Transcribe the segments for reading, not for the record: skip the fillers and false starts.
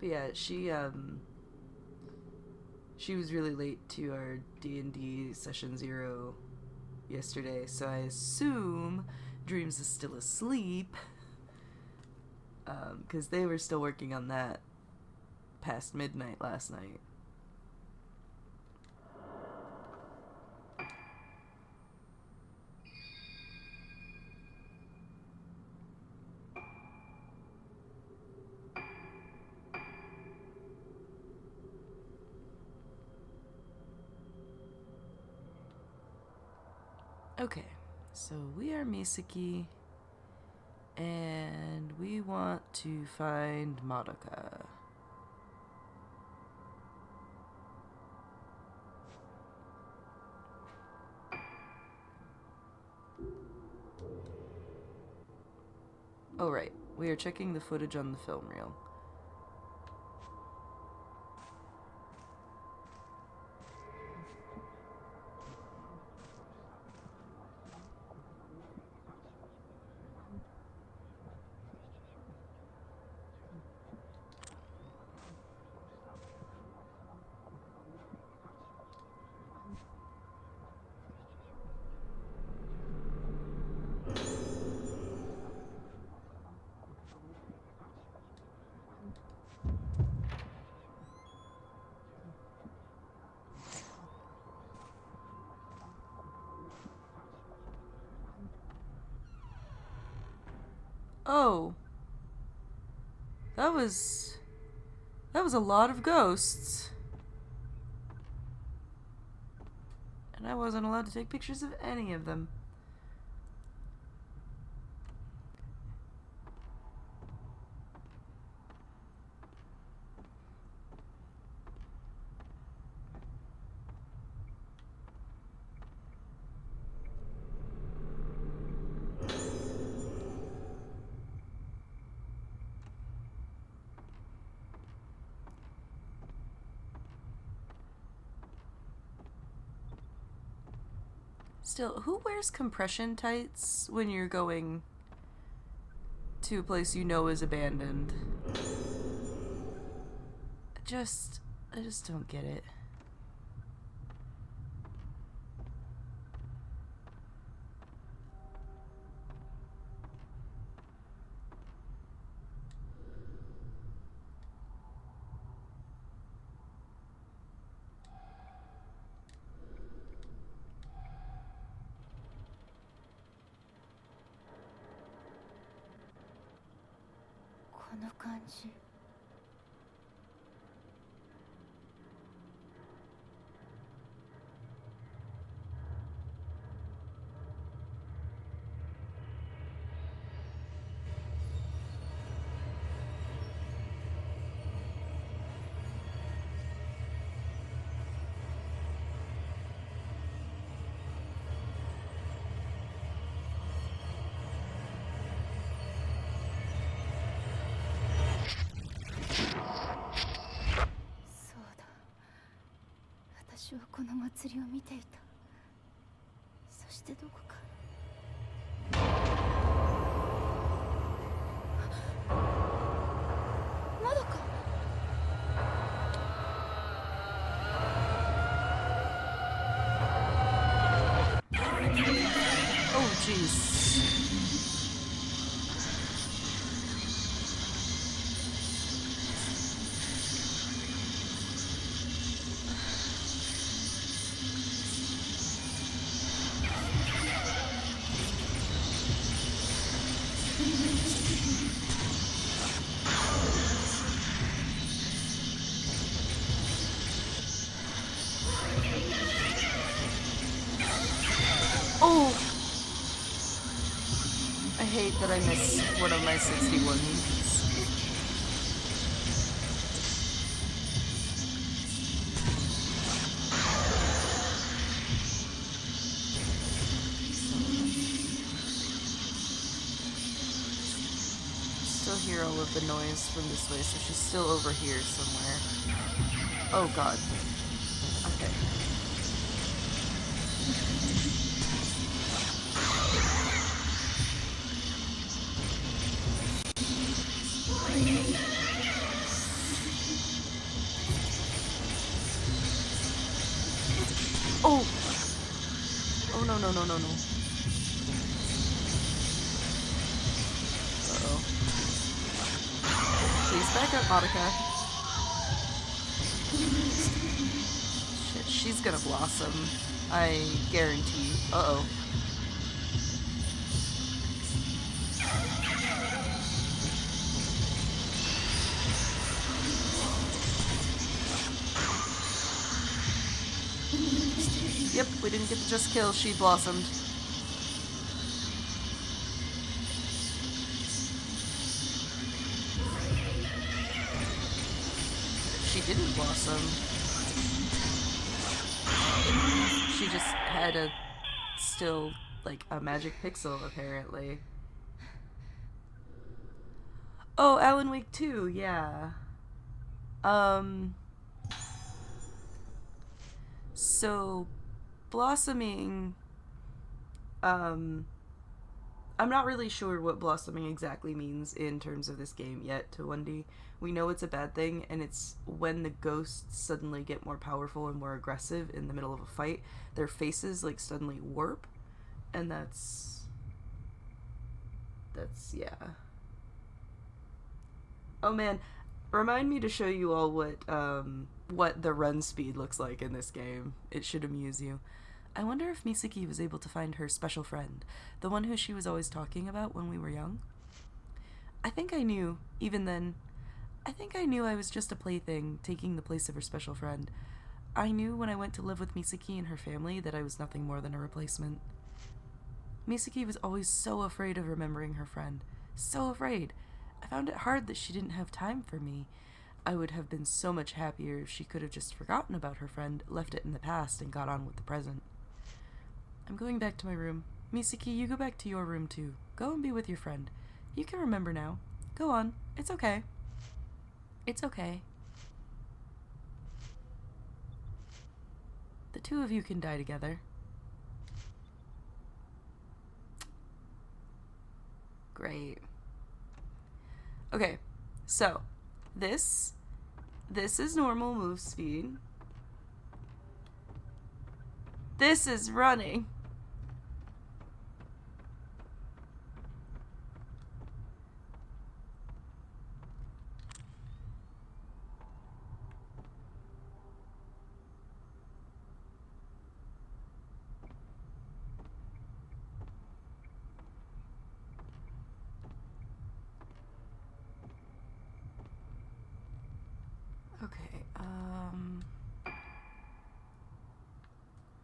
But yeah, she was really late to our D&D session 0 yesterday, so I assume Dreams is still asleep, because they were still working on that past midnight last night. Okay, so we are Misaki, and we want to find Madoka. Oh right, we are checking the footage on the film reel. Oh, that was a lot of ghosts. And I wasn't allowed to take pictures of any of them. Still, who wears compression tights when you're going to a place you know is abandoned? I just don't get it. Oh, jeez. Oh! I hate that I missed one of my 61s. Still hear all of the noise from this way, so she's still over here somewhere. Oh god. Okay. Oh! Oh, no, no, no, no, no. Uh-oh. Please back up, Monica. Shit, she's gonna blossom. I guarantee. Uh-oh. Yep, we didn't get to just kill. She blossomed. She didn't blossom. She just had a still like a magic pixel apparently. Oh, Alan Wake 2, yeah. Um so blossoming um I'm not really sure what blossoming exactly means in terms of this game yet to 1D. We know it's a bad thing, and it's when the ghosts suddenly get more powerful and more aggressive in the middle of a fight, their faces like suddenly warp, and yeah. Oh man, remind me to show you all what the run speed looks like in this game. It should amuse you. I wonder if Misaki was able to find her special friend, the one who she was always talking about when we were young. I think I knew, even then. I think I knew I was just a plaything, taking the place of her special friend. I knew when I went to live with Misaki and her family that I was nothing more than a replacement. Misaki was always so afraid of remembering her friend. So afraid. I found it hard that she didn't have time for me. I would have been so much happier if she could have just forgotten about her friend, left it in the past, and got on with the present. I'm going back to my room. Misaki, you go back to your room too. Go and be with your friend. You can remember now. Go on. It's okay. It's okay. The two of you can die together. Great. Okay, so this is normal move speed. This is running. Okay,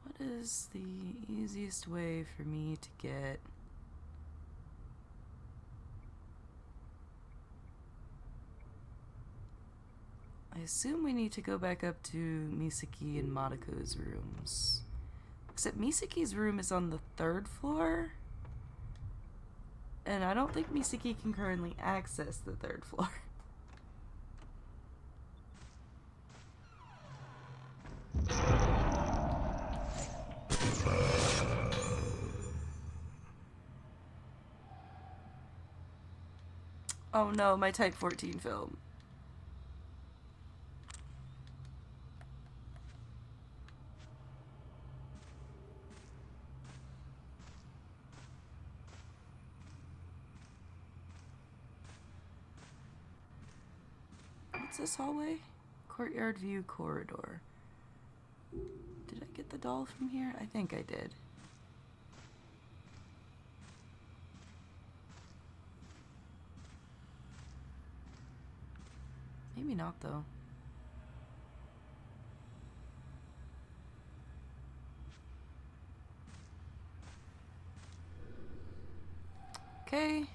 what is the easiest way for me to get... I assume we need to go back up to Misaki and Madako's rooms. Except Misaki's room is on the 3rd floor? And I don't think Misaki can currently access the 3rd floor. Oh no, my Type 14 film. What's this hallway? Courtyard view corridor. Did I get the doll from here? I think I did. Maybe not, though. Okay.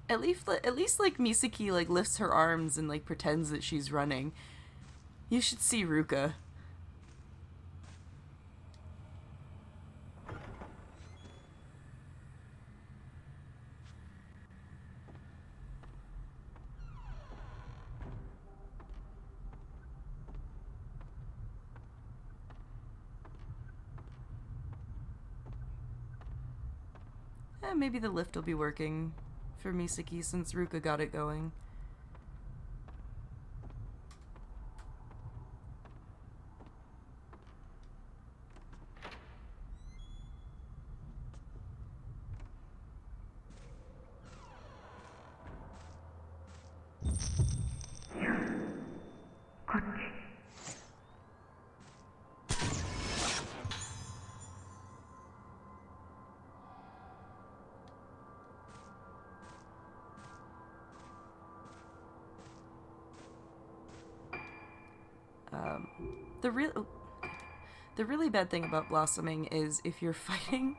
At least like Misaki like lifts her arms and like pretends that she's running. You should see Ruka. maybe the lift will be working for Misaki since Ruka got it going. The really bad thing about blossoming is if you're fighting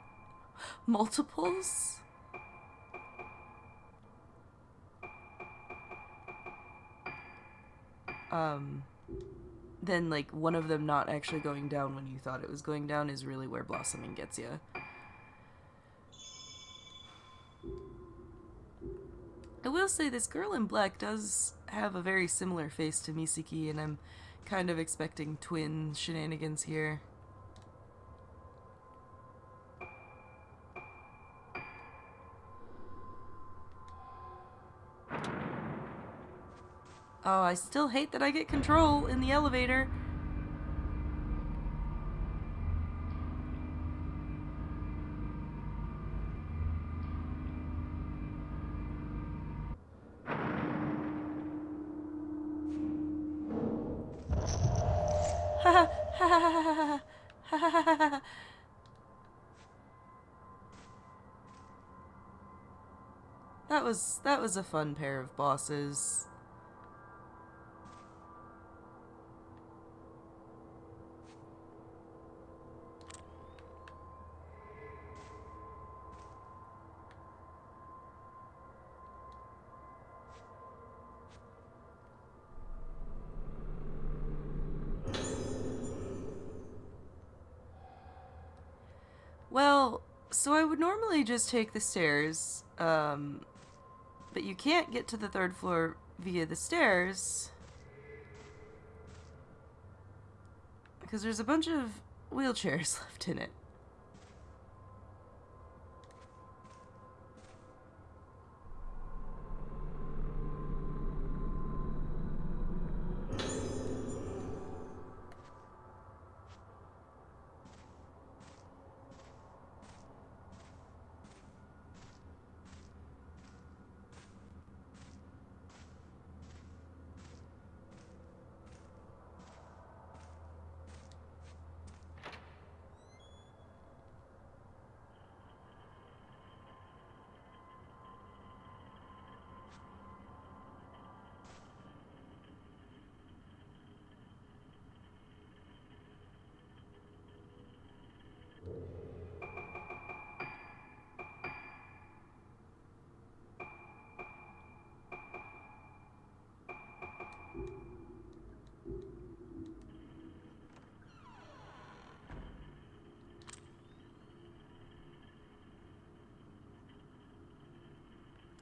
multiples, then like one of them not actually going down when you thought it was going down is really where blossoming gets you. I will say this girl in black does have a very similar face to Misaki, and I'm kind of expecting twin shenanigans here. Oh, I still hate that I get control in the elevator. That was a fun pair of bosses. Well, so I would normally just take the stairs, but you can't get to the third floor via the stairs because there's a bunch of wheelchairs left in it.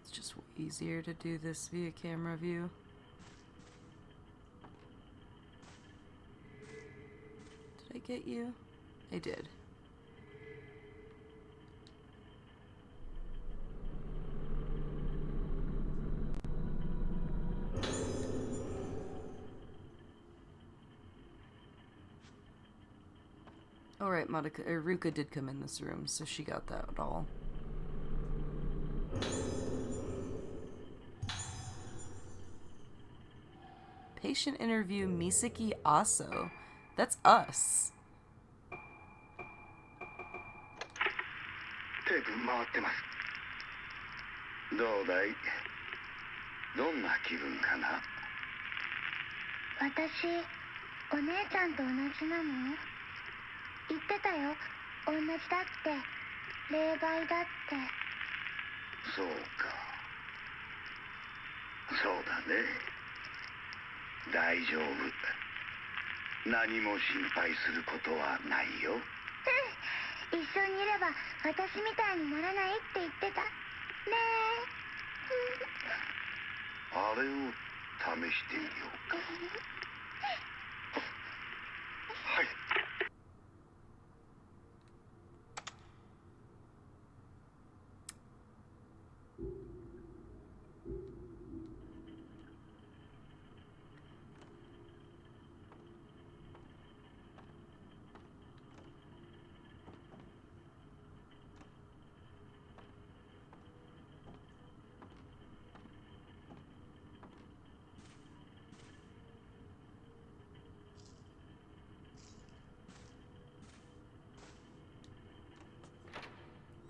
It's just easier to do this via camera view. Did I get you? I did. Alright, Ruka did come in this room, so she got that all. Patient interview Misaki Aso. That's us. テープ回ってます。どうだい？どんな気分かな？私、お姉ちゃんと同じなの？言ってたよ。同じだって。霊媒だって。そうか。そうだね。大丈夫。何も心配することはないよ。一緒にいれば私みたいにならないって言ってた。ねえ。あれを試してみようか。はい。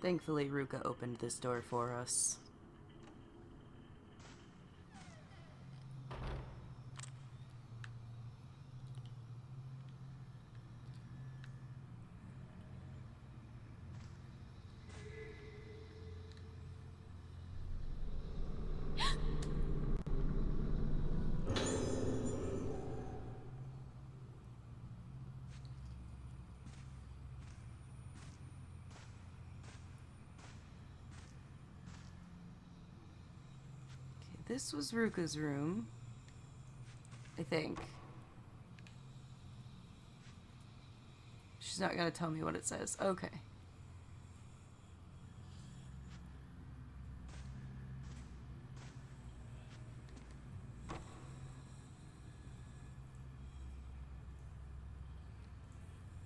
Thankfully, Ruka opened this door for us. This was Ruka's room, I think. She's not gonna tell me what it says. Okay.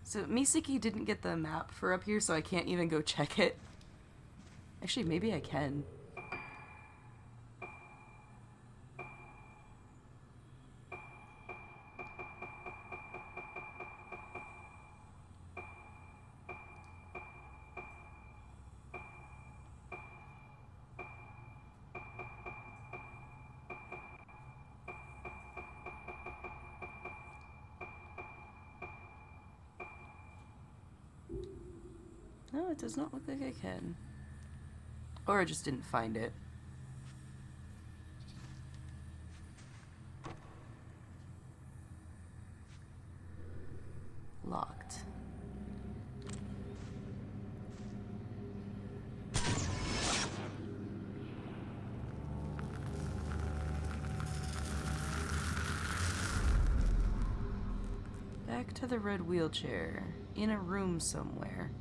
So Misaki didn't get the map for up here, so I can't even go check it. Actually, maybe I can. No, it does not look like I can. Or I just didn't find it. Locked. Back to the red wheelchair. In a room somewhere.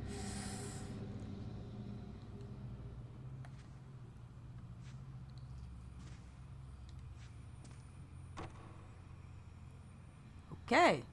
Okay.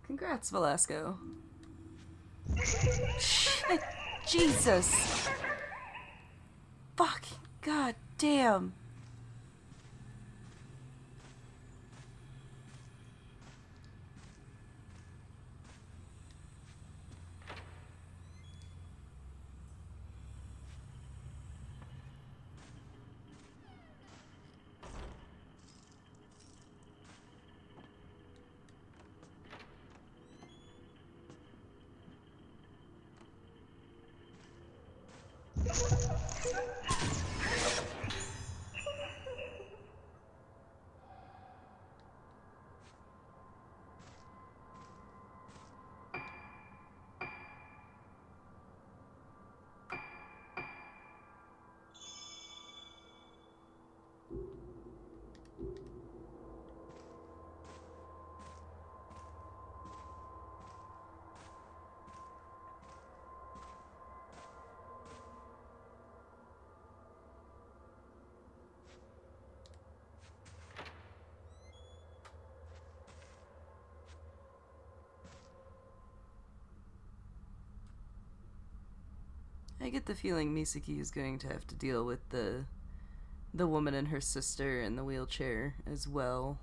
Congrats, Velasco. Shit. Jesus. Fucking goddamn. I get the feeling Misaki is going to have to deal with the woman and her sister in the wheelchair as well.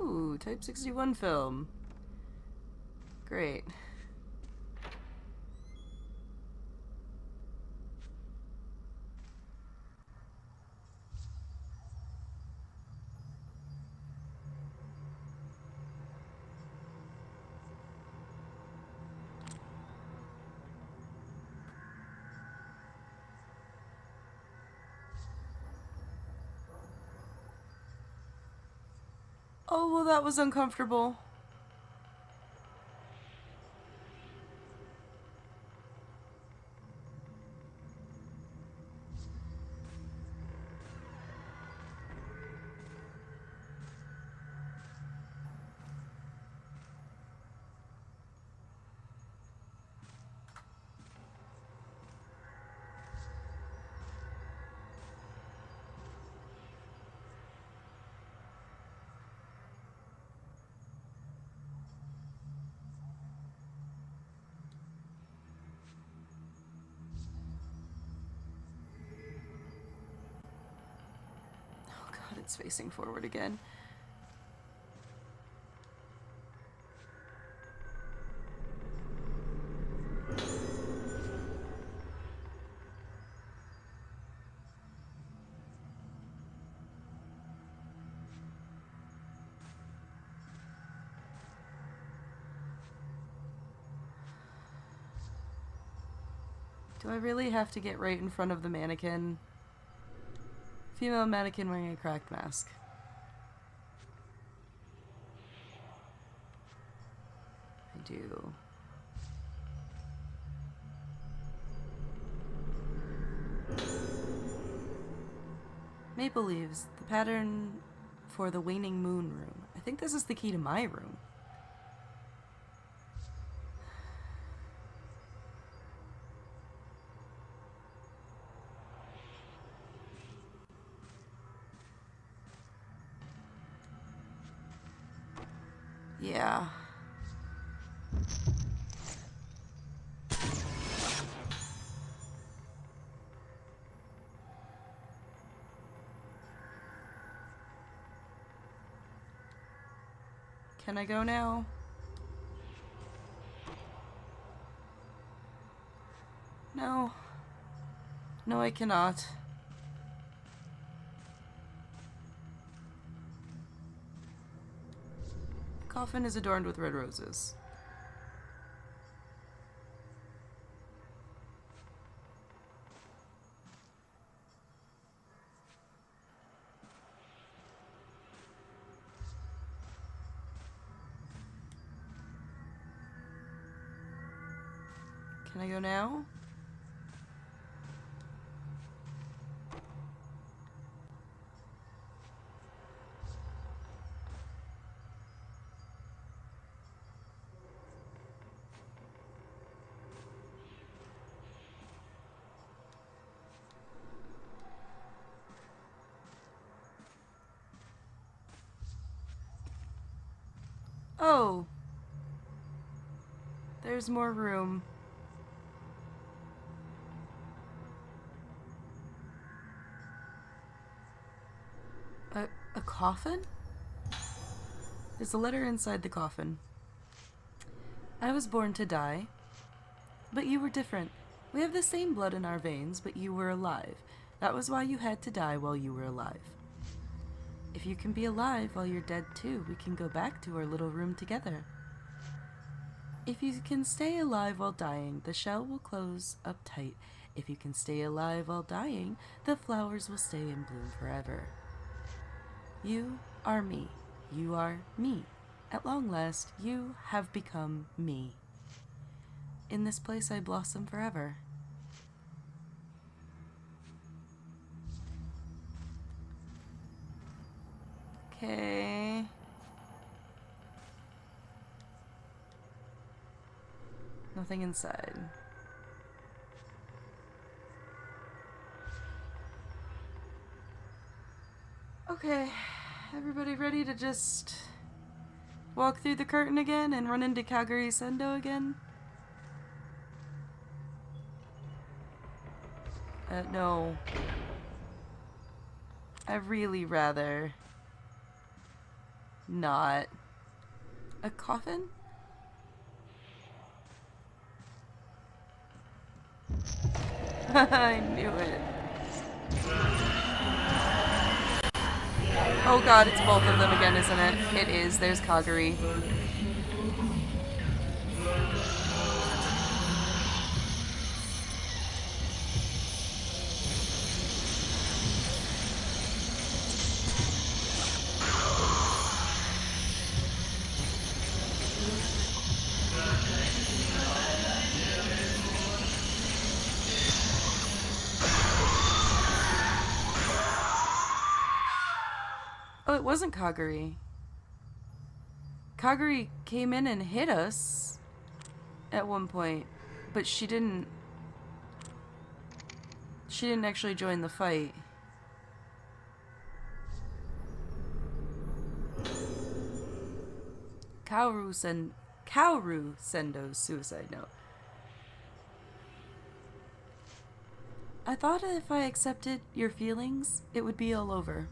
Ooh, Type 61 film. Great. Oh, well, that was uncomfortable. Oh god, it's facing forward again. Do I really have to get right in front of the mannequin? Female mannequin wearing a cracked mask. I do. Maple leaves, the pattern for the waning moon room. I think this is the key to my room. Yeah. Can I go now? No. No, I cannot. The coffin is adorned with red roses. Can I go now? Oh. There's more room. A coffin? There's a letter inside the coffin. I was born to die, but you were different. We have the same blood in our veins, but you were alive. That was why you had to die while you were alive. If you can be alive while you're dead too, we can go back to our little room together. If you can stay alive while dying, the shell will close up tight. If you can stay alive while dying, the flowers will stay in bloom forever. You are me. You are me. At long last, you have become me. In this place I blossom forever. Okay. Nothing inside. Okay, everybody ready to just walk through the curtain again and run into Calgary Sendo again? No. I really rather not. A coffin? I knew it. Oh god, it's both of them again, isn't it? It is. There's Kagari. Oh, it wasn't Kagari. Kagari came in and hit us at one point, but she didn't actually join the fight. Kaoru Sendo's suicide note. I thought if I accepted your feelings, it would be all over.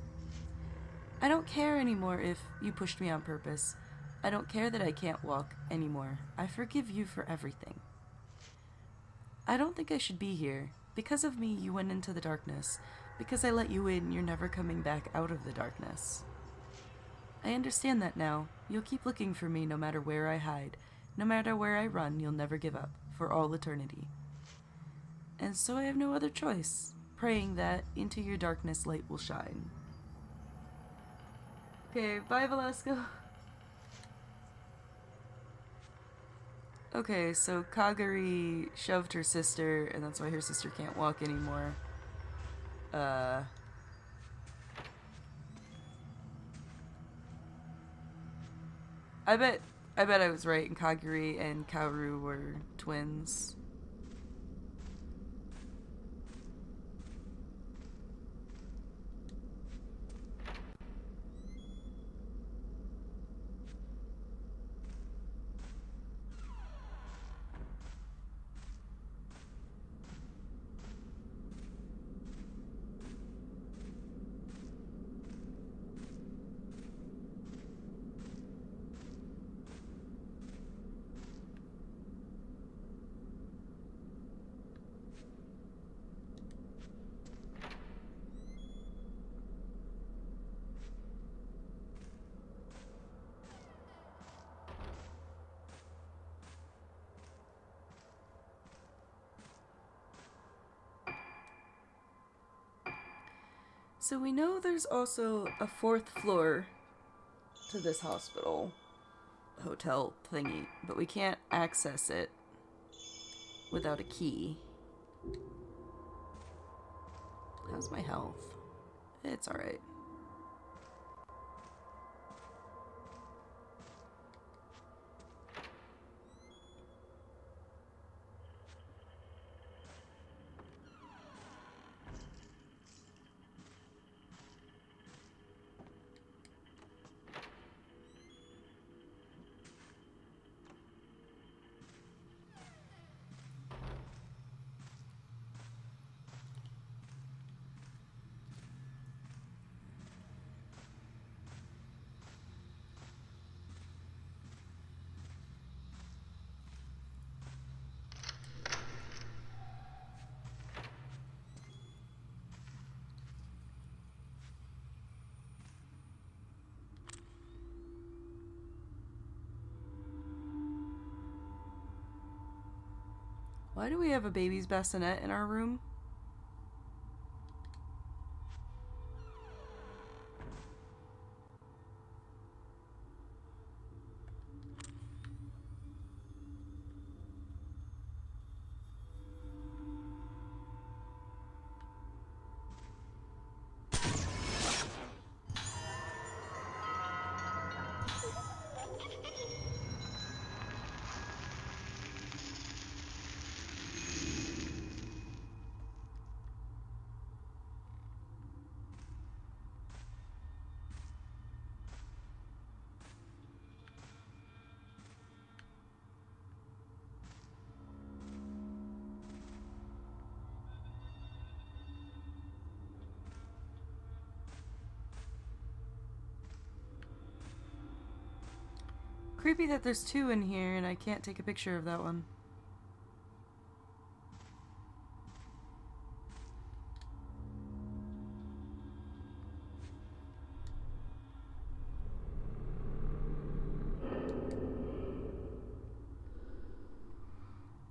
I don't care anymore if you pushed me on purpose. I don't care that I can't walk anymore. I forgive you for everything. I don't think I should be here. Because of me, you went into the darkness. Because I let you in, you're never coming back out of the darkness. I understand that now. You'll keep looking for me no matter where I hide. No matter where I run, you'll never give up. For all eternity. And so I have no other choice. Praying that into your darkness light will shine. Okay, bye Velasco. Okay, so Kagari shoved her sister, and that's why her sister can't walk anymore. I bet I was right, and Kagari and Kaoru were twins. So we know there's also a 4th floor to this hospital hotel thingy, but we can't access it without a key. How's my health? It's alright. Why do we have a baby's bassinet in our room? Creepy that there's two in here and I can't take a picture of that one.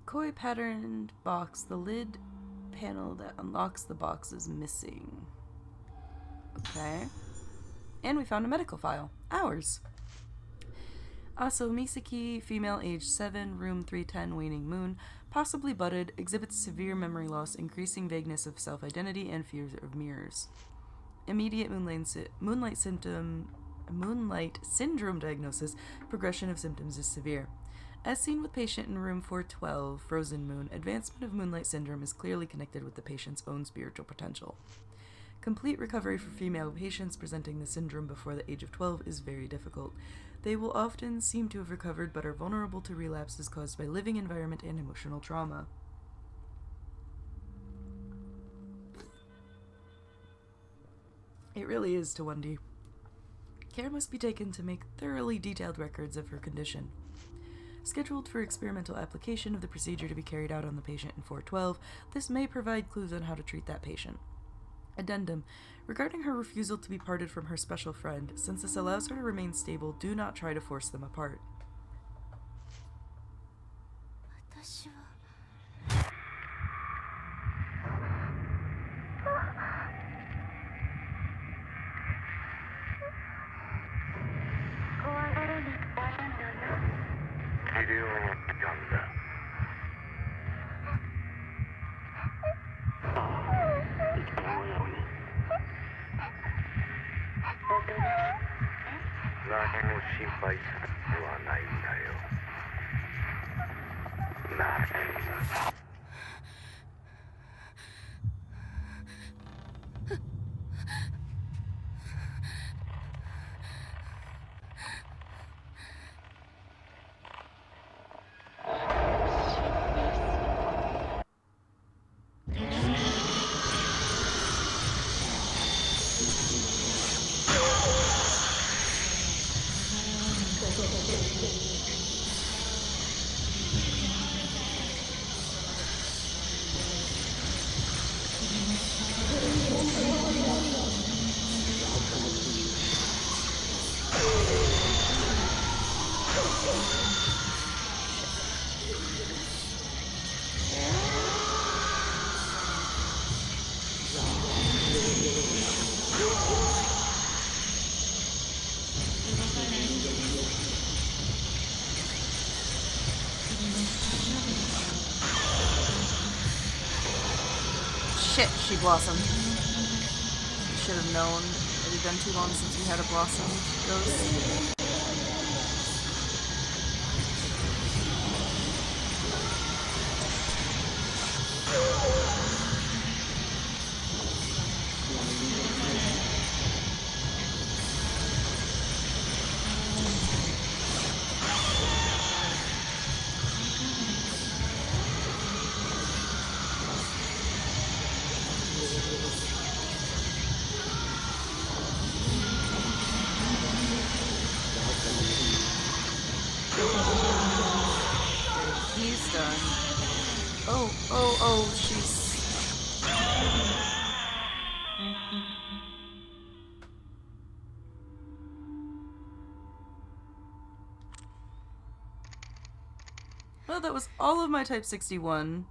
Koi patterned box. The lid panel that unlocks the box is missing. Okay. And we found a medical file. Ours. Aso Misaki, female, age 7, room 310, waning moon, possibly budded, exhibits severe memory loss, increasing vagueness of self-identity, and fears of mirrors. Immediate moonlight syndrome diagnosis. Progression of symptoms is severe. As seen with patient in room 412, Frozen Moon, advancement of moonlight syndrome is clearly connected with the patient's own spiritual potential. Complete recovery for female patients presenting the syndrome before the age of 12 is very difficult. They will often seem to have recovered but are vulnerable to relapses caused by living environment and emotional trauma. It really is to 1D. Care must be taken to make thoroughly detailed records of her condition. Scheduled for experimental application of the procedure to be carried out on the patient in 412, this may provide clues on how to treat that patient. Addendum. Regarding her refusal to be parted from her special friend, since this allows her to remain stable, do not try to force them apart. 私は怖がらなくていいんだよ。治療の時間だ。いつものように。おとなし何も心配することはないんだよ。何が。Shit, she blossomed. Should have known. It had been too long since we had a blossomed ghost. He's done. Oh, she's... Well, that was all of my Type 61.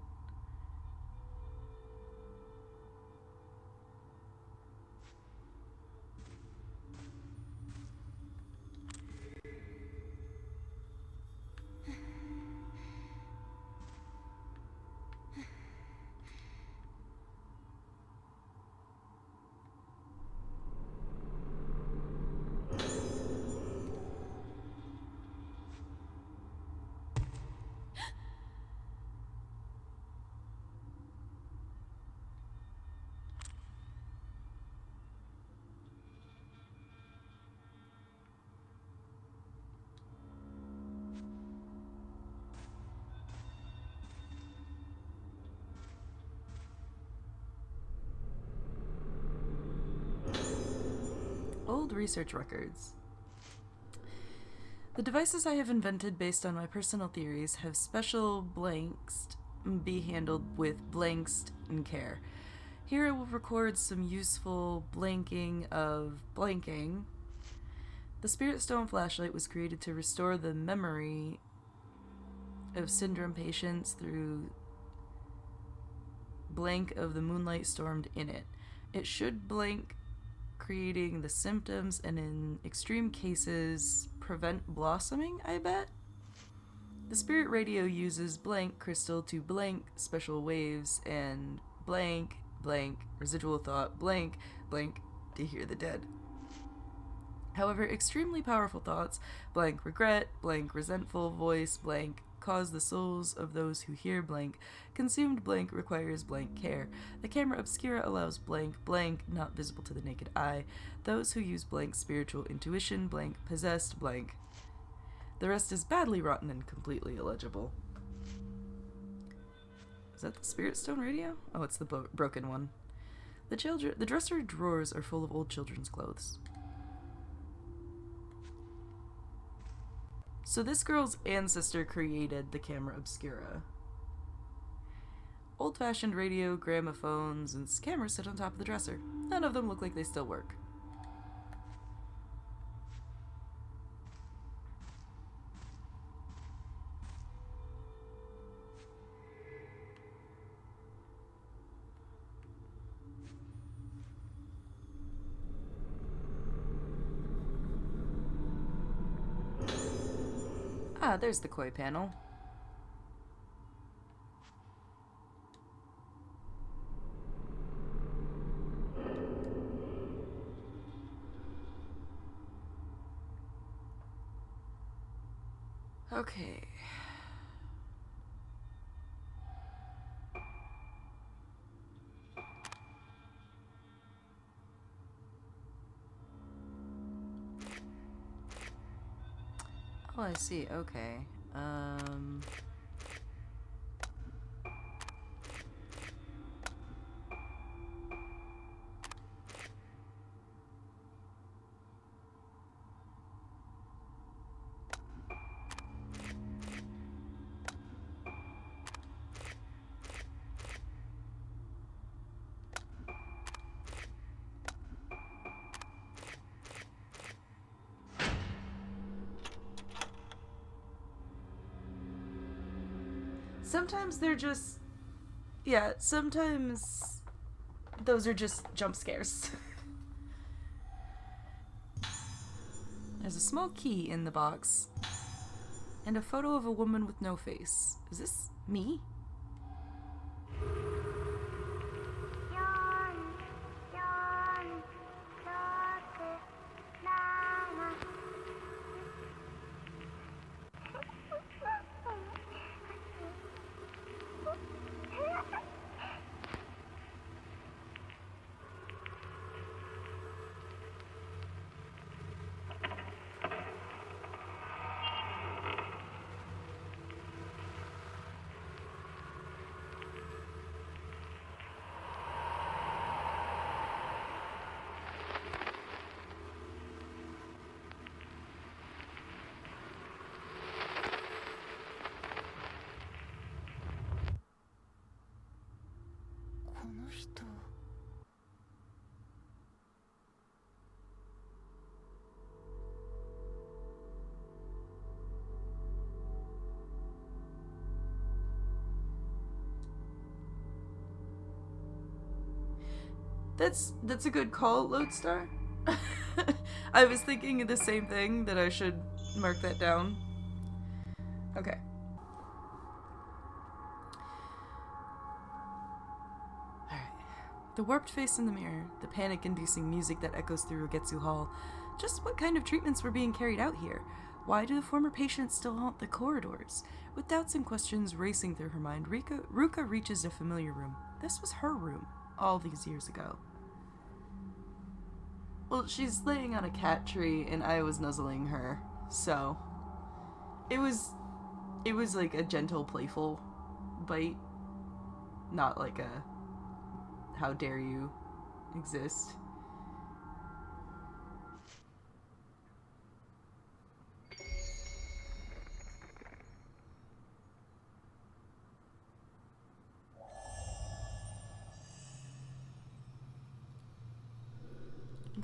Old research records. The devices I have invented based on my personal theories have special blanks be handled with blanks and care. Here I will record some useful blanking of blanking. The Spirit Stone flashlight was created to restore the memory of syndrome patients through blank of the moonlight stormed in it. It should blank, creating the symptoms, and in extreme cases prevent blossoming, I bet? The spirit radio uses blank crystal to blank special waves and blank residual thought blank to hear the dead. However, extremely powerful thoughts blank regret, blank resentful voice, blank cause the souls of those who hear blank. Consumed blank requires blank care. The camera obscura allows blank not visible to the naked eye. Those who use blank spiritual intuition, blank possessed, blank. The rest is badly rotten and completely illegible. Is that the Spirit Stone radio? Oh, it's the broken one. The dresser drawers are full of old children's clothes. So this girl's ancestor created the camera obscura. Old-fashioned radio, gramophones, and cameras sit on top of the dresser. None of them look like they still work. Ah, there's the koi panel. Okay. Oh, I see. Okay. Sometimes they're just... Yeah, sometimes those are just jump scares. There's a small key in the box. And a photo of a woman with no face. Is this me? That's a good call, Lodestar. I was thinking the same thing, that I should mark that down. Okay. Alright. The warped face in the mirror, the panic-inducing music that echoes through Ugetsu Hall. Just what kind of treatments were being carried out here? Why do the former patients still haunt the corridors? With doubts and questions racing through her mind, Ruka reaches a familiar room. This was her room, all these years ago. Well, she's laying on a cat tree, and I was nuzzling her, so... It was like a gentle, playful bite. Not like a... How dare you exist.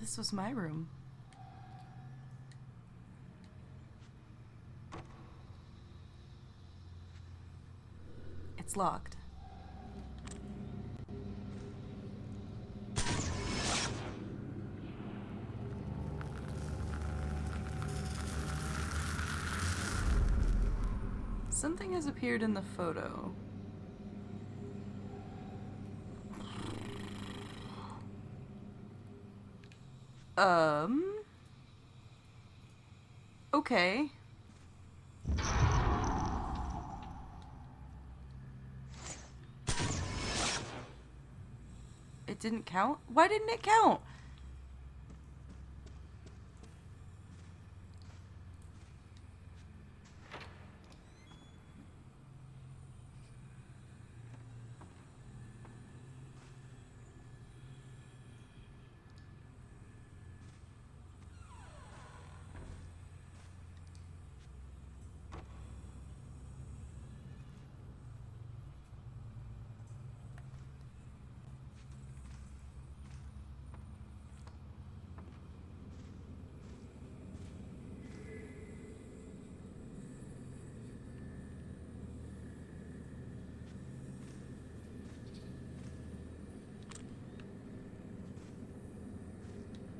this was my room. It's locked. Something has appeared in the photo. Okay. It didn't count? Why didn't it count?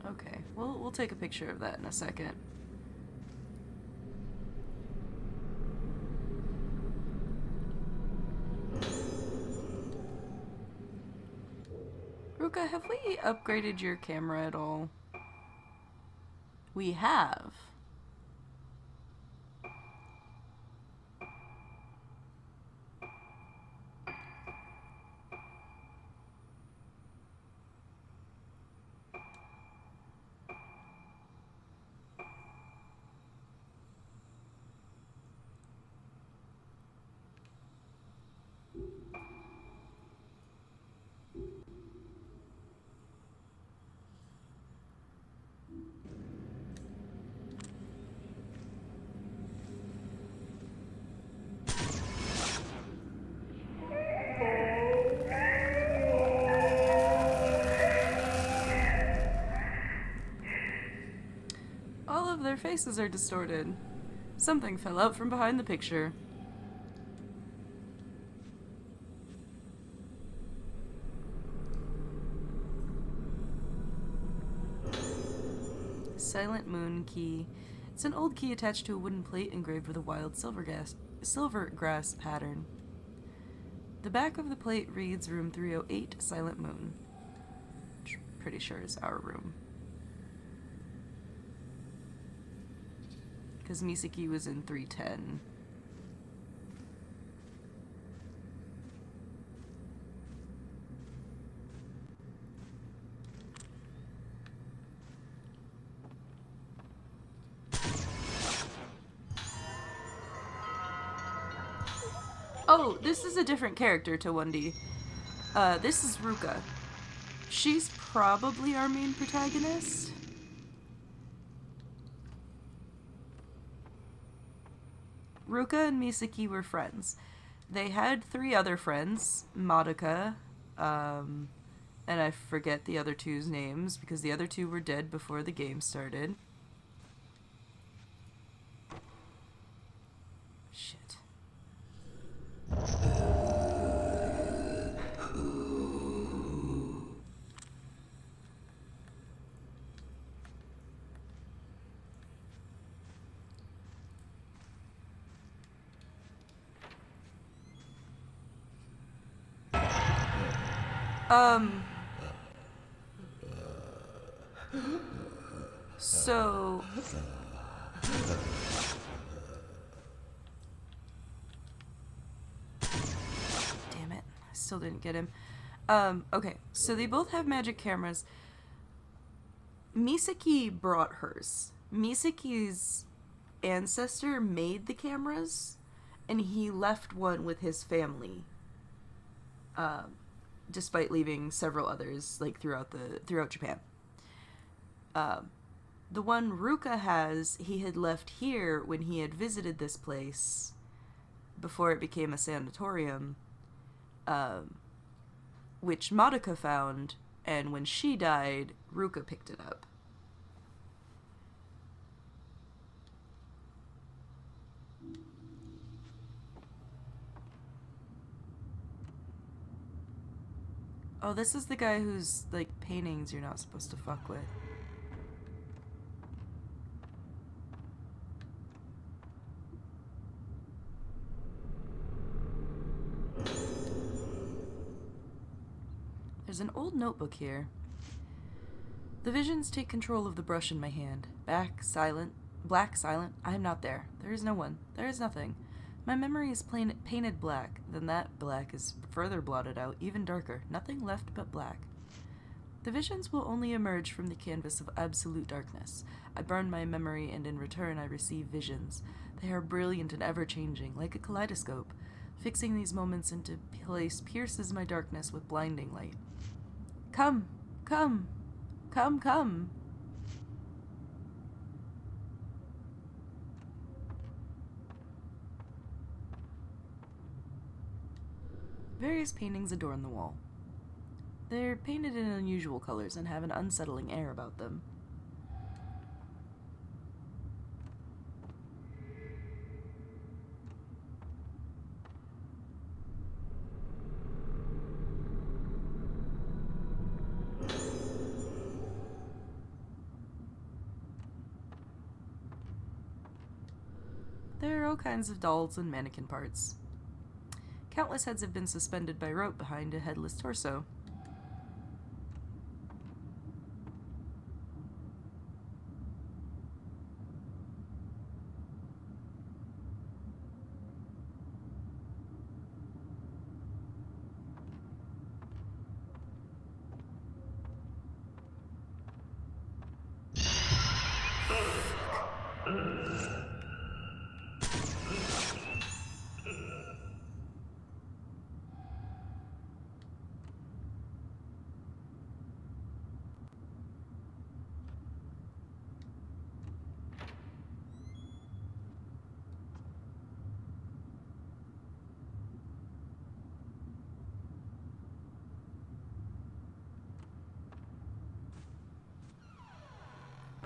Okay, we'll take a picture of that in a second. Ruka, have we upgraded your camera at all? We have. All of their faces are distorted. Something fell out from behind the picture. Silent Moon key. It's an old key attached to a wooden plate engraved with a wild silvergrass pattern. The back of the plate reads Room 308, Silent Moon. Which I'm pretty sure is our room. Because Misaki was in 310. Oh, this is a different character to 1D. This is Ruka. She's probably our main protagonist. Ruka and Misaki were friends. They had 3 other friends, Madoka, and I forget the other 2's names because the other 2 were dead before the game started. Shit. So... Damn it. I still didn't get him. Okay. So they both have magic cameras. Misaki brought hers. Misaki's ancestor made the cameras, and he left one with his family. Despite leaving several others, like, throughout Japan. The one Ruka has, he had left here when he had visited this place before it became a sanatorium, which Madoka found, and when she died, Ruka picked it up Oh, this is the guy whose, like, paintings you're not supposed to fuck with. There's an old notebook here. The visions take control of the brush in my hand. Black, silent. I am not there. There is no one. There is nothing. My memory is painted black. Then that black is further blotted out, even darker. Nothing left but black. The visions will only emerge from the canvas of absolute darkness. I burn my memory, and in return I receive visions. They are brilliant and ever-changing, like a kaleidoscope. Fixing these moments into place pierces my darkness with blinding light. Come, come, come, come. Various paintings adorn the wall. They're painted in unusual colors and have an unsettling air about them. There are all kinds of dolls and mannequin parts. Countless heads have been suspended by rope behind a headless torso.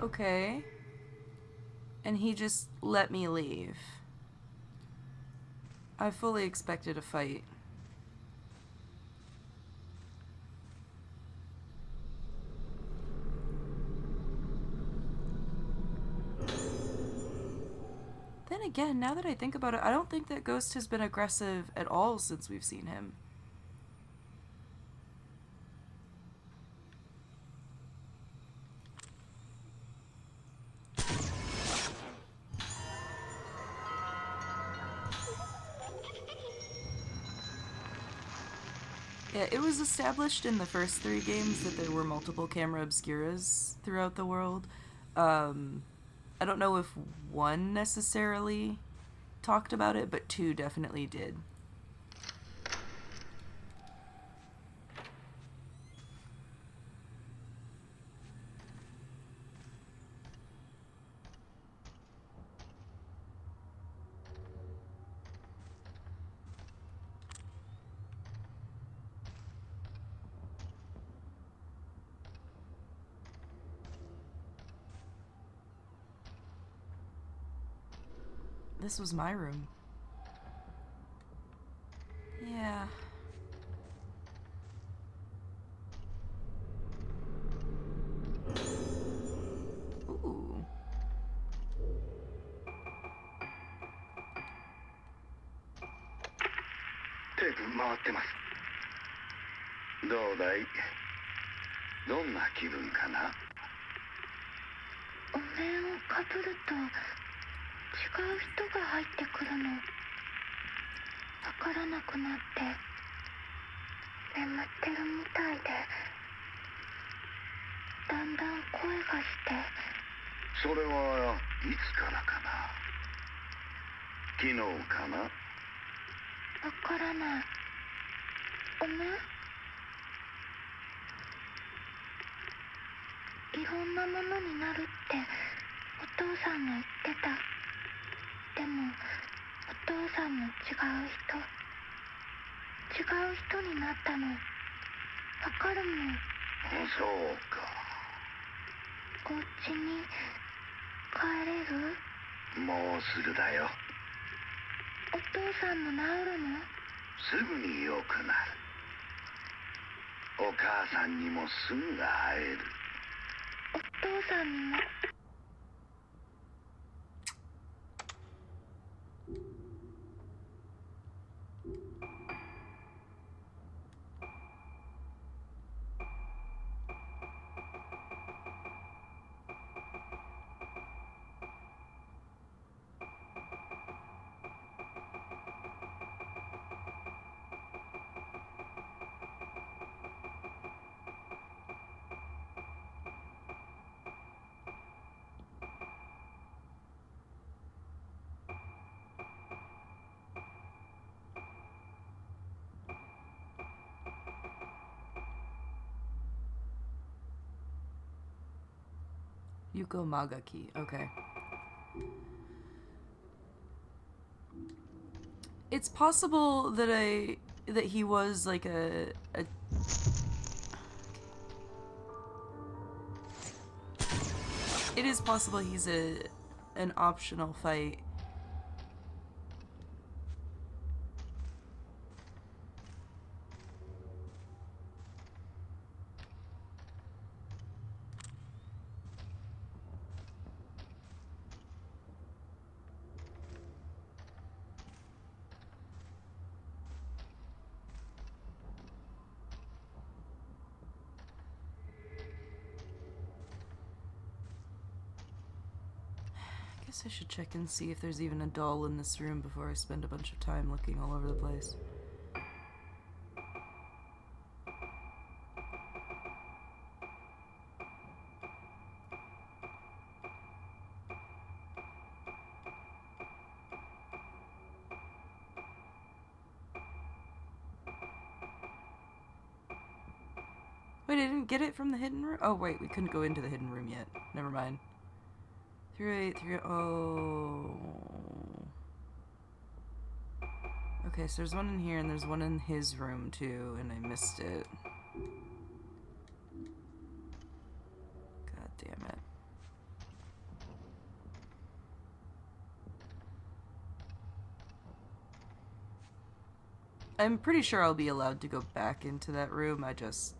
Okay. And he just let me leave. I fully expected a fight. Then again, now that I think about it, I don't think that Ghost has been aggressive at all since we've seen him. Yeah, it was established in the first 3 games that there were multiple camera obscuras throughout the world. I don't know if 1 necessarily talked about it, but 2 definitely did. This was my room. Yeah. Ooh.テープ回ってます。どうだい？どんな気分かな？お面をかぶると違う人が入ってくるのわからなくなって眠ってるみたいでだんだん声がしてそれはいつからかな？昨日かな？わからない。お面？いろんなものになるってお父さんが言ってた。でもお父さんも違う人になったのわかるもん。そうか。お家に帰れる？もうすぐだよ。お父さんも治るの？すぐに良くなる。お母さんにもすぐ会える。お父さんにも。Yuko Magaki. Okay. It's possible that he was like a it is possible he's an optional fight. I guess I should check and see if there's even a doll in this room before I spend a bunch of time looking all over the place. Wait, I didn't get it from the hidden room? Oh, wait, we couldn't go into the hidden room yet. Never mind. 308. Oh. Okay, so there's one in here and there's one in his room too, and I missed it. God damn it. I'm pretty sure I'll be allowed to go back into that room, I just...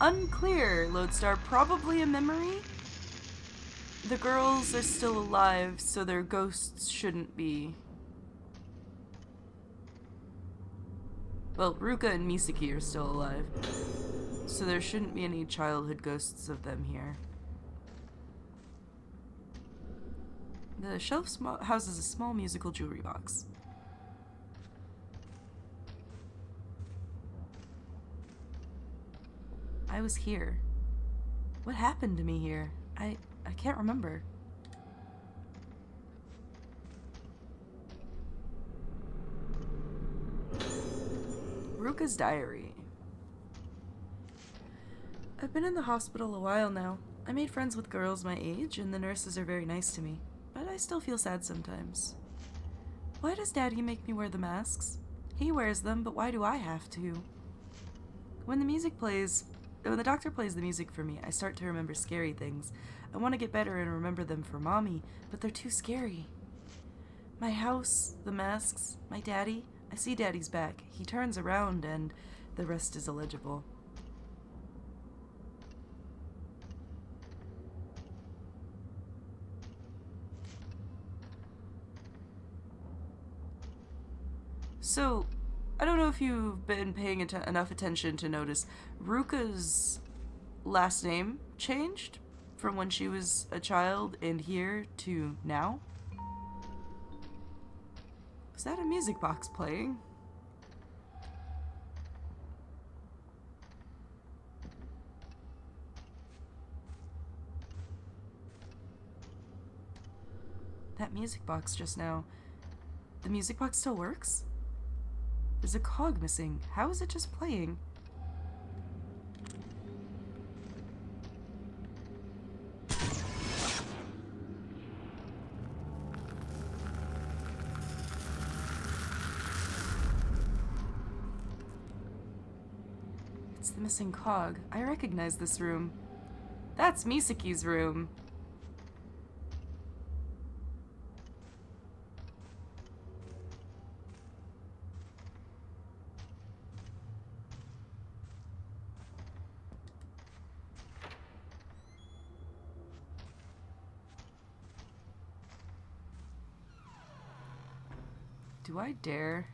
Unclear, Lodestar. Probably a memory? The girls are still alive, so their ghosts shouldn't be. Well, Ruka and Misaki are still alive, so there shouldn't be any childhood ghosts of them here. The shelf houses a small musical jewelry box. I was here. What happened to me here? I can't remember. Ruka's diary. I've been in the hospital a while now. I made friends with girls my age, and the nurses are very nice to me. But I still feel sad sometimes. Why does Daddy make me wear the masks? He wears them, but why do I have to? When the doctor plays the music for me, I start to remember scary things. I want to get better and remember them for Mommy, but they're too scary. My house, the masks, my daddy. I see Daddy's back. He turns around and the rest is illegible. So, I don't know if you've been paying enough attention to notice Ruka's last name changed from when she was a child and here to now. Is that a music box playing? That music box just now. The music box still works? There's a cog missing. How is it just playing? It's the missing cog. I recognize this room. That's Misaki's room. Do I dare?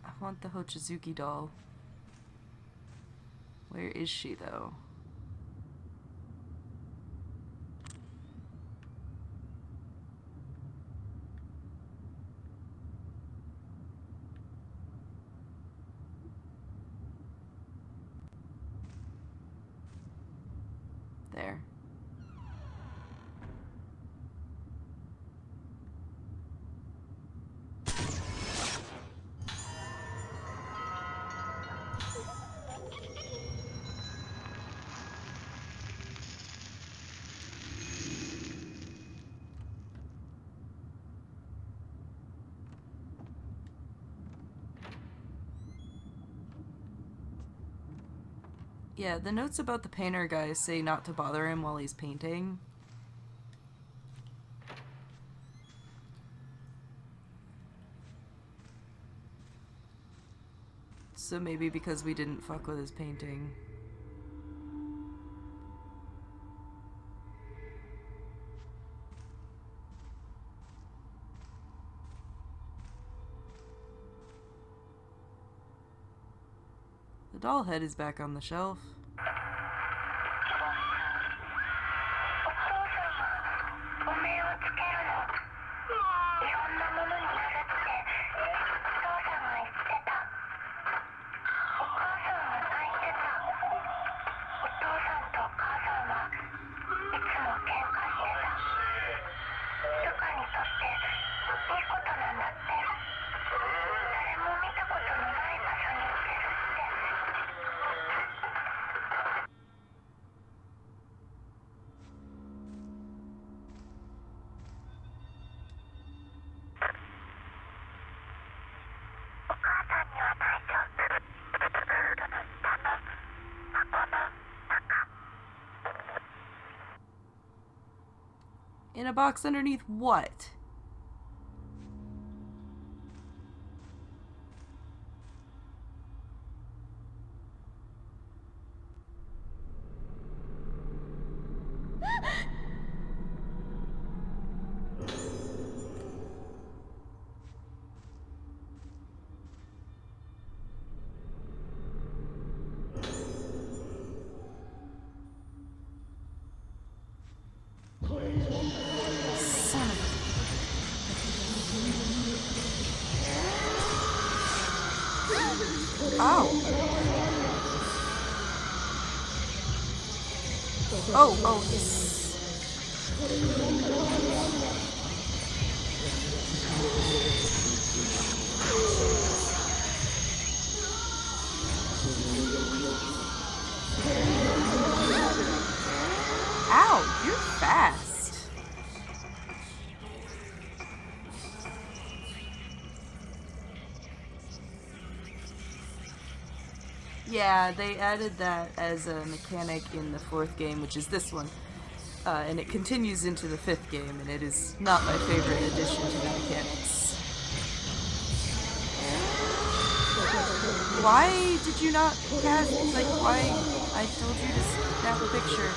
I want the Hochizuki doll. Where is she, though? There. Yeah, the notes about the painter guy say not to bother him while he's painting. So maybe because we didn't fuck with his painting. The doll head is back on the shelf. In a box underneath what? Son of a... Ow! Oh, he's... Ow, you're fast. Yeah, they added that as a mechanic in the 4th game, which is this one. And it continues into the 5th game, and it is not my favorite addition to the mechanics. Why did you not cast, like, why? I told you to snap a picture.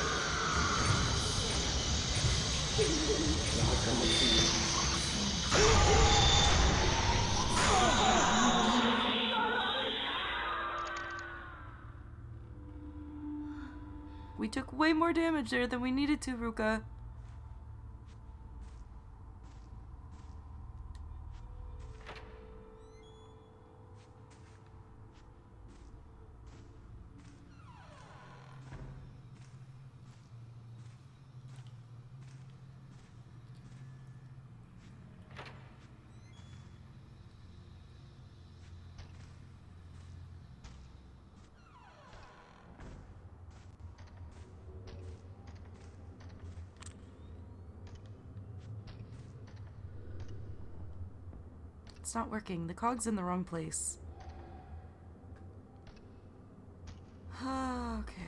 We took way more damage there than we needed to, Ruka. It's not working. The cog's in the wrong place. Okay.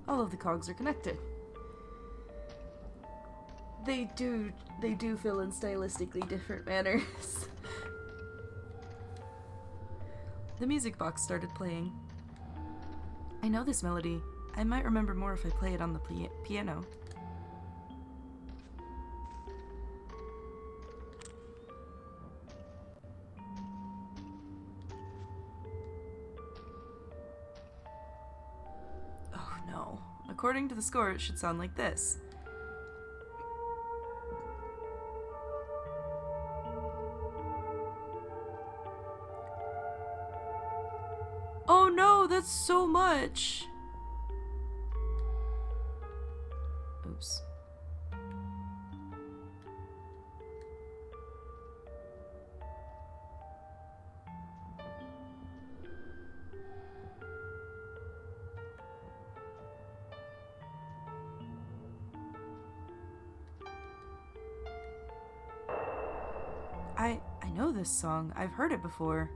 All of the cogs are connected. They do fill in stylistically different manners. The music box started playing. I know this melody. I might remember more if I play it on the piano. Oh no. According to the score, it should sound like this. Oh no, that's so much! Oops. I know this song. I've heard it before.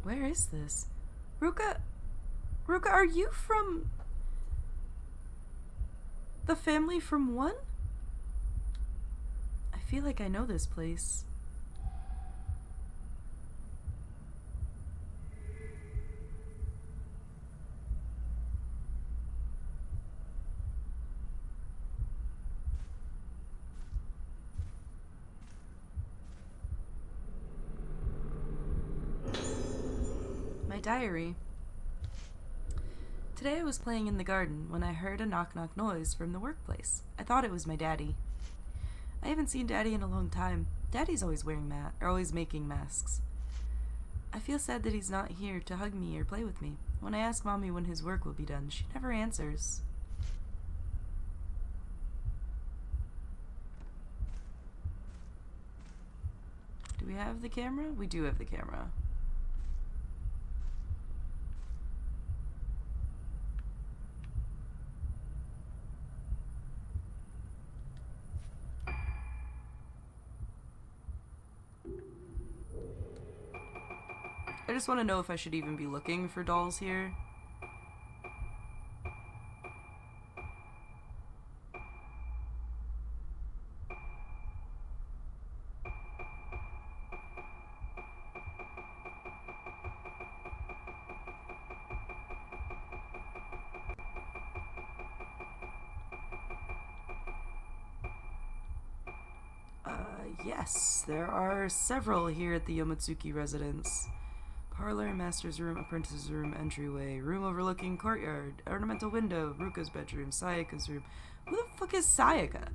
Where is this? Ruka, are you from the family from 1? I feel like I know this place. My diary. Today I was playing in the garden when I heard a knock-knock noise from the workplace. I thought it was my daddy. I haven't seen Daddy in a long time. Daddy's always always making masks. I feel sad that he's not here to hug me or play with me. When I ask Mommy when his work will be done, she never answers. Do we have the camera? We do have the camera. I just want to know if I should even be looking for dolls here. Yes, there are several here at the Yomotsuki residence. Parlor, master's room, apprentice's room, entryway, room overlooking courtyard, ornamental window, Ruka's bedroom, Sayaka's room. Who the fuck is Sayaka?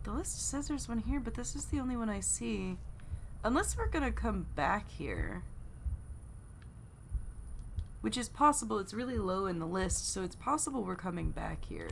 The list says there's one here, but this is the only one I see. Unless we're gonna come back here. Which is possible. It's really low in the list, so it's possible we're coming back here.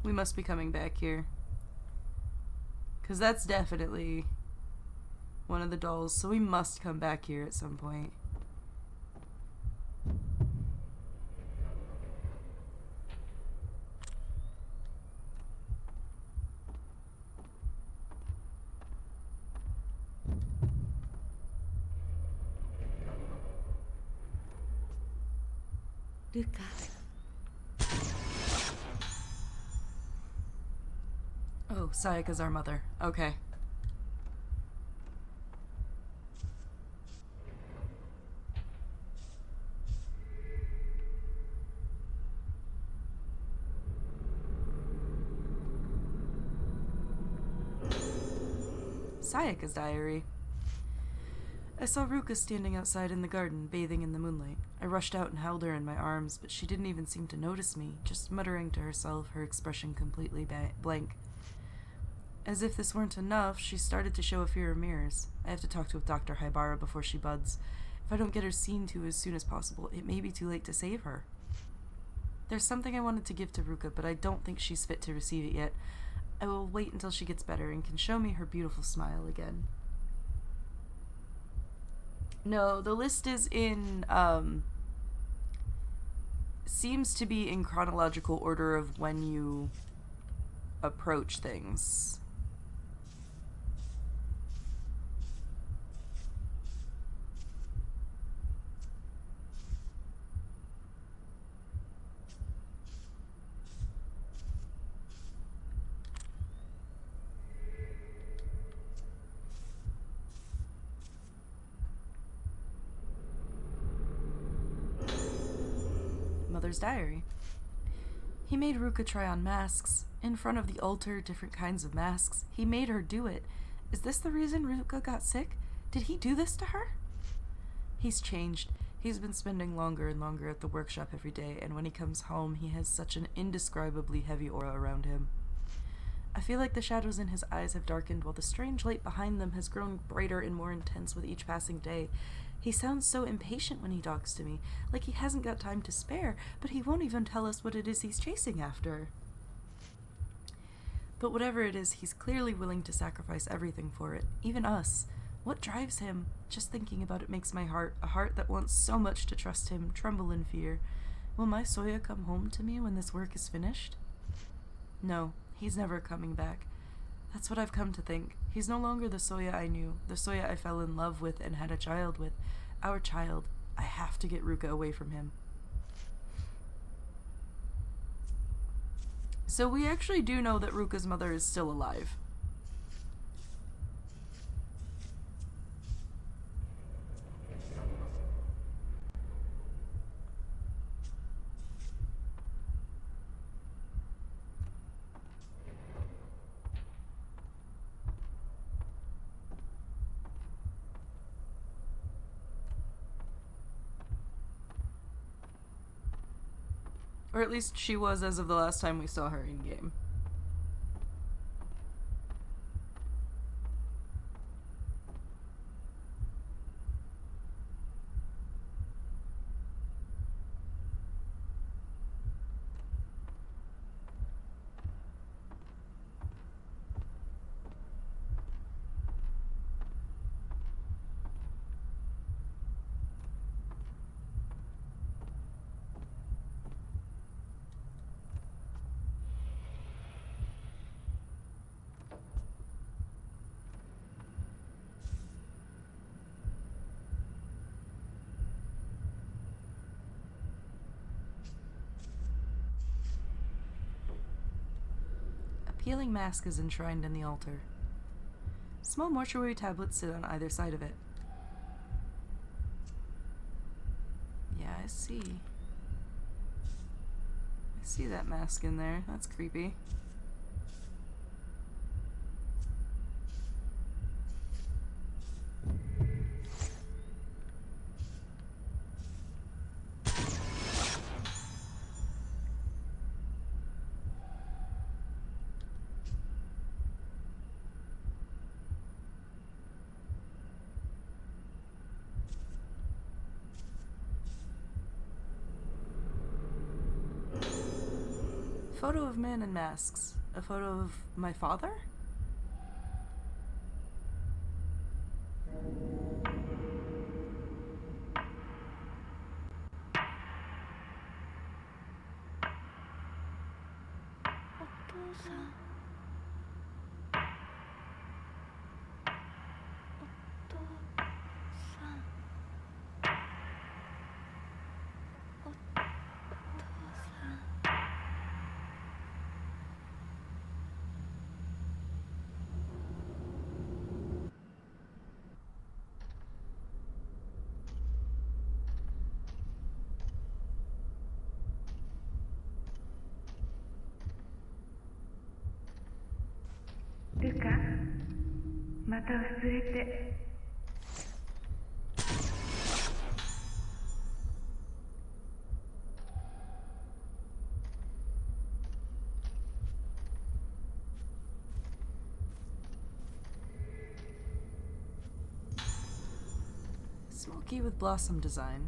We must be coming back here. Because that's definitely one of the dolls, so we must come back here at some point. Ruka. Oh, Sayaka's our mother. Okay. Sayaka's diary. I saw Ruka standing outside in the garden, bathing in the moonlight. I rushed out and held her in my arms, but she didn't even seem to notice me, just muttering to herself, her expression completely blank. As if this weren't enough, she started to show a fear of mirrors. I have to talk to Dr. Haibara before she buds. If I don't get her seen to as soon as possible, it may be too late to save her. There's something I wanted to give to Ruka, but I don't think she's fit to receive it yet. I will wait until she gets better and can show me her beautiful smile again. No, the list is in, seems to be in chronological order of when you approach things. Mother's diary. He made Ruka try on masks. In front of the altar, different kinds of masks. He made her do it. Is this the reason Ruka got sick? Did he do this to her? He's changed. He's been spending longer and longer at the workshop every day, and when he comes home, he has such an indescribably heavy aura around him. I feel like the shadows in his eyes have darkened, while the strange light behind them has grown brighter and more intense with each passing day. He sounds so impatient when he talks to me, like he hasn't got time to spare, but he won't even tell us what it is he's chasing after. But whatever it is, he's clearly willing to sacrifice everything for it, even us. What drives him? Just thinking about it makes my heart, a heart that wants so much to trust him, tremble in fear. Will my Soya come home to me when this work is finished? No, he's never coming back. That's what I've come to think. He's no longer the Soya I knew, the Soya I fell in love with and had a child with. Our child. I have to get Ruka away from him. So we actually do know that Ruka's mother is still alive. Or at least she was as of the last time we saw her in-game. A peeling mask is enshrined in the altar. Small mortuary tablets sit on either side of it. Yeah, I see. I see that mask in there. That's creepy. Photo of man in masks. A photo of my father?ルカ、また忘れて。Smoky with blossom design.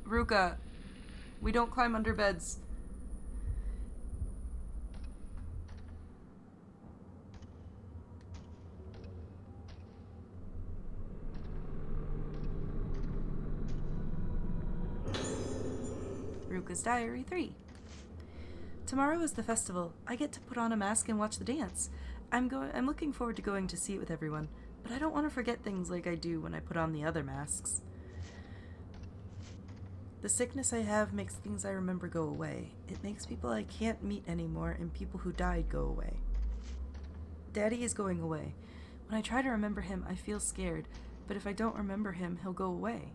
Ruka, we don't climb under beds. Ruka's Diary 3. Tomorrow is the festival. I get to put on a mask and watch the dance. I'm looking forward to going to see it with everyone, but I don't want to forget things like I do when I put on the other masks. The sickness I have makes things I remember go away. It makes people I can't meet anymore and people who died go away. Daddy is going away. When I try to remember him, I feel scared, but if I don't remember him, he'll go away.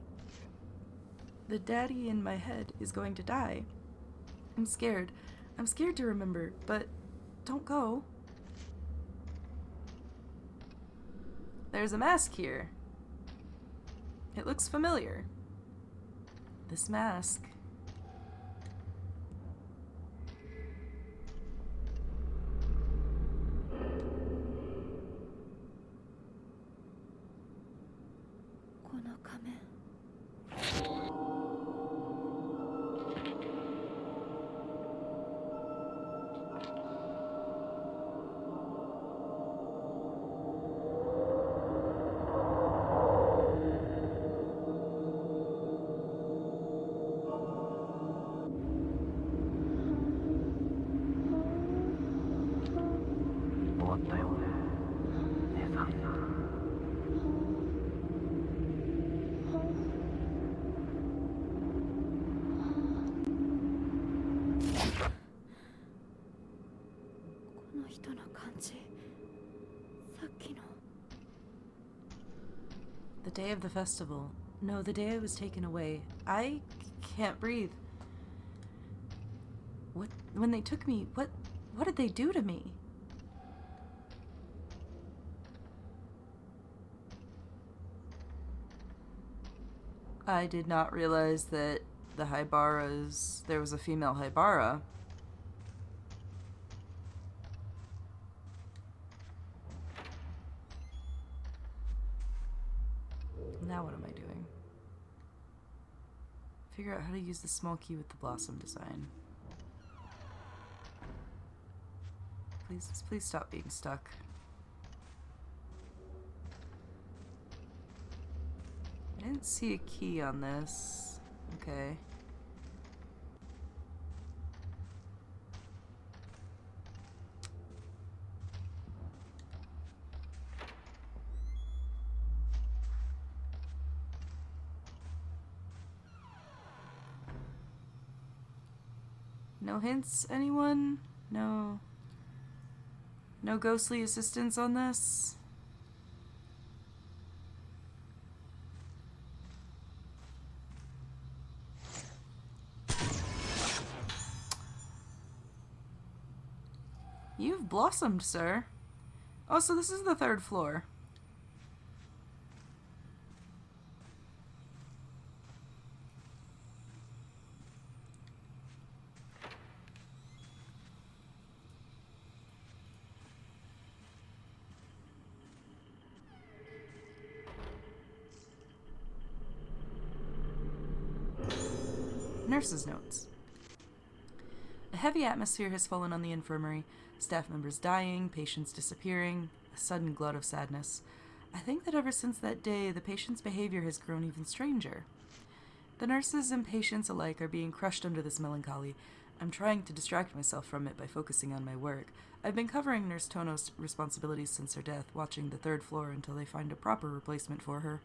The daddy in my head is going to die. I'm scared. I'm scared to remember, but don't go. There's a mask here. It looks familiar. This mask. The day of the festival. No, the day I was taken away. I can't breathe. When they took me, what did they do to me? I did not realize that the Hybaras, there was a female Hybara. Now what am I doing? Figure out how to use the small key with the blossom design. Please stop being stuck. I didn't see a key on this. Okay. No hints, anyone? No ghostly assistance on this? You've blossomed, sir. Oh, so this is the 3rd floor. Nurse's notes. A heavy atmosphere has fallen on the infirmary. Staff members dying, patients disappearing, a sudden glut of sadness. I think that ever since that day, the patient's behavior has grown even stranger. The nurses and patients alike are being crushed under this melancholy. I'm trying to distract myself from it by focusing on my work. I've been covering Nurse Tono's responsibilities since her death, watching the 3rd floor until they find a proper replacement for her.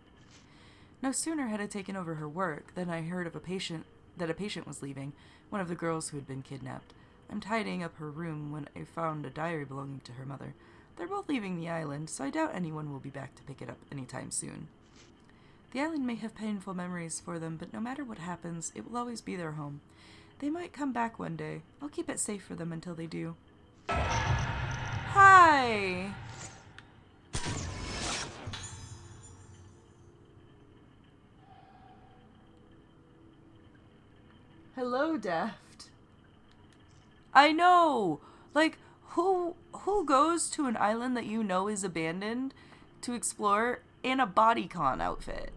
No sooner had I taken over her work than I heard of that a patient was leaving, one of the girls who had been kidnapped. I'm tidying up her room when I found a diary belonging to her mother. They're both leaving the island, so I doubt anyone will be back to pick it up anytime soon. The island may have painful memories for them, but no matter what happens, it will always be their home. They might come back one day. I'll keep it safe for them until they do. Hi! Hello, Deft. I know! Like, who goes to an island that you know is abandoned to explore in a bodycon outfit?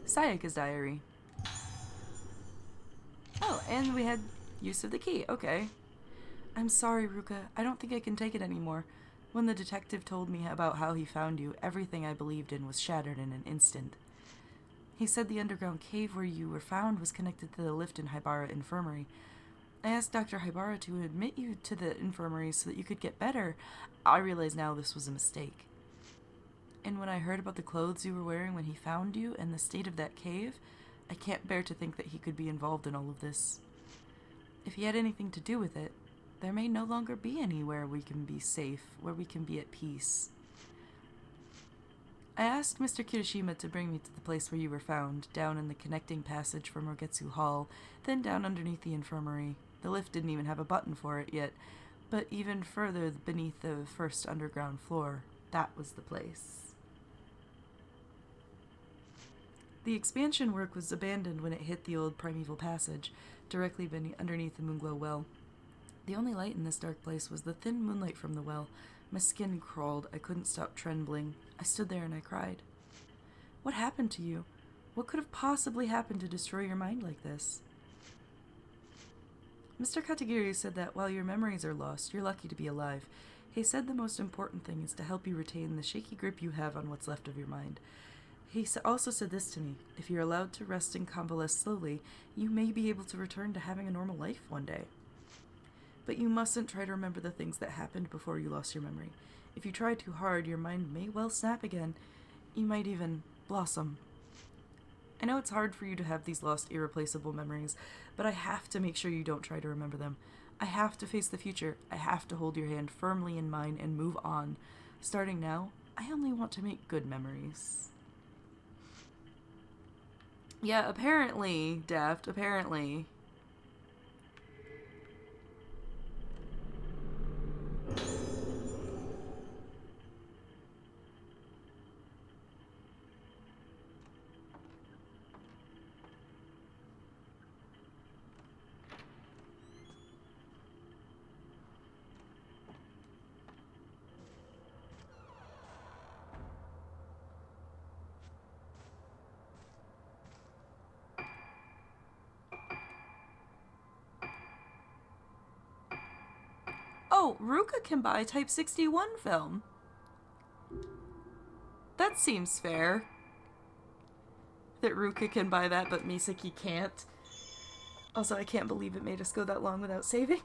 Sayaka's diary. Oh, and we had use of the key. Okay. I'm sorry, Ruka. I don't think I can take it anymore. When the detective told me about how he found you, everything I believed in was shattered in an instant. He said the underground cave where you were found was connected to the lift in Hybara Infirmary. I asked Dr. Hybara to admit you to the infirmary so that you could get better. I realize now this was a mistake. And when I heard about the clothes you were wearing when he found you and the state of that cave, I can't bear to think that he could be involved in all of this. If he had anything to do with it, there may no longer be anywhere we can be safe, where we can be at peace. I asked Mr. Kirishima to bring me to the place where you were found, down in the connecting passage from Rogetsu Hall, then down underneath the infirmary. The lift didn't even have a button for it yet, but even further beneath the first underground floor, that was the place. The expansion work was abandoned when it hit the old primeval passage, directly underneath the Moonglow well. The only light in this dark place was the thin moonlight from the well. My skin crawled. I couldn't stop trembling. I stood there and I cried. What happened to you? What could have possibly happened to destroy your mind like this? Mr. Katagiri said that while your memories are lost, you're lucky to be alive. He said the most important thing is to help you retain the shaky grip you have on what's left of your mind. He also said this to me: if you're allowed to rest and convalesce slowly, you may be able to return to having a normal life one day. But you mustn't try to remember the things that happened before you lost your memory. If you try too hard, your mind may well snap again. You might even blossom. I know it's hard for you to have these lost, irreplaceable memories, but I have to make sure you don't try to remember them. I have to face the future. I have to hold your hand firmly in mine and move on. Starting now, I only want to make good memories. Yeah, apparently, Daft, apparently, Oh, Ruka can buy Type 61 film. That seems fair. That Ruka can buy that, but Misaki can't. Also, I can't believe it made us go that long without saving.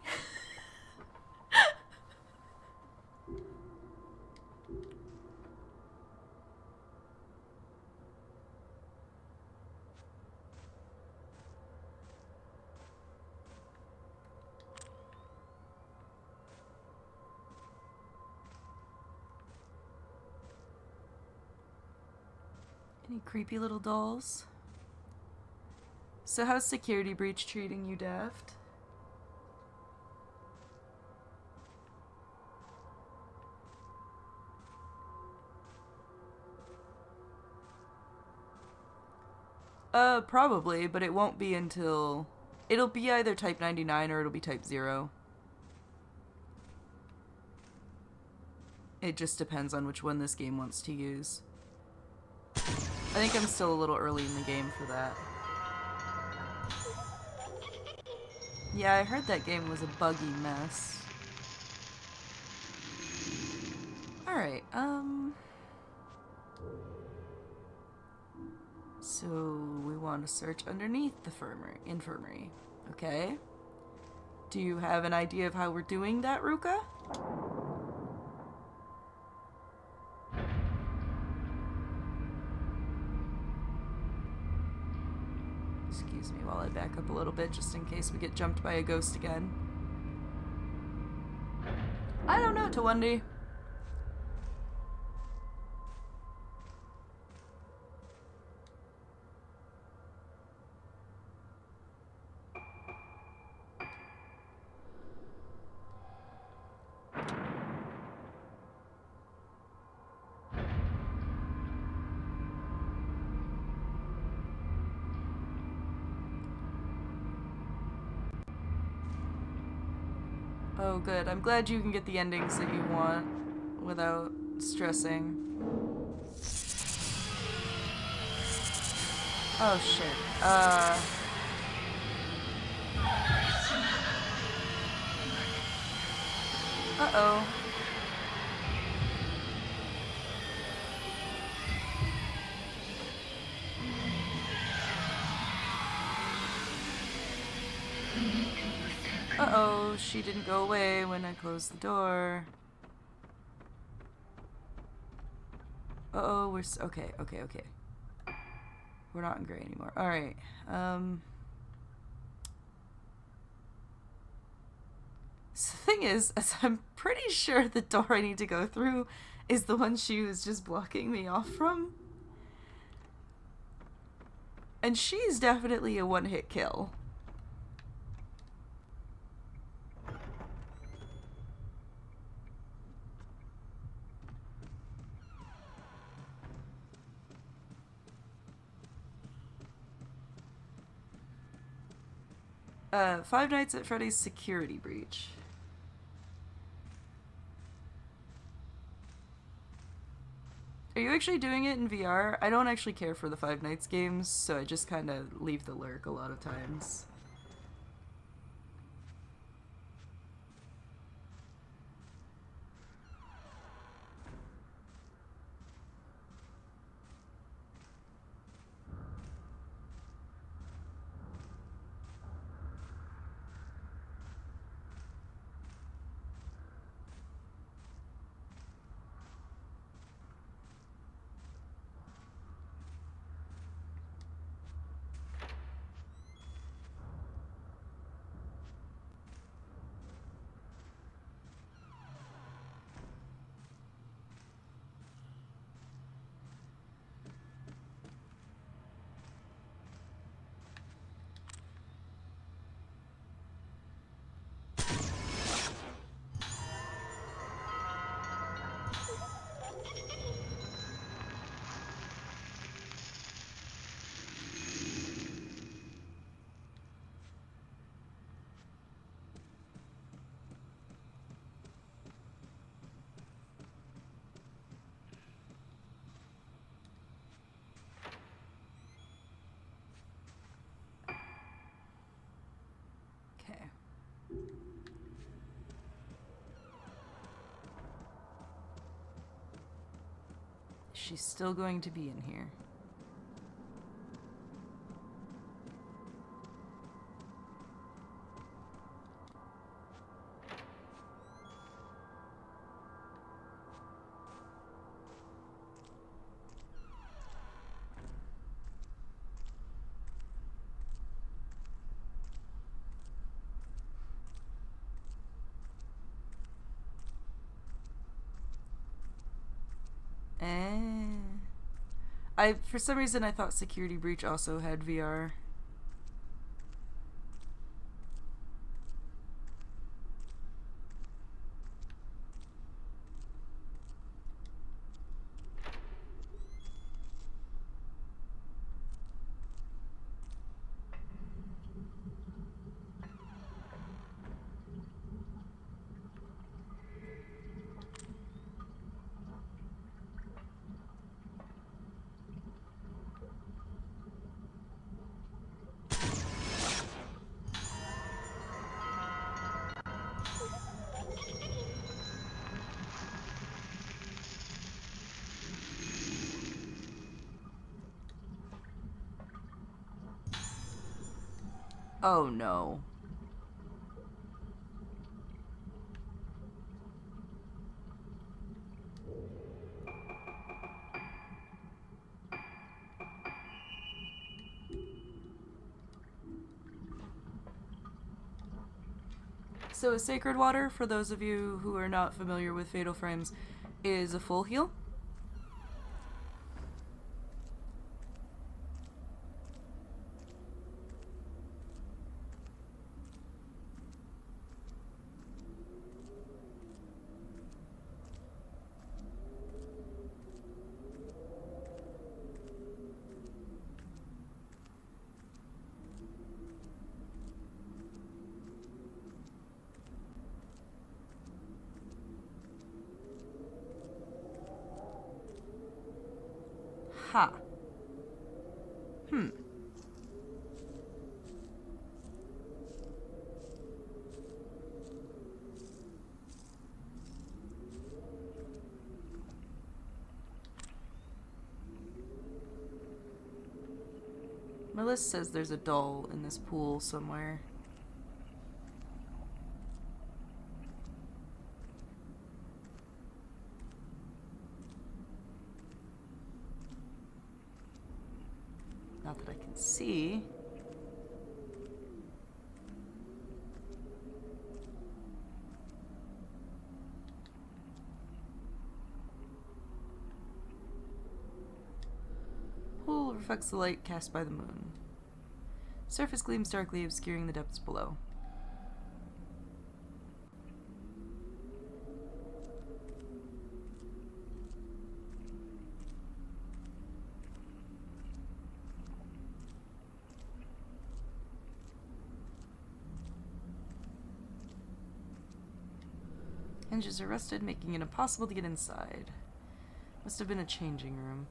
Any creepy little dolls? So how's Security Breach treating you, Daft? Probably, but it won't be until... It'll be either Type 99 or it'll be Type 0. It just depends on which one this game wants to use. I think I'm still a little early in the game for that. Yeah, I heard that game was a buggy mess. Alright, so we want to search underneath the infirmary. Okay. Do you have an idea of how we're doing that, Ruka? Excuse me while I back up a little bit, just in case we get jumped by a ghost again. I don't know, Tawandi. Oh, good. I'm glad you can get the endings that you want without stressing. Oh, shit. Uh-oh. Uh-oh, she didn't go away when I closed the door. Uh-oh, okay. We're not in gray anymore. Alright, so the thing is I'm pretty sure the door I need to go through is the one she was just blocking me off from. And she's definitely a one-hit kill. 5 Nights at Freddy's Security Breach. Are you actually doing it in VR? I don't actually care for the Five Nights games, so I just kind of leave the lurk a lot of times. She's still going to be in here. For some reason, I thought Security Breach also had VR. Oh no. So a Sacred Water, for those of you who are not familiar with Fatal Frames, is a full heal. Ha. Melissa says there's a doll in this pool somewhere. Not that I can see. Pool reflects the light cast by the moon. Surface gleams darkly, obscuring the depths below. Hinges are rusted, making it impossible to get inside. Must have been a changing room.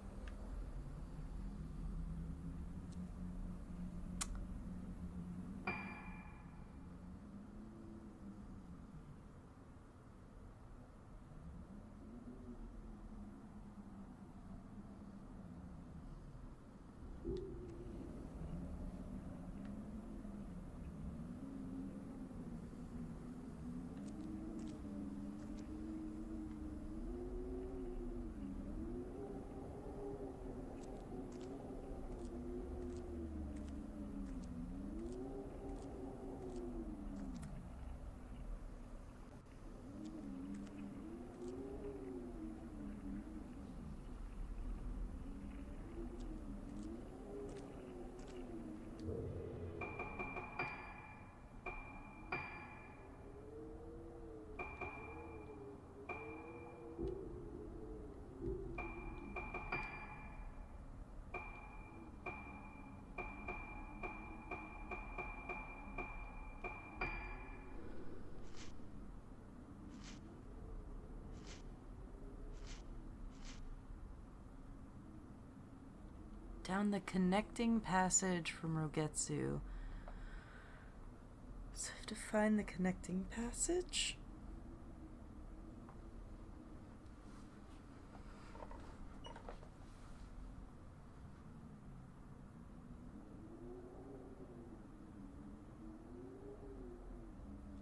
Down the connecting passage from Rogetsu. So I have to find the connecting passage? .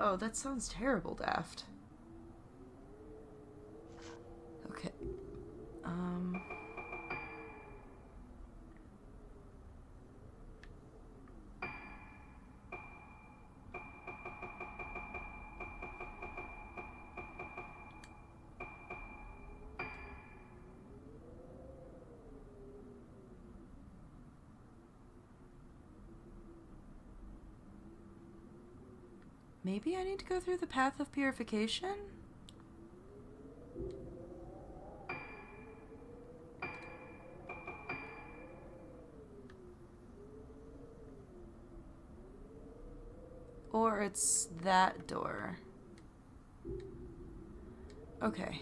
Oh, that sounds terrible, Daft. Okay. Maybe I need to go through the path of purification? Or it's that door. Okay.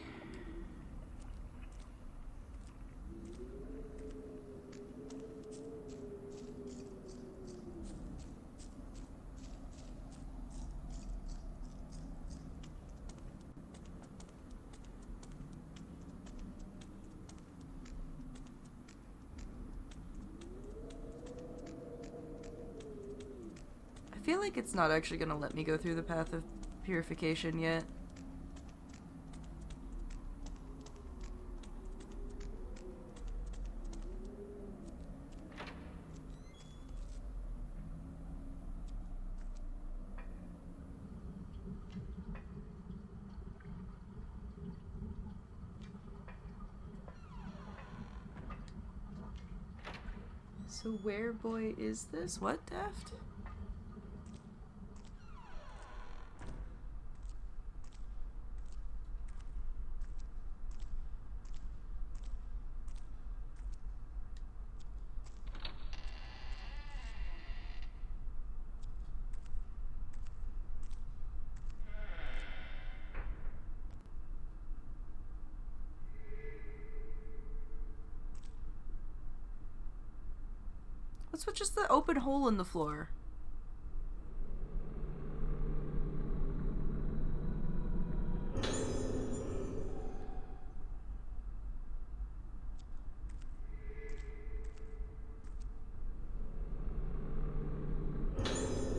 I feel like it's not actually gonna let me go through the path of purification yet. So where, boy, is this? What, Daft? What's with just the open hole in the floor?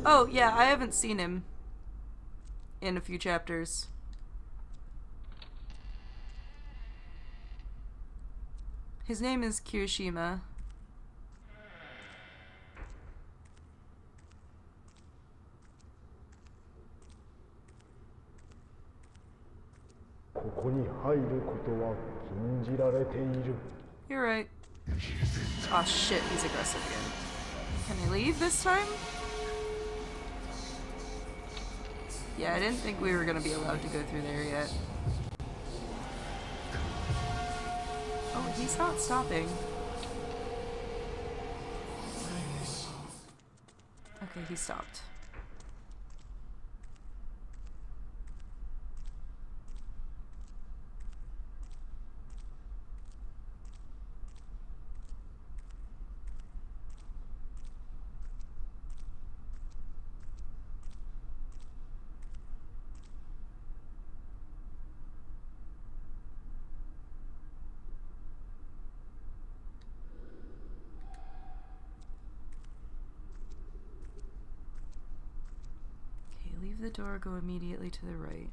Oh, yeah, I haven't seen him in a few chapters. His name is Kirishima. You're right. Oh shit, he's aggressive again. Can I leave this time? Yeah, I didn't think we were gonna be allowed to go through there yet. Oh, he's not stopping. Okay, he stopped. Leave the door, go immediately to the right.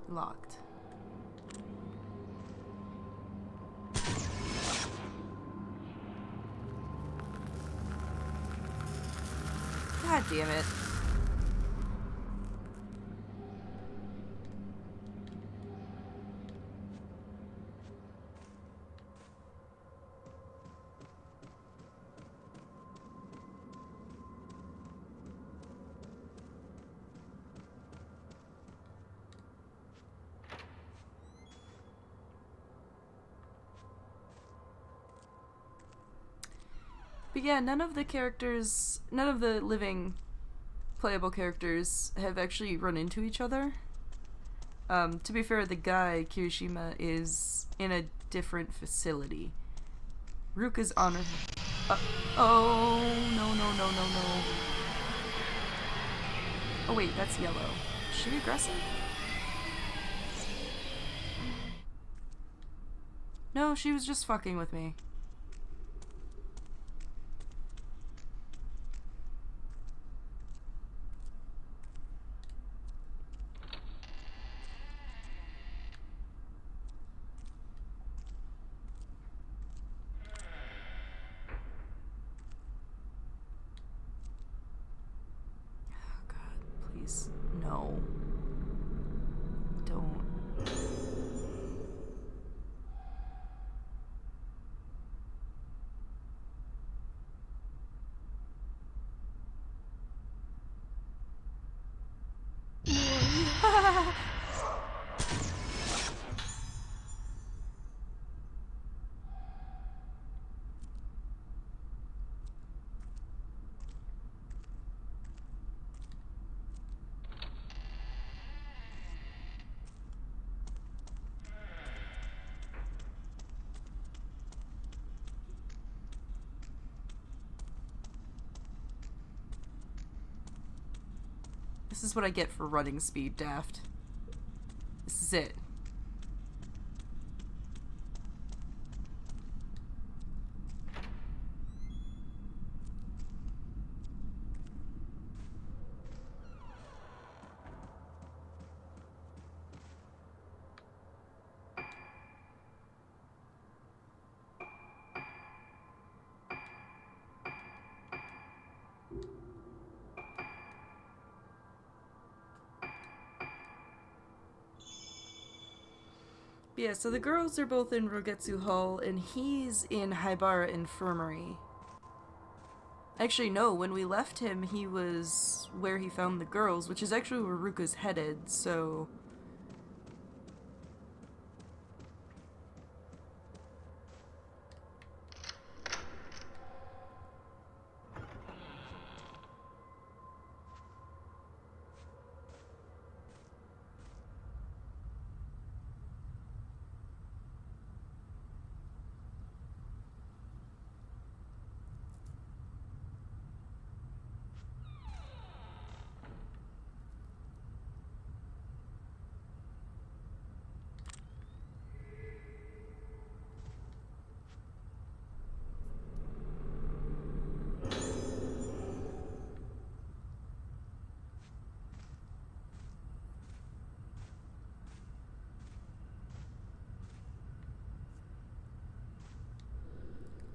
Locked. God damn it. But yeah, none of the living playable characters have actually run into each other. To be fair, the guy, Kirishima, is in a different facility. Ruka's on her... oh, no, no, no, no, no. Oh wait, that's yellow. Is she aggressive? No, she was just fucking with me. Oh god, please. No. Don't. This is what I get for running speed, Daft. This is it. Yeah, so the girls are both in Rogetsu Hall, and he's in Haibara Infirmary. Actually, no, when we left him, he was where he found the girls, which is actually where Ruka's headed, so...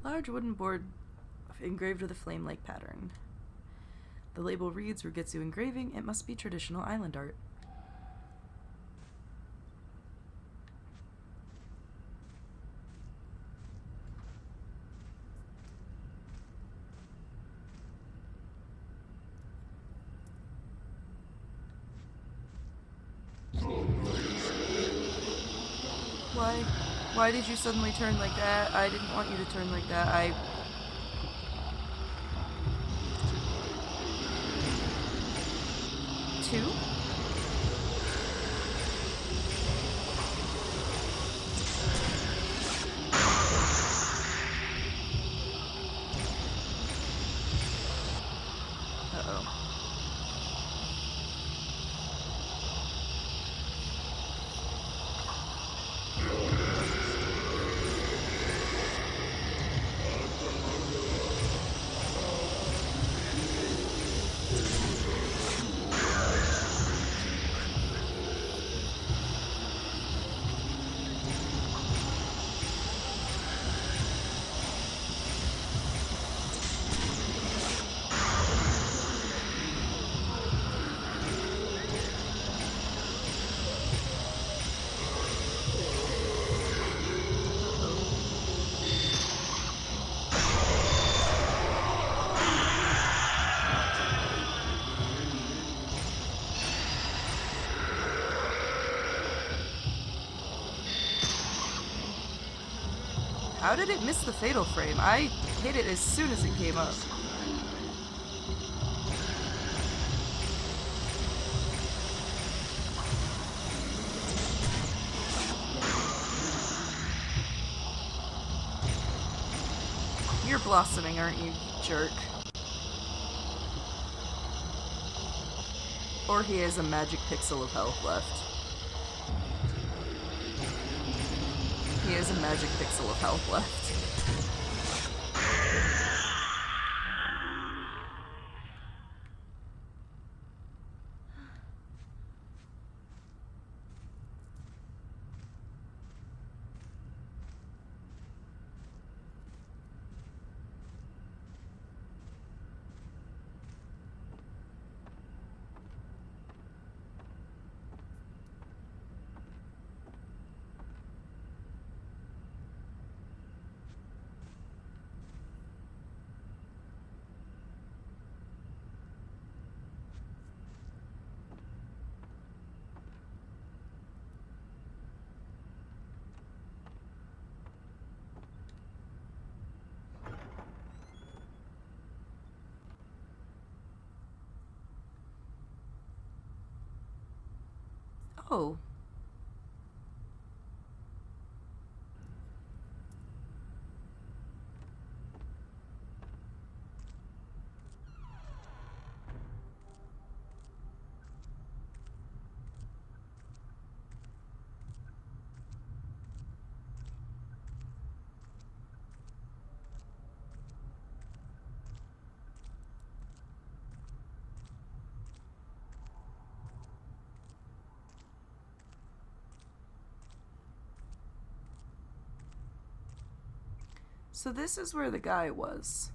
Large wooden board engraved with a flame-like pattern. The label reads Rugetsu engraving. It must be traditional island art. Why? Why did you suddenly turn like that? I didn't want you to turn like that. Two? Uh-oh. How did it miss the fatal frame? I hit it as soon as it came up. blossoming, aren't you, jerk? Or he has a magic pixel of health left. He has a magic pixel of health left. Oh. So this is where the guy was.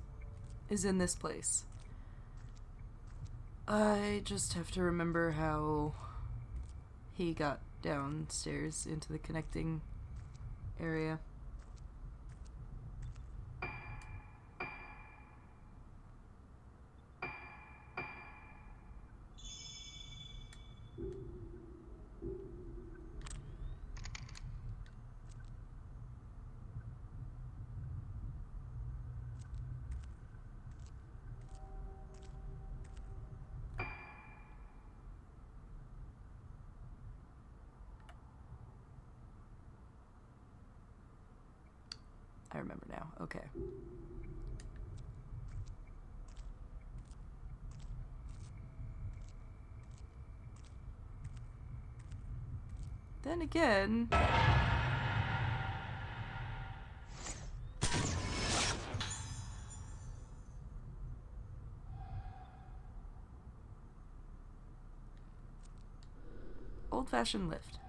Is in this place. I just have to remember how he got downstairs into the connecting area. I remember now. Okay. Then again... Old-fashioned lift.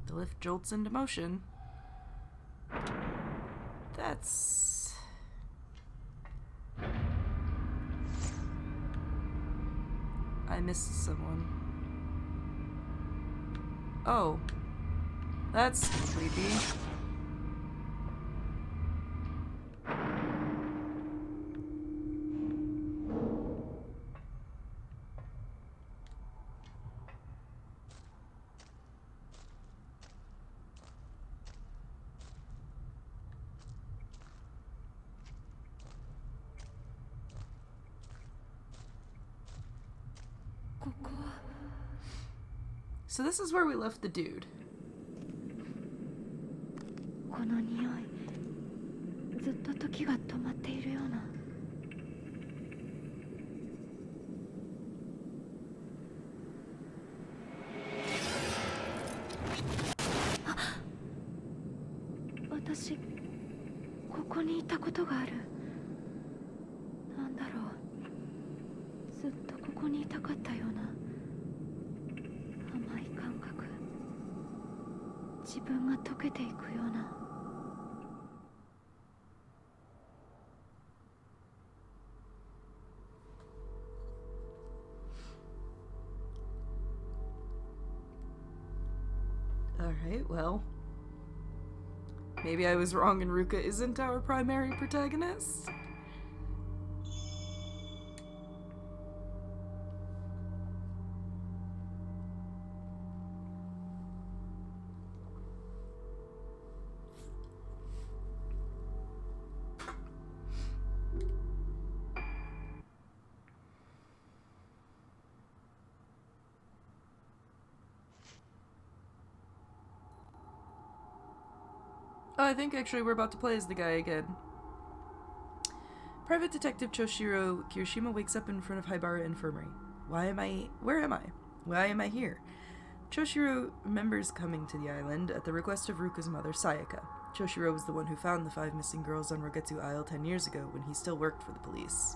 The lift jolts into motion. That's... I missed someone. Oh. That's creepy. So this is where we left the dude. この匂い、ずっと時が止まっているような。私、ここにいたことがある。なんだろう。ずっとここにいたかったような。甘い感覚。自分が溶けていくような。Alright, well. Maybe I was wrong and Ruka isn't our primary protagonist? Oh, I think actually we're about to play as the guy again. Private Detective Choshiro Kirishima wakes up in front of Haibara Infirmary. Where am I? Why am I here? Choshiro remembers coming to the island at the request of Ruka's mother, Sayaka. Choshiro was the one who found the 5 missing girls on Rogetsu Isle 10 years ago when he still worked for the police.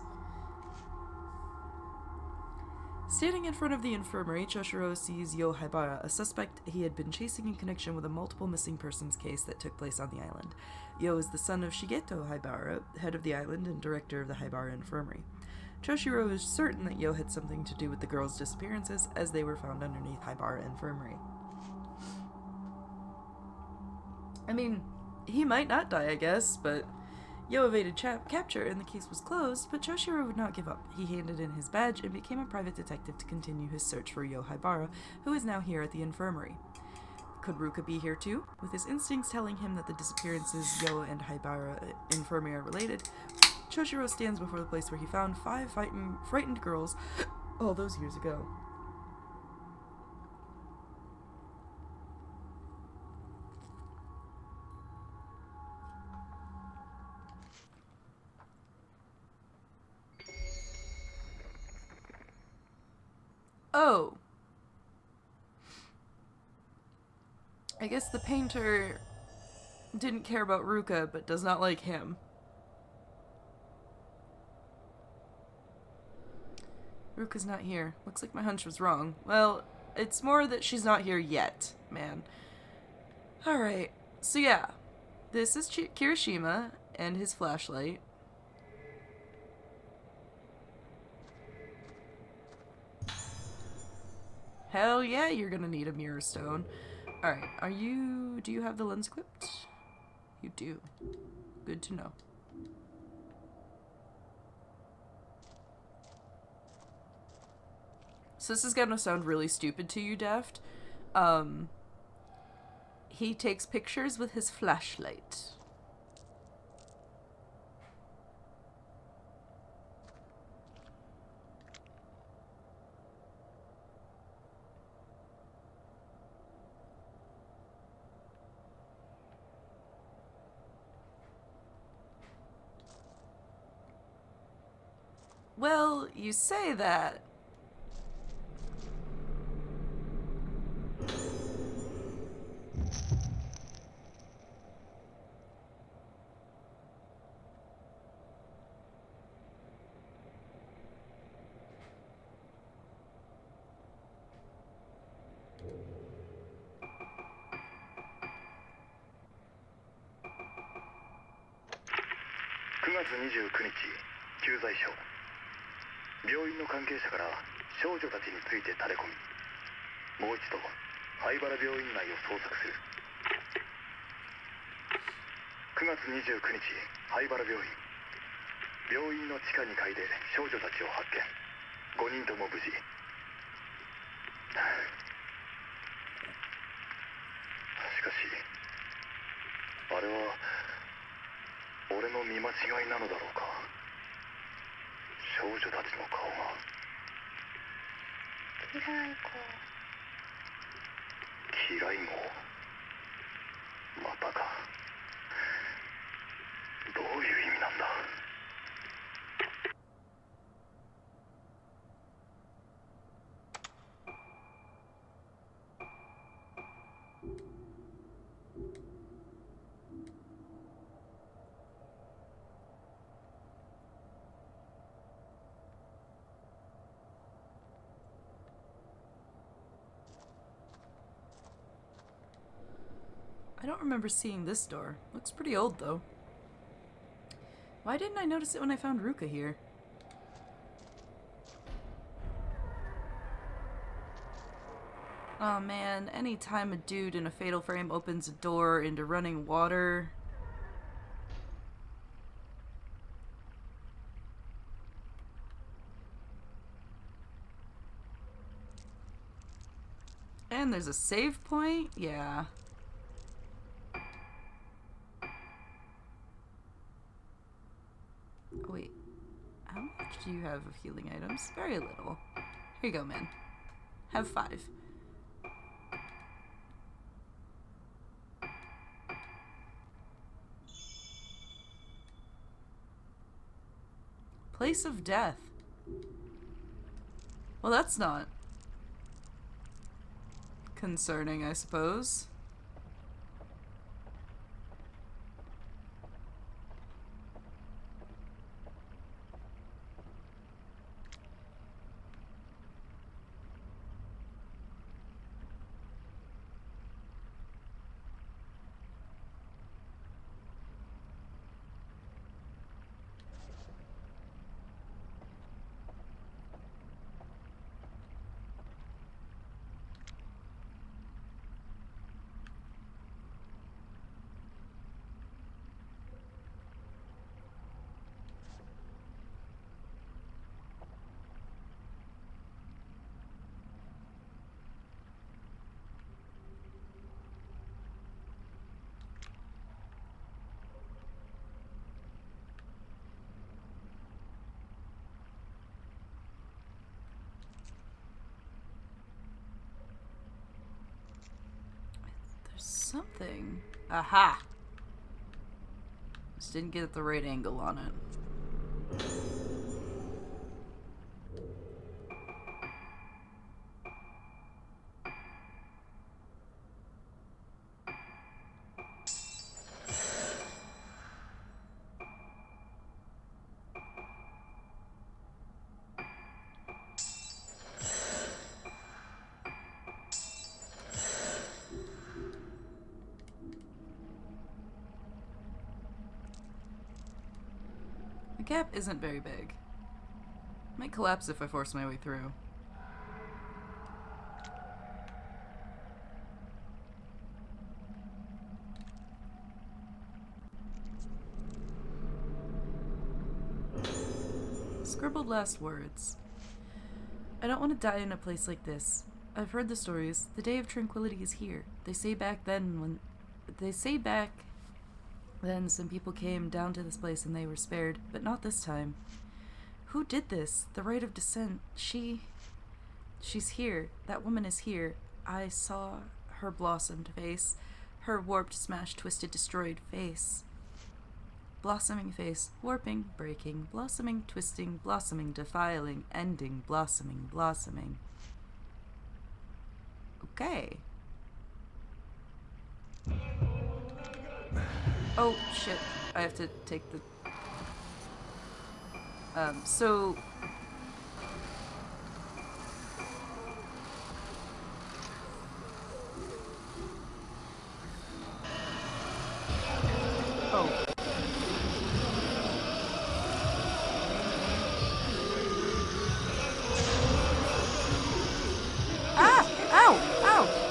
Standing in front of the infirmary, Choshiro sees Yo Haibara, a suspect he had been chasing in connection with a multiple missing persons case that took place on the island. Yo is the son of Shigeto Haibara, head of the island and director of the Haibara Infirmary. Choshiro is certain that Yo had something to do with the girls' disappearances, as they were found underneath Haibara Infirmary. I mean, he might not die, I guess, but Yo evaded capture and the case was closed, but Choshiro would not give up. He handed in his badge and became a private detective to continue his search for Yo Haibara, who is now here at the infirmary. Could Ruka be here too? With his instincts telling him that the disappearances Yo and Haibara Infirmary are related, Choshiro stands before the place where he found 5 frightened girls all those years ago. Oh. I guess the painter didn't care about Ruka, but does not like him. Ruka's not here. Looks like my hunch was wrong. Well, it's more that she's not here yet, man. Alright, so yeah. This is Kirishima and his flashlight. Hell yeah, you're gonna need a mirror stone. Alright, do you have the lens equipped? You do. Good to know. So this is gonna sound really stupid to you, Daft. He takes pictures with his flashlight. Well, you say that.9月29日救済省病院の関係者から少女たちについてタレコミもう一度灰原病院内を捜索する9月29日灰原病院病院の地下2階で少女たちを発見5人とも無事しかしあれは俺の見間違いなのだろうか少女たちの顔がキライゴキライゴまたかどういう意味なんだI don't remember seeing this door. Looks pretty old, though. Why didn't I notice it when I found Ruka here? Oh man, anytime a dude in a fatal frame opens a door into running water... And there's a save point? Yeah. Wait, how much do you have of healing items? Very little. Here you go, man. Have 5. Place of death. Well, that's not concerning, I suppose. There's something. Aha! Just didn't get the right angle on it. The gap isn't very big. Might collapse if I force my way through. Scribbled last words. I don't want to die in a place like this. I've heard the stories. The day of tranquility is here. They say back then some people came down to this place and they were spared, but not this time. Who did this? The rite of descent. She's here. That woman is here. I saw her blossomed face. Her warped, smashed, twisted, destroyed face. Blossoming face. Warping, breaking, blossoming, twisting, blossoming, defiling, ending, blossoming, blossoming. Okay. Oh, shit. I have to take the... so... Oh. Ah! Ow! Ow!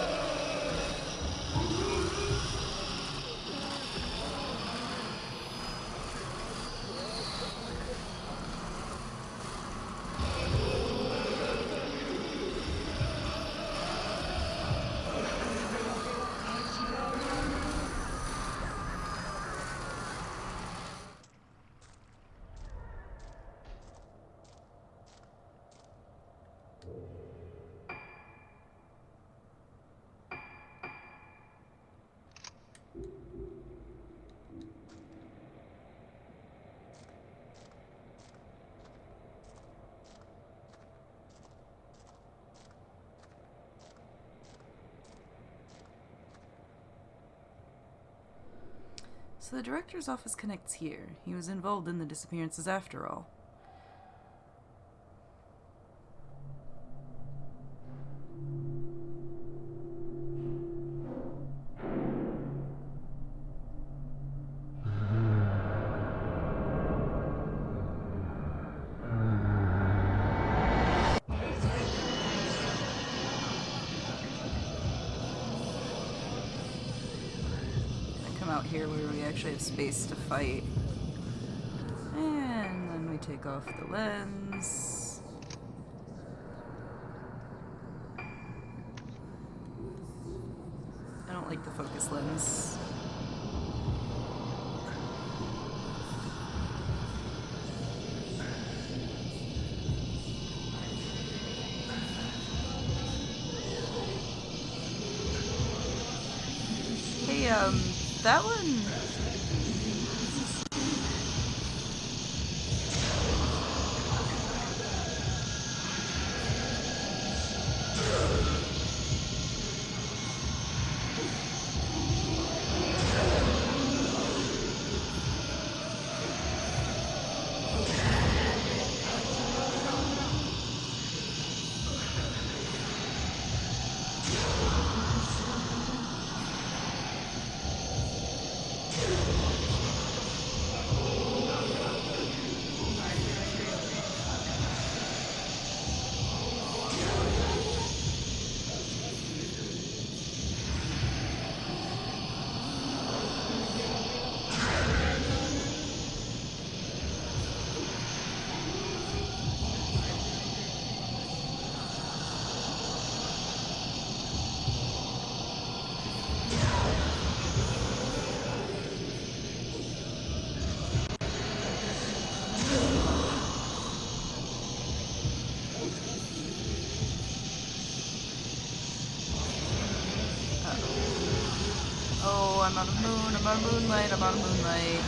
So the director's office connects here. He was involved in the disappearances after all. Out here where we actually have space to fight. And then we take off the lens. I don't like the focus lens. Hey, that one... I'm out of moon, I'm out of moonlight, I'm out of moonlight.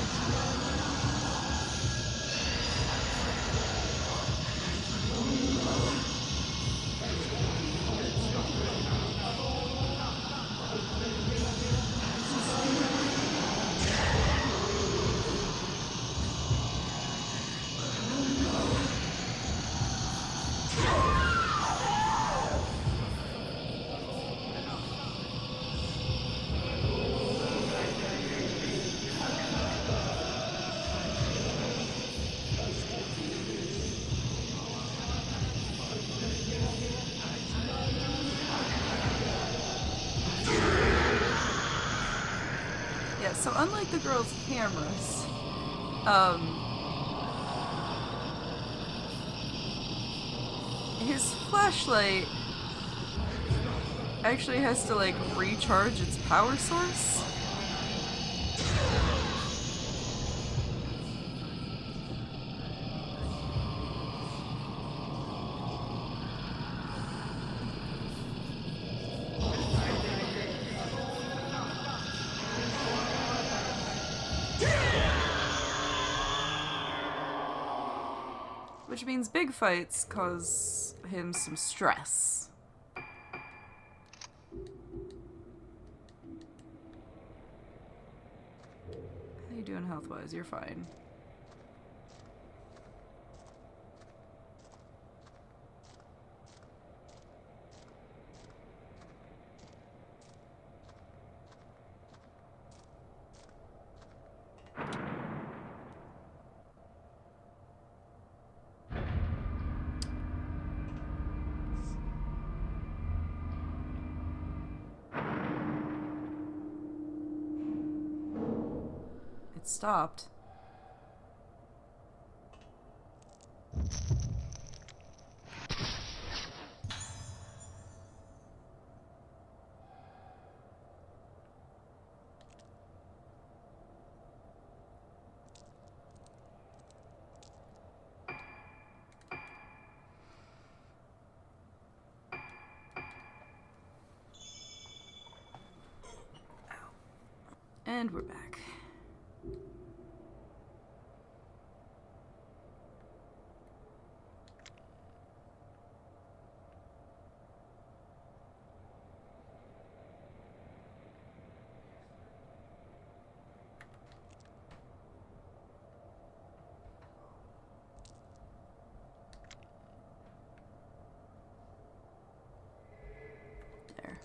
Yeah, so unlike the girl's cameras, his flashlight actually has to, like, recharge its power source. Which means big fights cause him some stress. How you doing health-wise? You're fine. It stopped. And we're back. There.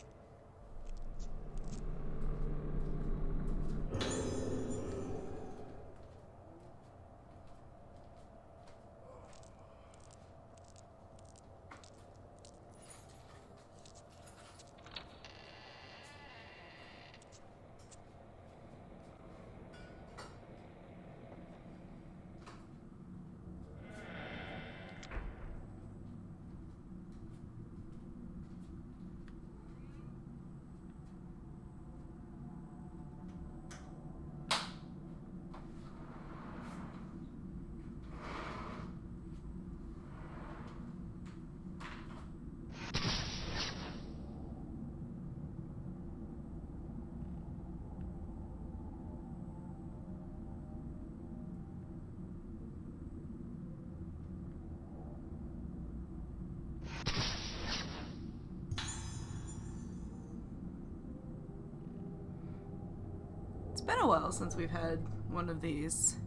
It's been a while since we've had one of these.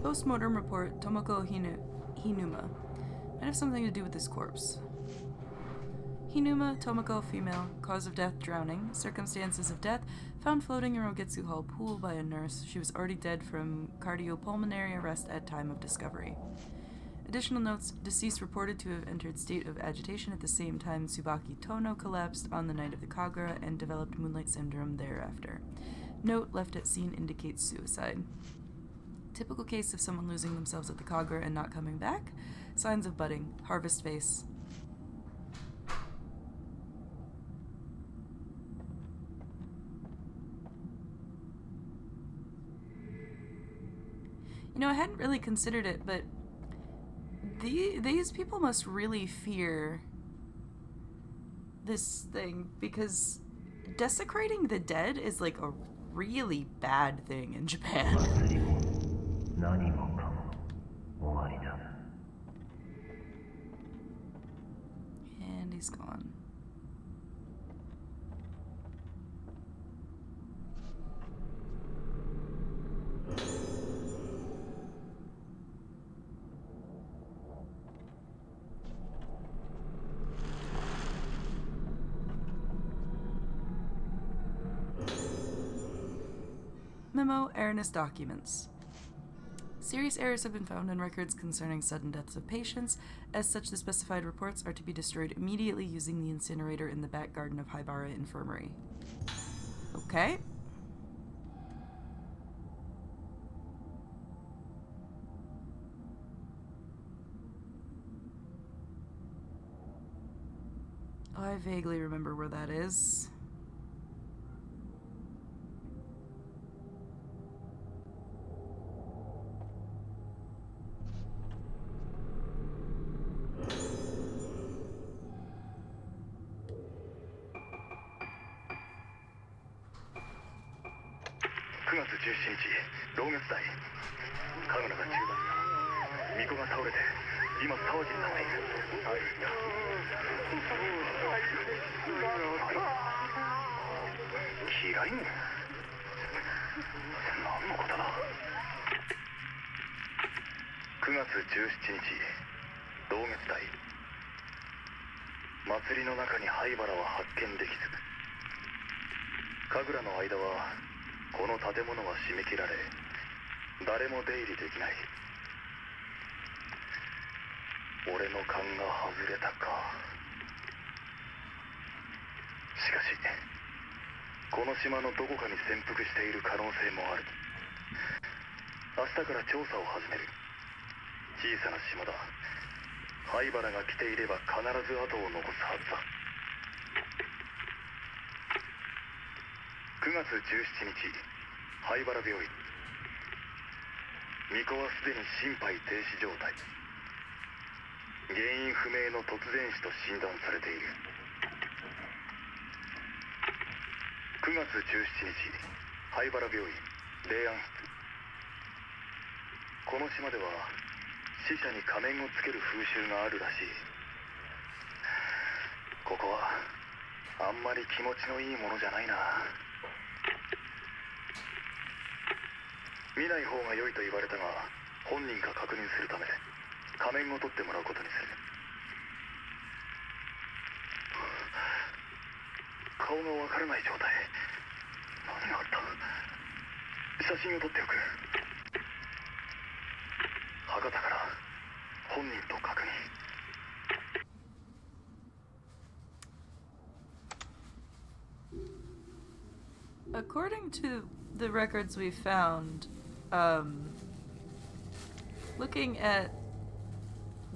Postmortem report, Tomoko Hinuma. Might have something to do with this corpse. Hinuma, Tomoko, female. Cause of death, drowning. Circumstances of death, found floating in Rogetsu Hall pool by a nurse. She was already dead from cardiopulmonary arrest at time of discovery. Additional notes, deceased reported to have entered state of agitation at the same time Tsubaki Tono collapsed on the night of the Kagura and developed moonlight syndrome thereafter. Note, left at scene indicates suicide. Typical case of someone losing themselves at the Kagura and not coming back. Signs of budding. Harvest face. You know, I hadn't really considered it, but these people must really fear this thing, because desecrating the dead is like a really bad thing in Japan. 祭りも何もかも終わりだ。 And he's gone. Memo, erroneous documents. Serious errors have been found in records concerning sudden deaths of patients. As such, the specified reports are to be destroyed immediately using the incinerator in the back garden of Haibara Infirmary. Okay. I vaguely remember where that is.9月17日老月台神楽が中断した巫女が倒れて今騒ぎになっている嫌いね何のことだ9月17日老月台祭りの中に灰原は発見できず神楽の間はこの建物は締め切られ誰も出入りできない俺の勘が外れたかしかしこの島のどこかに潜伏している可能性もある明日から調査を始める小さな島だ灰原が来ていれば必ず後を残すはずだ9月17日灰原病院巫女はすでに心肺停止状態原因不明の突然死と診断されている9月17日灰原病院霊安室この島では死者に仮面をつける風習があるらしいここはあんまり気持ちのいいものじゃないな見ない方が良いと言われたが本人か確認するため仮面を取ってもらうことにする顔がわからない状態何があった写真を撮っておく博多から本人と確認According to the records we found, looking at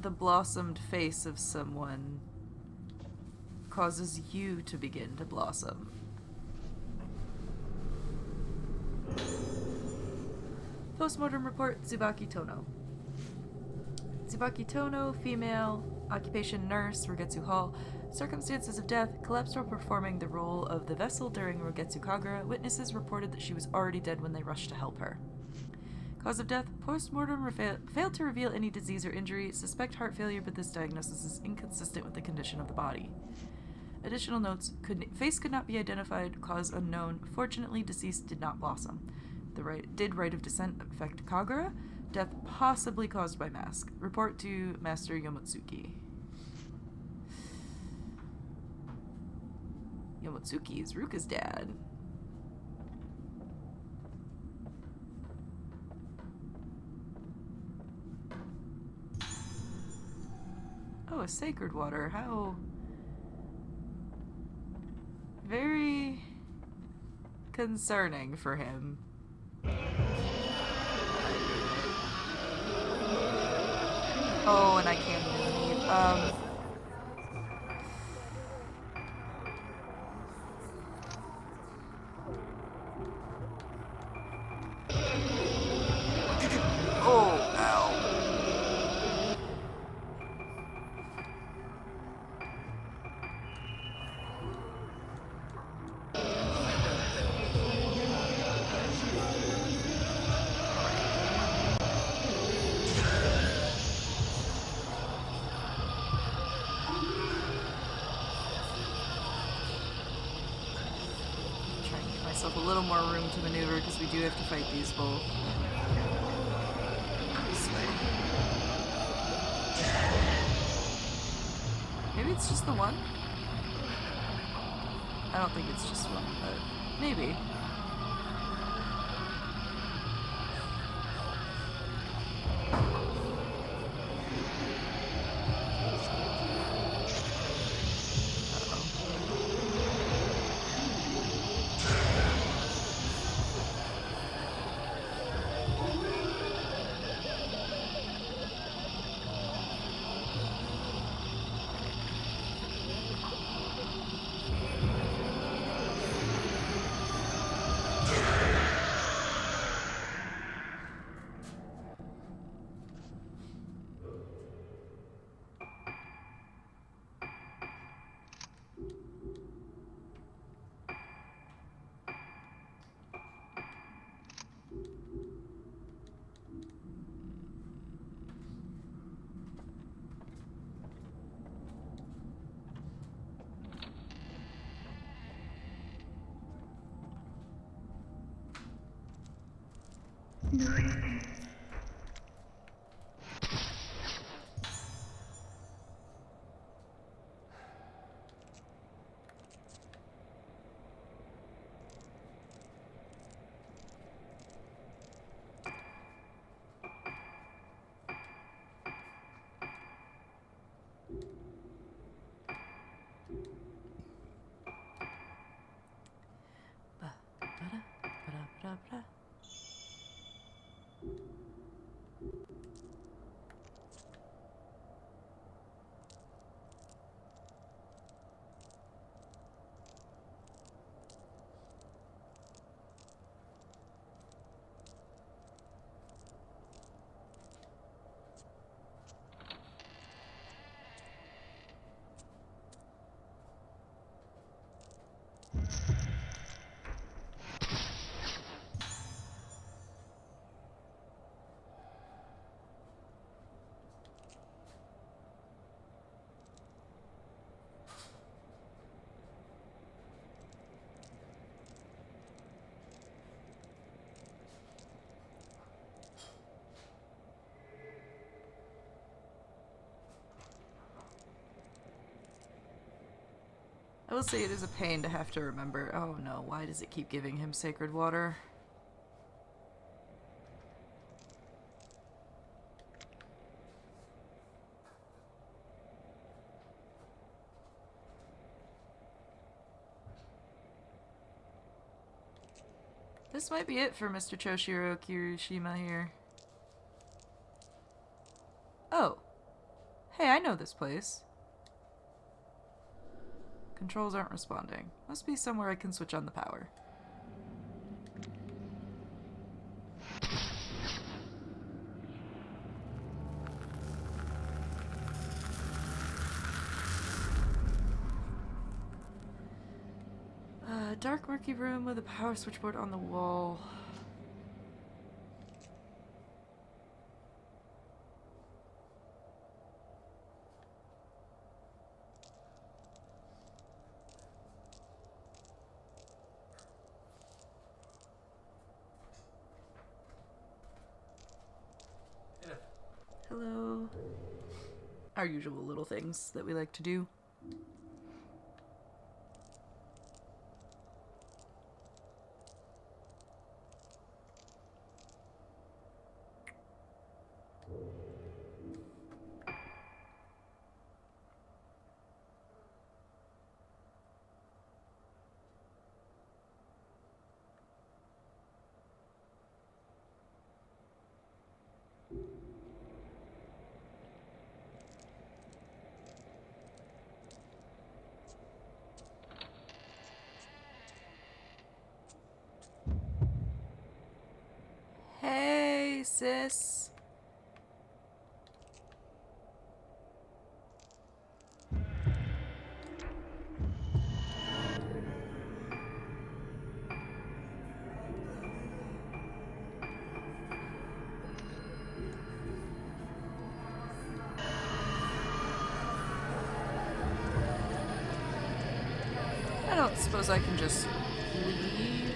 the blossomed face of someone causes you to begin to blossom. Postmortem report, Tsubaki Tono. Tsubaki Tono, female, occupation nurse, Rogetsu Hall. Circumstances of death, collapsed while performing the role of the vessel during Rogetsu Kagura. Witnesses reported that she was already dead when they rushed to help her. Cause of death, postmortem failed to reveal any disease or injury. Suspect heart failure, but this diagnosis is inconsistent with the condition of the body. Additional notes, face could not be identified, cause unknown. Fortunately, deceased did not blossom. Did rite of descent affect Kagura? Death possibly caused by mask. Report to Master Yomotsuki. Yomotsuki is Ruka's dad. Oh, a sacred water. How... very concerning for him. Oh, and I can't even leave. myself a little more room to maneuver because we do have to fight these both. This way. Maybe it's just the one? I don't think it's just one, but maybe. I will say it is a pain to have to remember. Oh no, why does it keep giving him sacred water? This might be it for Mr. Choshiro Kirishima here. Oh. Hey, I know this place. Controls aren't responding. Must be somewhere I can switch on the power. Dark murky room with a power switchboard on the wall. Hello. Our usual little things that we like to do. Hey, sis. I don't suppose I can just leave.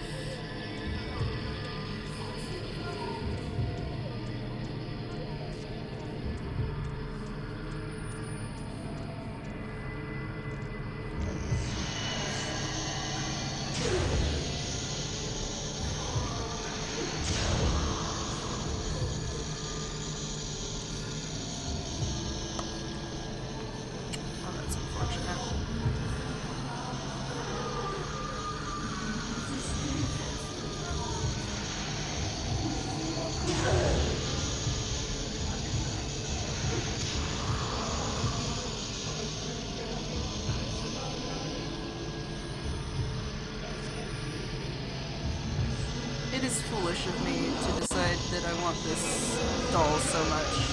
is foolish of me to decide that I want this doll so much.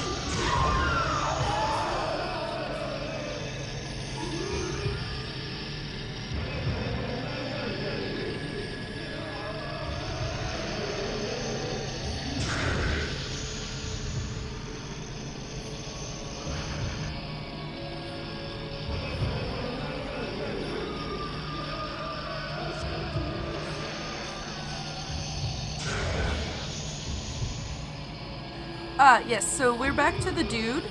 Yes, so we're back to the dude.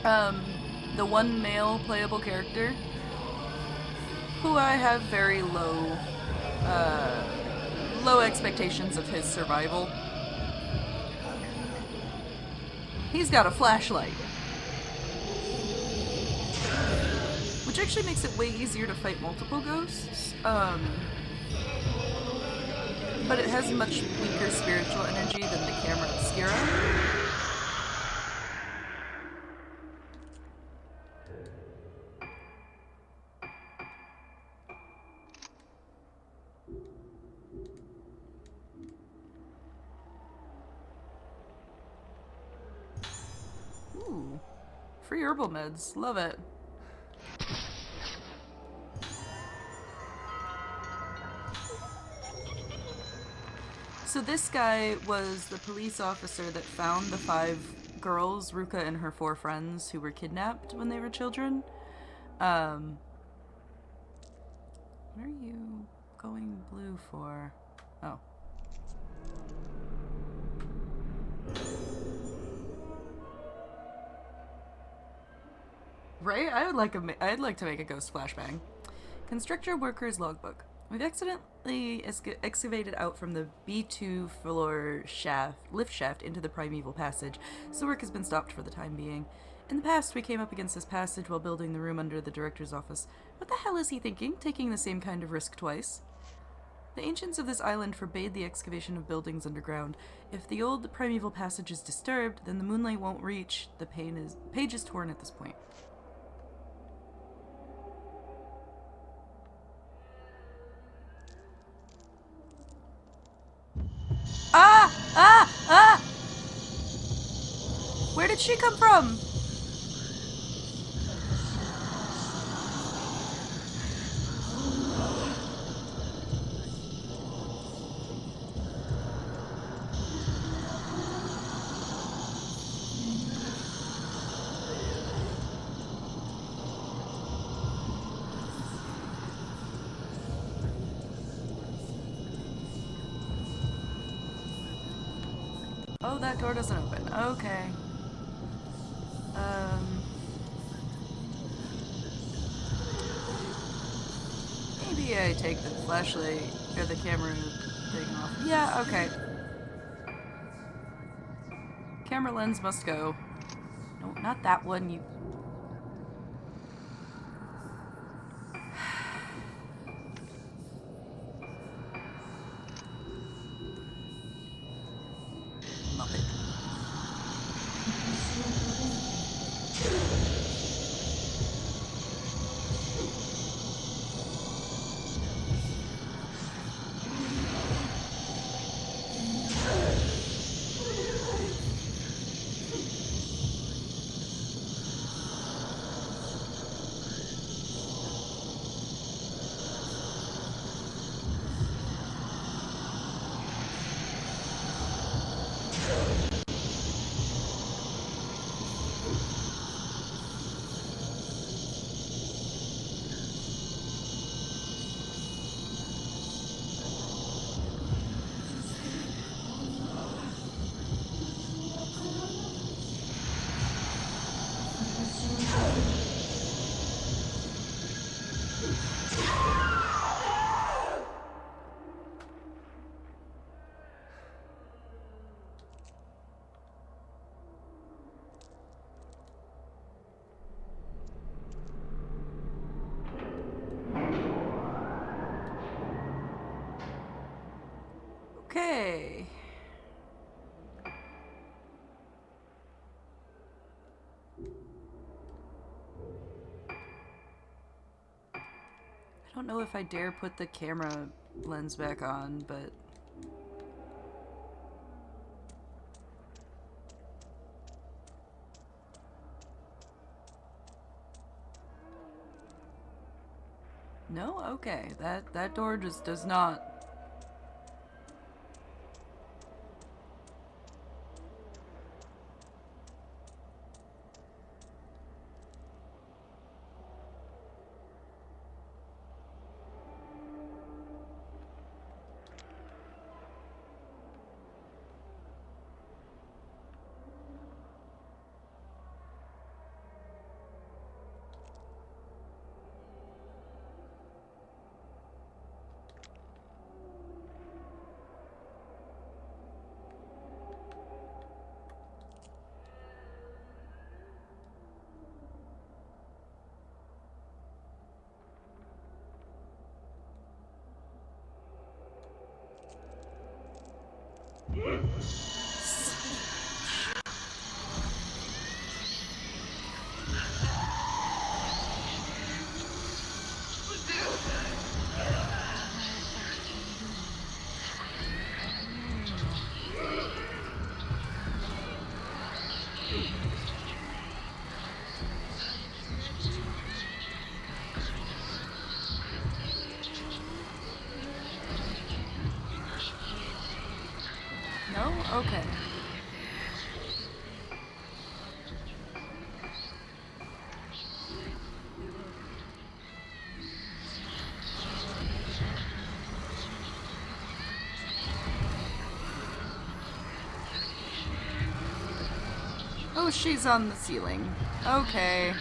The one male playable character. Who I have very low expectations of his survival. He's got a flashlight. Which actually makes it way easier to fight multiple ghosts. But it has much weaker spiritual energy than the camera obscura. Ooh. Free herbal meds. Love it. So this guy was the police officer that found the 5 girls, Ruka and her 4 friends, who were kidnapped when they were children. What are you going blue for? Oh. Right? I'd like to make a ghost flashbang. Constructor workers logbook. We've accidentally excavated out from the B2 floor lift shaft into the primeval passage, so work has been stopped for the time being. In the past, we came up against this passage while building the room under the director's office. What the hell is he thinking, taking the same kind of risk twice? The ancients of this island forbade the excavation of buildings underground. If the old primeval passage is disturbed, then the moonlight won't reach. The page is torn at this point. Ah! Ah! Ah! Where did she come from? Oh, that door doesn't open. Okay. Maybe I take the flashlight or the camera thing off. Yeah, okay. Camera lens must go. No, not that one, you... Muppet. Okay. I don't know if I dare put the camera lens back on, but No? Okay. That door just does not... No? Okay. Oh, she's on the ceiling. Okay.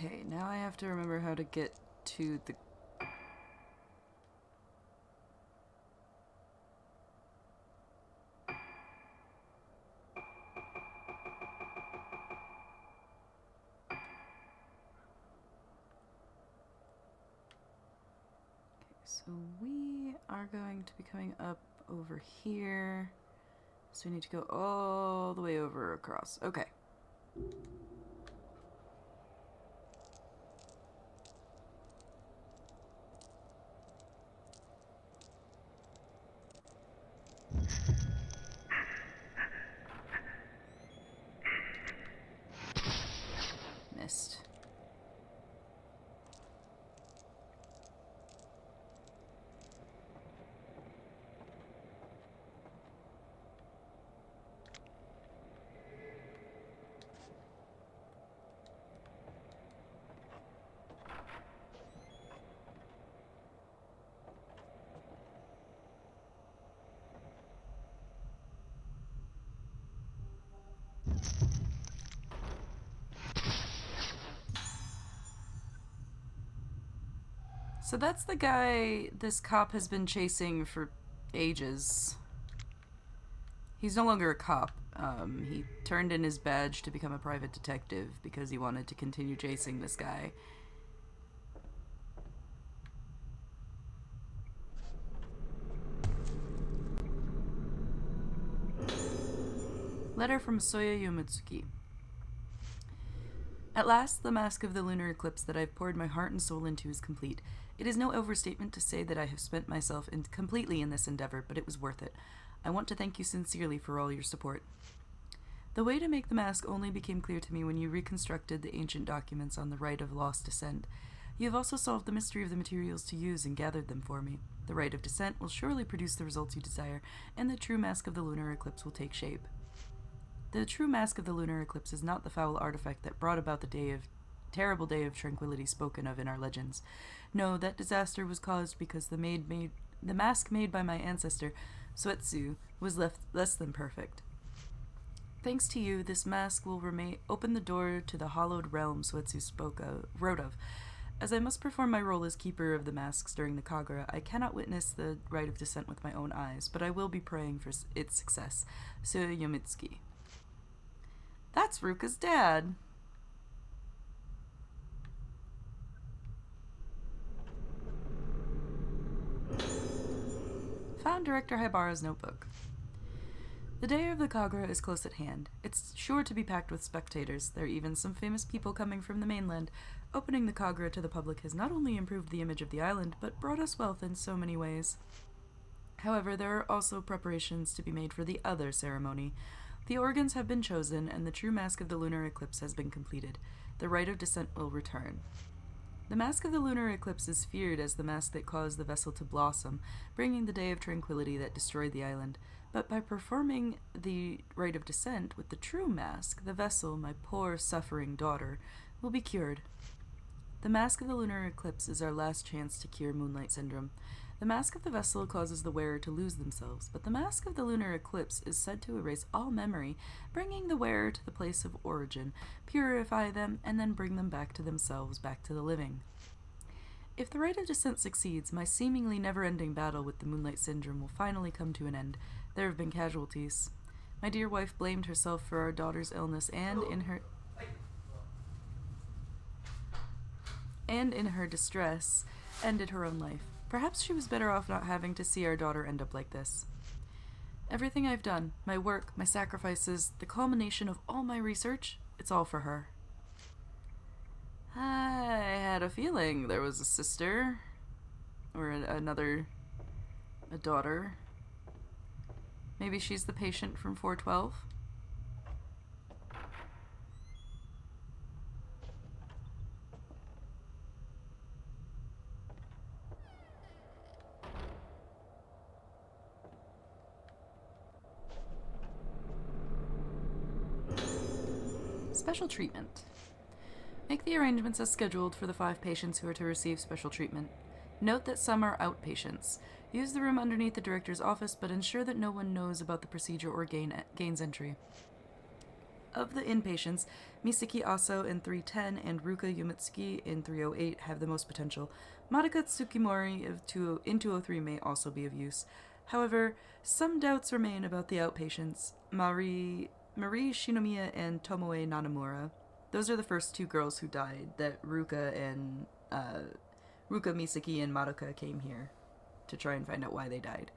Okay, now I have to remember how to get to the... So we are going to be coming up over here. So we need to go all the way over across. Okay. Missed. So that's the guy this cop has been chasing for ages. He's no longer a cop. He turned in his badge to become a private detective because he wanted to continue chasing this guy. Letter from Soya Yomutsuki. At last, the mask of the lunar eclipse that I've poured my heart and soul into is complete. It is no overstatement to say that I have spent myself completely in this endeavor, but it was worth it. I want to thank you sincerely for all your support. The way to make the mask only became clear to me when you reconstructed the ancient documents on the rite of lost descent. You have also solved the mystery of the materials to use and gathered them for me. The rite of descent will surely produce the results you desire, and the true mask of the lunar eclipse will take shape. The true mask of the lunar eclipse is not the foul artifact that brought about the terrible day of tranquility spoken of in our legends. No, that disaster was caused because the mask made by my ancestor, Suetsu, was less than perfect. Thanks to you, this mask will open the door to the hallowed realm Suetsu wrote of. As I must perform my role as keeper of the masks during the Kagura, I cannot witness the rite of descent with my own eyes, but I will be praying for its success. Yomitsuki. That's Ruka's dad. Found Director Haibara's notebook. The day of the Kagura is close at hand. It's sure to be packed with spectators. There are even some famous people coming from the mainland. Opening the Kagura to the public has not only improved the image of the island, but brought us wealth in so many ways. However, there are also preparations to be made for the other ceremony. The organs have been chosen, and the true mask of the lunar eclipse has been completed. The rite of descent will return. The mask of the lunar eclipse is feared as the mask that caused the vessel to blossom, bringing the day of tranquility that destroyed the island. But by performing the rite of descent with the true mask, the vessel, my poor, suffering daughter, will be cured. The mask of the lunar eclipse is our last chance to cure Moonlight Syndrome. The mask of the vessel causes the wearer to lose themselves, but the mask of the lunar eclipse is said to erase all memory, bringing the wearer to the place of origin, purify them, and then bring them back to themselves, back to the living. If the rite of descent succeeds, my seemingly never-ending battle with the Moonlight Syndrome will finally come to an end. There have been casualties. My dear wife blamed herself for our daughter's illness and in her distress, ended her own life. Perhaps she was better off not having to see our daughter end up like this. Everything I've done, my work, my sacrifices, the culmination of all my research, it's all for her. I had a feeling there was a sister, or a daughter. Maybe she's the patient from 412? Special treatment. Make the arrangements as scheduled for the 5 patients who are to receive special treatment. Note that some are outpatients. Use the room underneath the director's office, but ensure that no one knows about the procedure or gains entry. Of the inpatients, Misaki Aso in 310 and Ruka Yumitsuki in 308 have the most potential. Madoka Tsukimori in 203 may also be of use. However, some doubts remain about the outpatients, Marie Shinomiya and Tomoe Nanamura. Those are the first 2 girls who died, that Ruka, Misaki, and Madoka came here to try and find out why they died.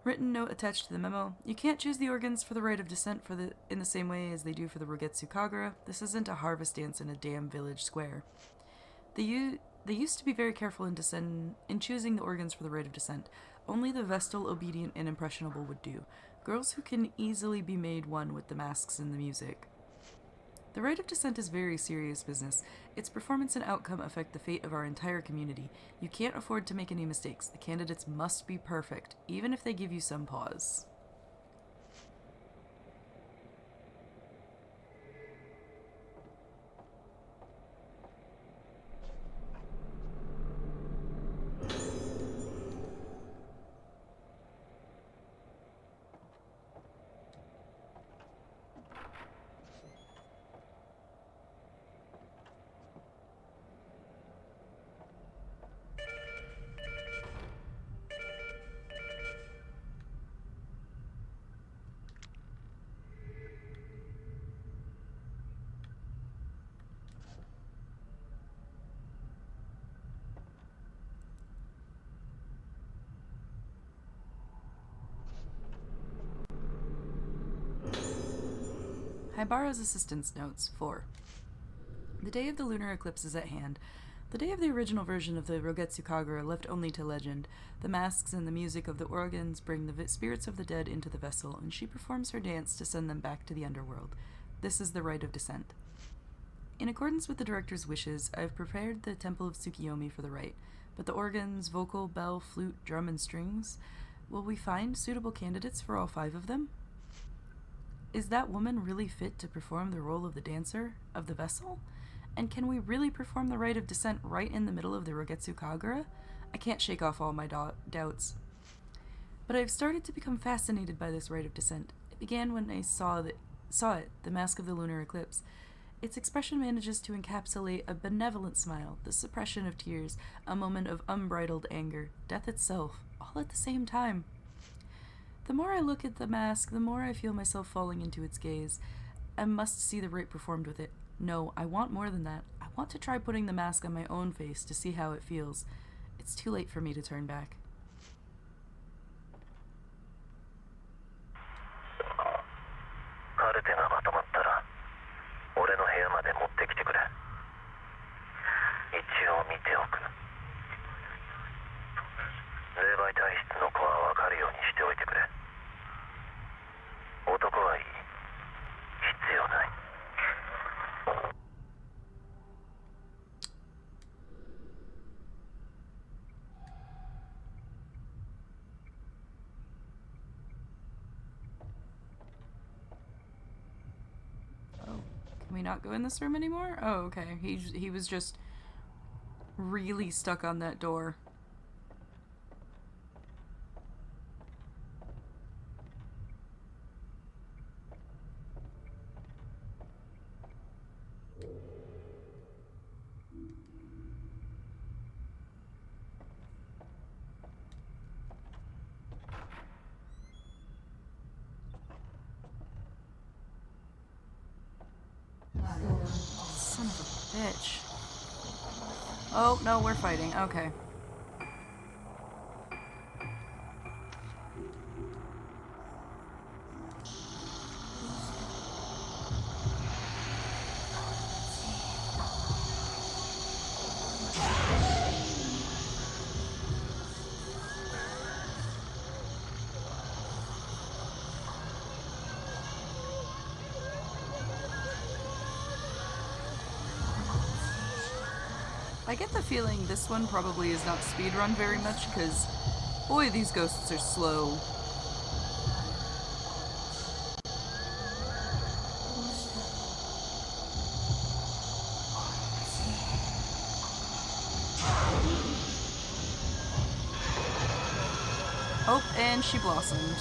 Written note attached to the memo. You can't choose the organs for the rite of descent in the same way as they do for the Rogetsu Kagura. This isn't a harvest dance in a damn village square. They used to be very careful in choosing the organs for the rite of descent. Only the Vestal, obedient, and impressionable would do. Girls who can easily be made one with the masks and the music. The rite of descent is very serious business. Its performance and outcome affect the fate of our entire community. You can't afford to make any mistakes. The candidates must be perfect, even if they give you some pause. Haibara's assistant's notes. 4. The day of the lunar eclipse is at hand. The day of the original version of the Rogetsu Kagura left only to legend. The masks and the music of the organs bring the spirits of the dead into the vessel, and she performs her dance to send them back to the underworld. This is the rite of descent. In accordance with the director's wishes, I have prepared the Temple of Tsukiyomi for the rite, but the organs, vocal, bell, flute, drum, and strings, will we find suitable candidates for all 5 of them? Is that woman really fit to perform the role of the dancer, of the vessel? And can we really perform the rite of descent right in the middle of the Rogetsu Kagura? I can't shake off all my doubts. But I've started to become fascinated by this rite of descent. It began when I saw it, the Mask of the Lunar Eclipse. Its expression manages to encapsulate a benevolent smile, the suppression of tears, a moment of unbridled anger, death itself, all at the same time. The more I look at the mask, the more I feel myself falling into its gaze. I must see the rite performed with it. No, I want more than that. I want to try putting the mask on my own face to see how it feels. It's too late for me to turn back. カルテがまとまったら俺の部屋まで持ってきてくれ。一応見ておく。霊媒体質の子は分かるようにしておいてくれ。男はいい。必要ない。Can we not go in this room anymore? Oh, okay. He was just really stuck on that door. Son of a bitch. Oh, no, we're fighting. Okay. I get the feeling this one probably is not speedrun very much, because, boy, these ghosts are slow. Oh, and she blossomed.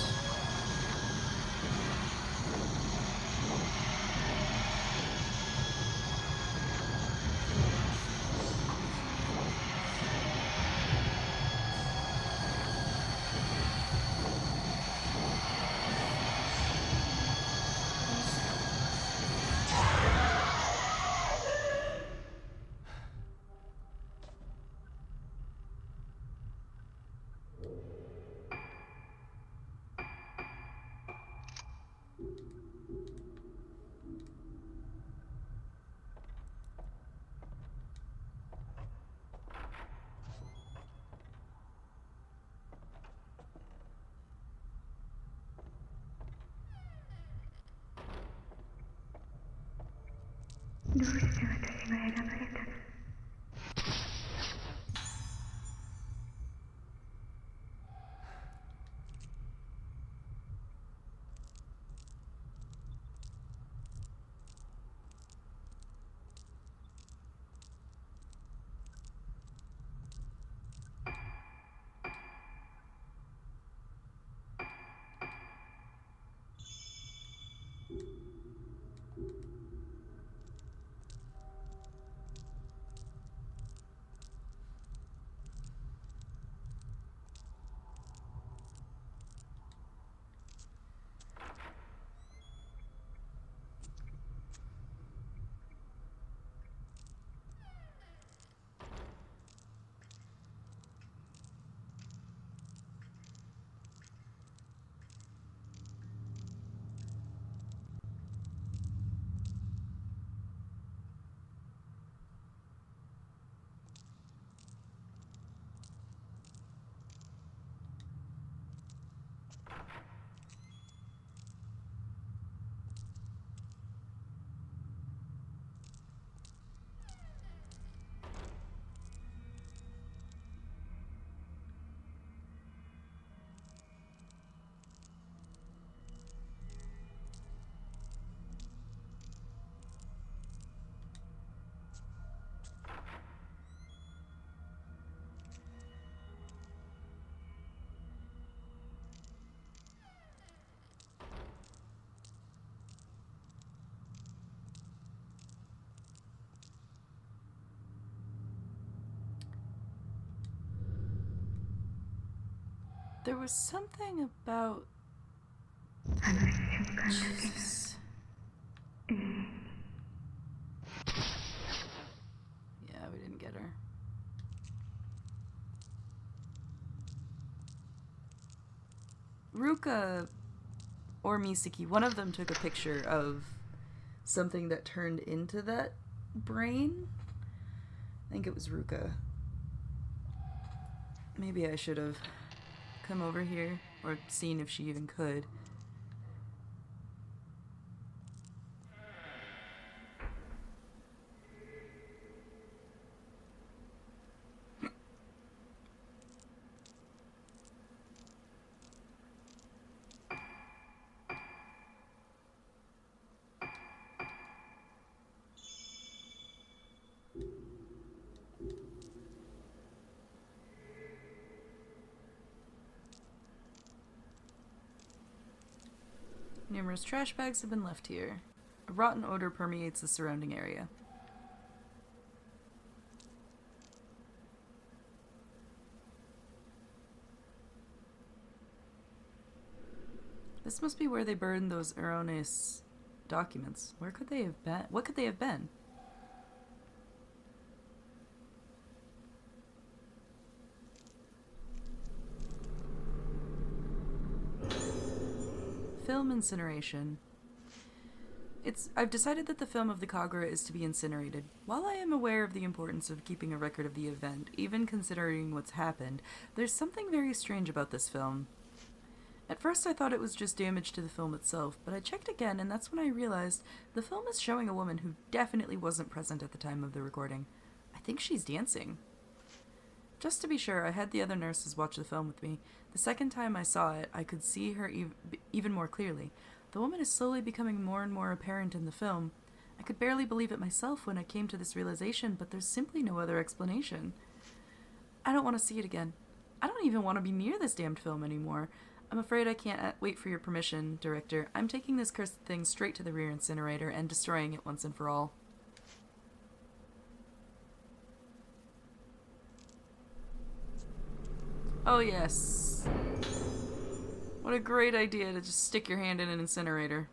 There was something about... あの瞬間だけは Jesus. 永遠に Yeah, we didn't get her. Ruka or Misaki, one of them took a picture of something that turned into that brain. I think it was Ruka. Maybe I should have come over here or seen if she even could. Numerous trash bags have been left here. A rotten odor permeates the surrounding area. This must be where they burned those erroneous documents. Where could they have been? What could they have been? Film incineration. I've decided that the film of the Kagura is to be incinerated. While I am aware of the importance of keeping a record of the event, even considering what's happened, there's something very strange about this film. At first I thought it was just damage to the film itself, but I checked again and that's when I realized the film is showing a woman who definitely wasn't present at the time of the recording. I think she's dancing. Just to be sure, I had the other nurses watch the film with me. The second time I saw it, I could see her even more clearly. The woman is slowly becoming more and more apparent in the film. I could barely believe it myself when I came to this realization, but there's simply no other explanation. I don't want to see it again. I don't even want to be near this damned film anymore. I'm afraid I can't wait for your permission, Director. I'm taking this cursed thing straight to the rear incinerator and destroying it once and for all. Oh, yes. What a great idea to just stick your hand in an incinerator.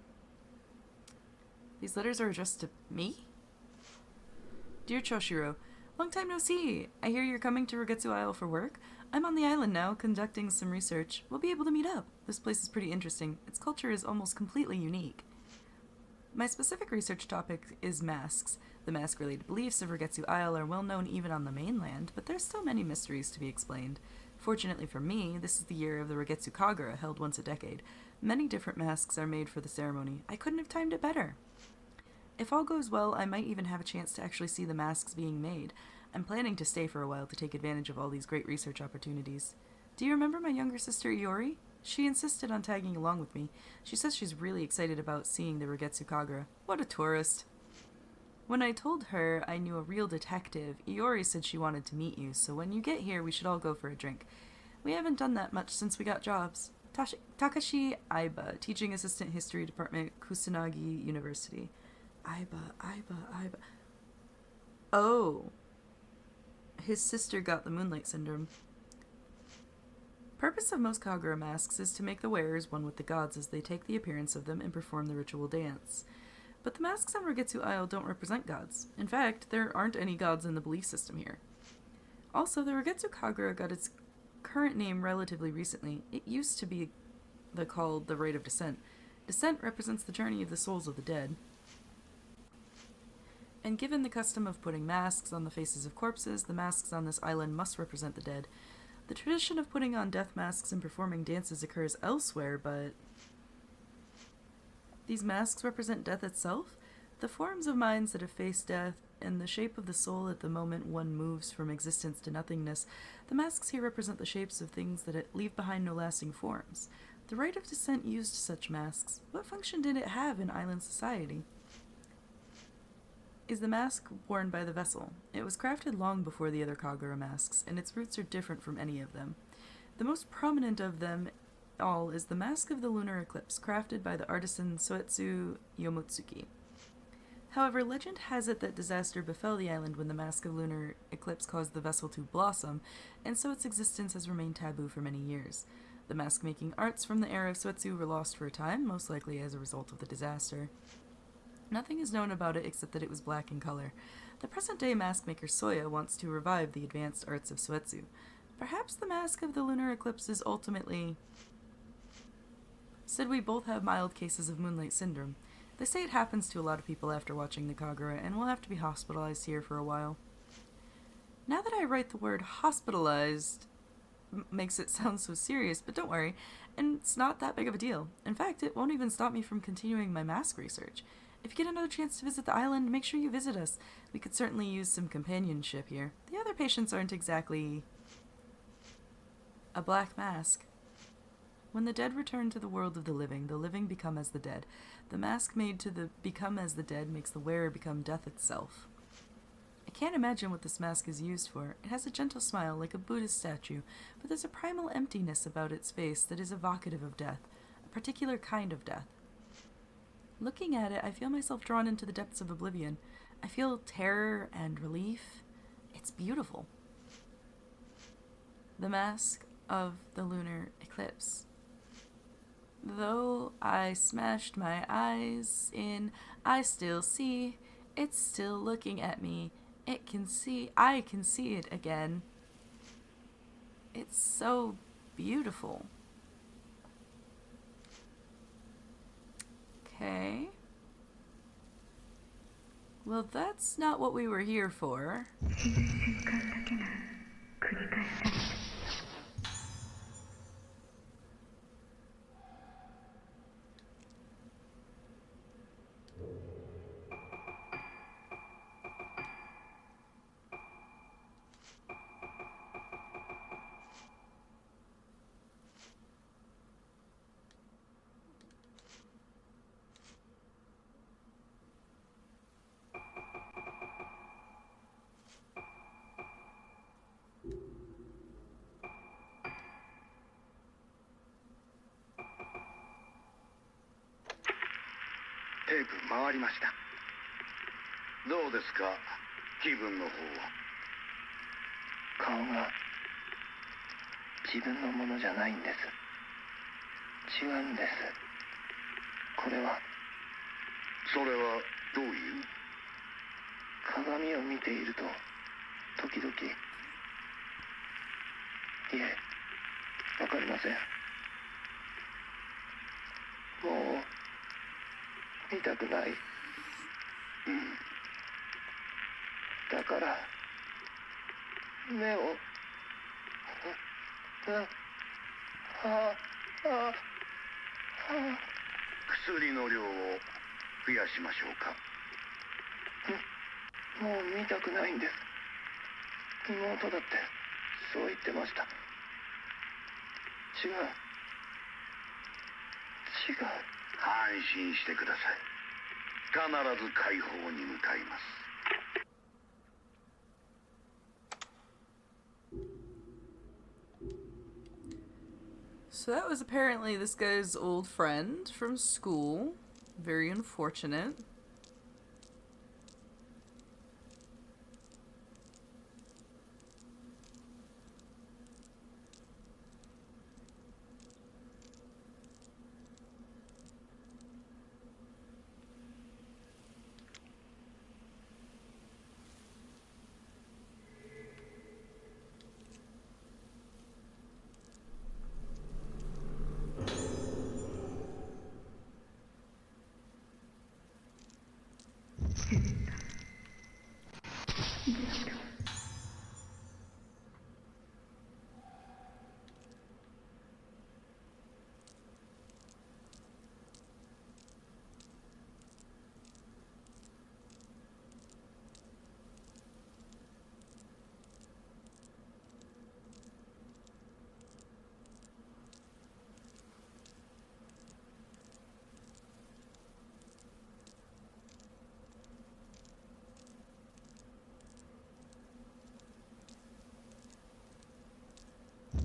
These letters are addressed to me? Dear Choshiro, long time no see. I hear you're coming to Rogetsu Isle for work. I'm on the island now, conducting some research. We'll be able to meet up. This place is pretty interesting. Its culture is almost completely unique. My specific research topic is masks. The mask-related beliefs of Rogetsu Isle are well known even on the mainland, but there's still many mysteries to be explained. Fortunately for me, this is the year of the Rogetsu Kagura, held once a decade. Many different masks are made for the ceremony. I couldn't have timed it better. If all goes well, I might even have a chance to actually see the masks being made. I'm planning to stay for a while to take advantage of all these great research opportunities. Do you remember my younger sister Iori? She insisted on tagging along with me. She says she's really excited about seeing the Rogetsu Kagura. What a tourist. When I told her I knew a real detective, Iori said she wanted to meet you, so when you get here, we should all go for a drink. We haven't done that much since we got jobs. Takashi Aiba, Teaching Assistant History Department, Kusanagi University. Aiba. Oh. His sister got the Moonlight Syndrome. Purpose of most Kagura masks is to make the wearers one with the gods as they take the appearance of them and perform the ritual dance. But the masks on Rogetsu Isle don't represent gods. In fact, there aren't any gods in the belief system here. Also, the Rogetsu Kagura got its current name relatively recently. It used to be called the Rite of Descent. Descent represents the journey of the souls of the dead. And given the custom of putting masks on the faces of corpses, the masks on this island must represent the dead. The tradition of putting on death masks and performing dances occurs elsewhere, but these masks represent death itself? The forms of minds that have faced death, and the shape of the soul at the moment one moves from existence to nothingness. The masks here represent the shapes of things that leave behind no lasting forms. The Rite of Descent used such masks. What function did it have in island society? Is the mask worn by the vessel. It was crafted long before the other Kagura masks, and its roots are different from any of them. The most prominent of them all is the Mask of the Lunar Eclipse, crafted by the artisan Soetsu Yomotsuki. However, legend has it that disaster befell the island when the Mask of Lunar Eclipse caused the vessel to blossom, and so its existence has remained taboo for many years. The mask-making arts from the era of Suetsu were lost for a time, most likely as a result of the disaster. Nothing is known about it except that it was black in color. The present-day mask maker Soya wants to revive the advanced arts of Suetsu. Perhaps the mask of the lunar eclipse is ultimately... Said we both have mild cases of moonlight syndrome. They say it happens to a lot of people after watching the Kagura, and we'll have to be hospitalized here for a while. Now that I write the word hospitalized, makes it sound so serious, but don't worry, and it's not that big of a deal. In fact, it won't even stop me from continuing my mask research. If you get another chance to visit the island, make sure you visit us. We could certainly use some companionship here. The other patients aren't exactly a black mask. When the dead return to the world of the living become as the dead. The mask made to become as the dead makes the wearer become death itself. I can't imagine what this mask is used for. It has a gentle smile like a Buddhist statue, but there's a primal emptiness about its face that is evocative of death, a particular kind of death. Looking at it, I feel myself drawn into the depths of oblivion. I feel terror and relief. It's beautiful. The mask of the lunar eclipse. Though I smashed my eyes in, I still see. It's still looking at me. I can see it again. It's so beautiful. Okay. Well, that's not what we were here for. 死ぬ瞬間だけが繰り返される。テープ回りました。どうですか、気分の方は。顔が自分のものじゃないんです。違うんです。これは。それはどういう？鏡を見ていると時々。いえ、わかりません。もう見たくない。だから目を薬の量を増やしましょうか。もう見たくないんです。妹だってそう言ってました。違う。安心してください。必ず解放に向かいます。So that was apparently this guy's old friend from school. Very unfortunate.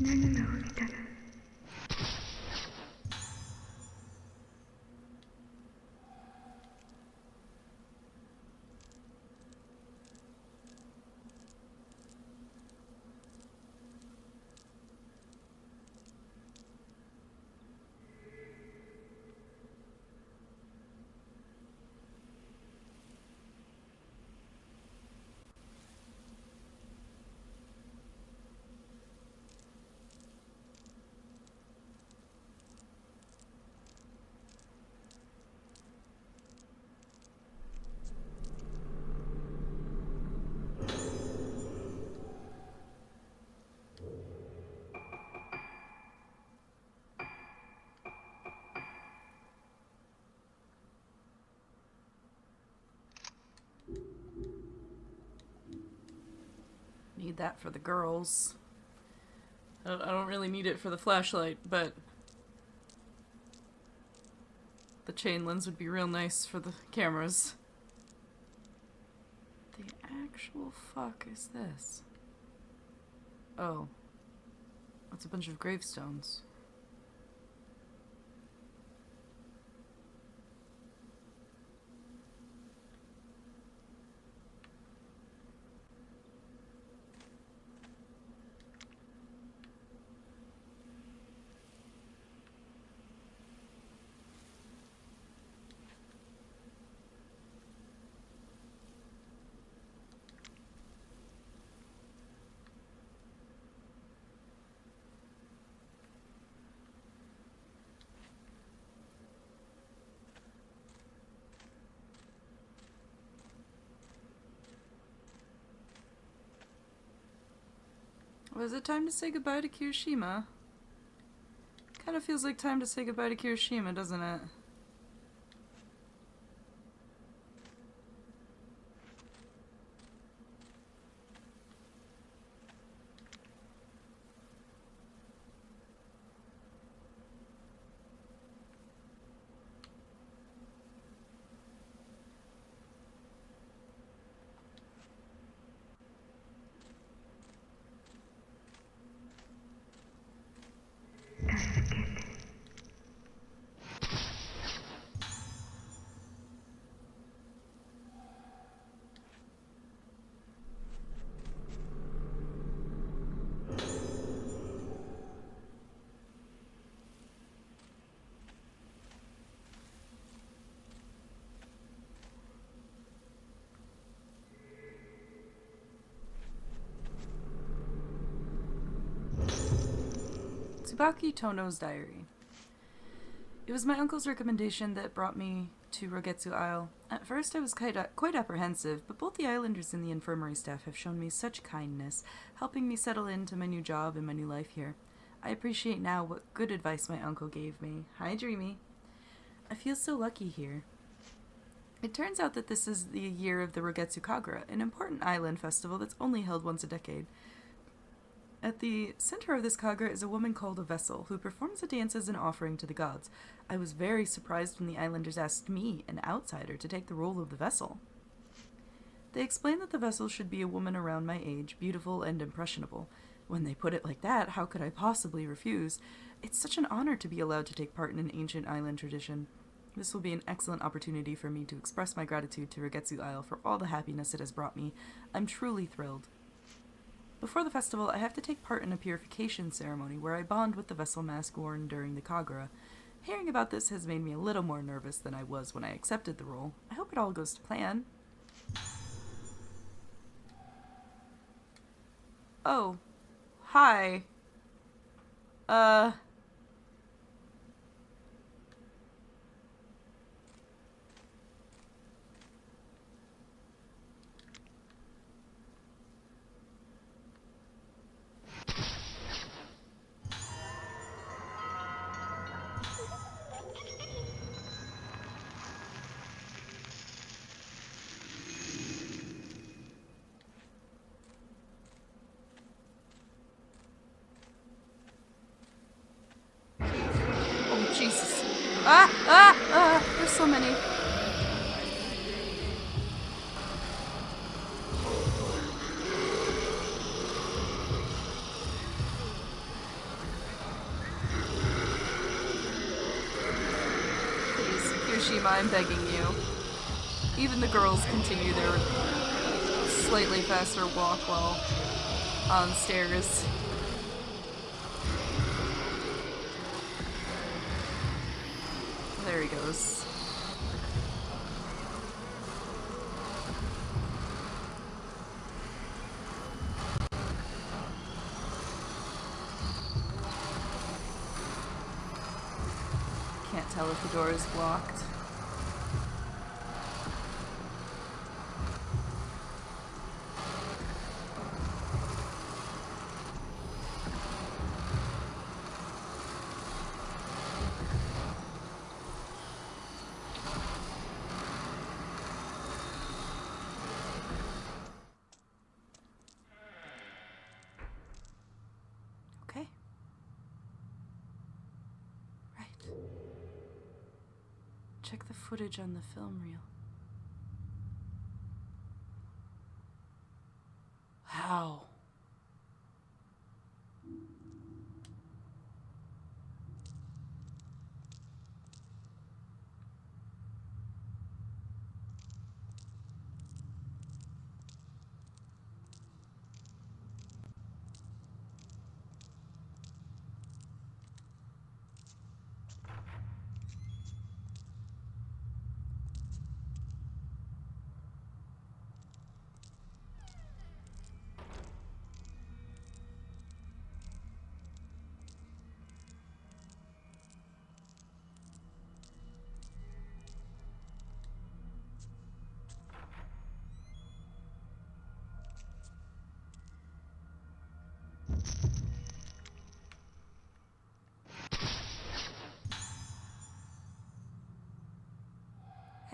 何が起きたの？ need that for the girls. I don't really need it for the flashlight, but the chain lens would be real nice for the cameras. The actual fuck is this? Oh. That's a bunch of gravestones. Was it time to say goodbye to Kirishima? Kind of feels like time to say goodbye to Kirishima, doesn't it? Tsubaki Tono's diary. It was my uncle's recommendation that brought me to Rogetsu Isle. At first I was quite apprehensive, but both the islanders and the infirmary staff have shown me such kindness, helping me settle into my new job and my new life here. I appreciate now what good advice my uncle gave me. Hi, Dreamy. I feel so lucky here. It turns out that this is the year of the Rogetsu Kagura, an important island festival that's only held once a decade. At the center of this Kagura is a woman called a vessel, who performs a dance as an offering to the gods. I was very surprised when the islanders asked me, an outsider, to take the role of the vessel. They explained that the vessel should be a woman around my age, beautiful and impressionable. When they put it like that, how could I possibly refuse? It's such an honor to be allowed to take part in an ancient island tradition. This will be an excellent opportunity for me to express my gratitude to Rogetsu Isle for all the happiness it has brought me. I'm truly thrilled. Before the festival, I have to take part in a purification ceremony where I bond with the vessel mask worn during the Kagura. Hearing about this has made me a little more nervous than I was when I accepted the role. I hope it all goes to plan. Oh. Hi. Jesus. There's so many. Please, Kirishima, I'm begging you. Even the girls continue their slightly faster walk while on stairs. There he goes. Can't tell if the door is blocked. Check the footage on the film reel. How?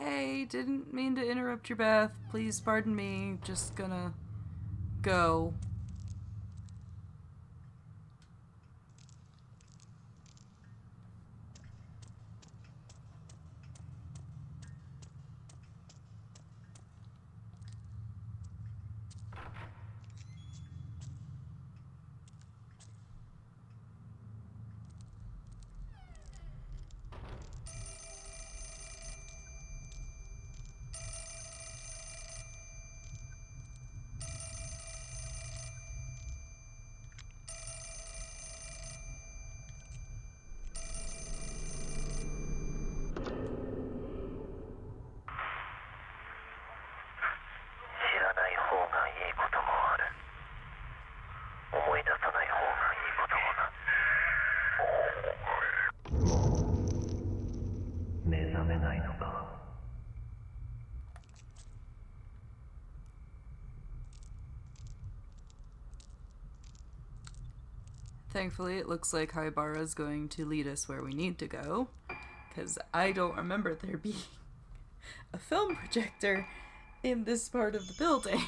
Hey, didn't mean to interrupt your bath. Please pardon me. Just gonna go. Thankfully, it looks like Haibara's going to lead us where we need to go, because I don't remember there being a film projector in this part of the building.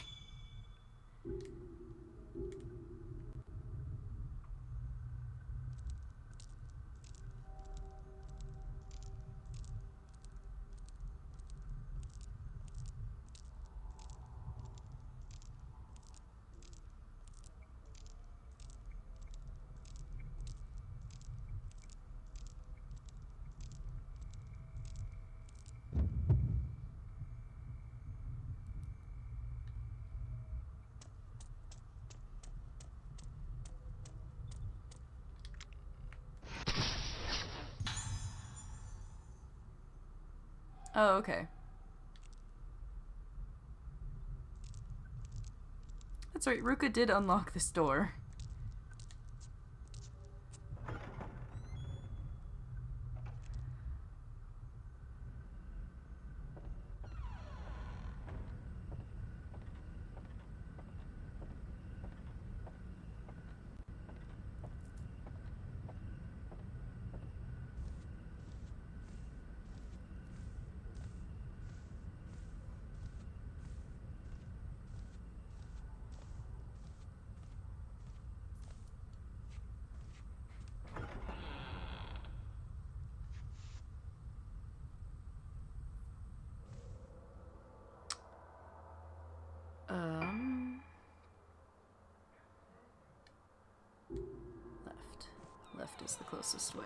Oh, okay. That's right, Ruka did unlock this door. Left. Left is the closest way.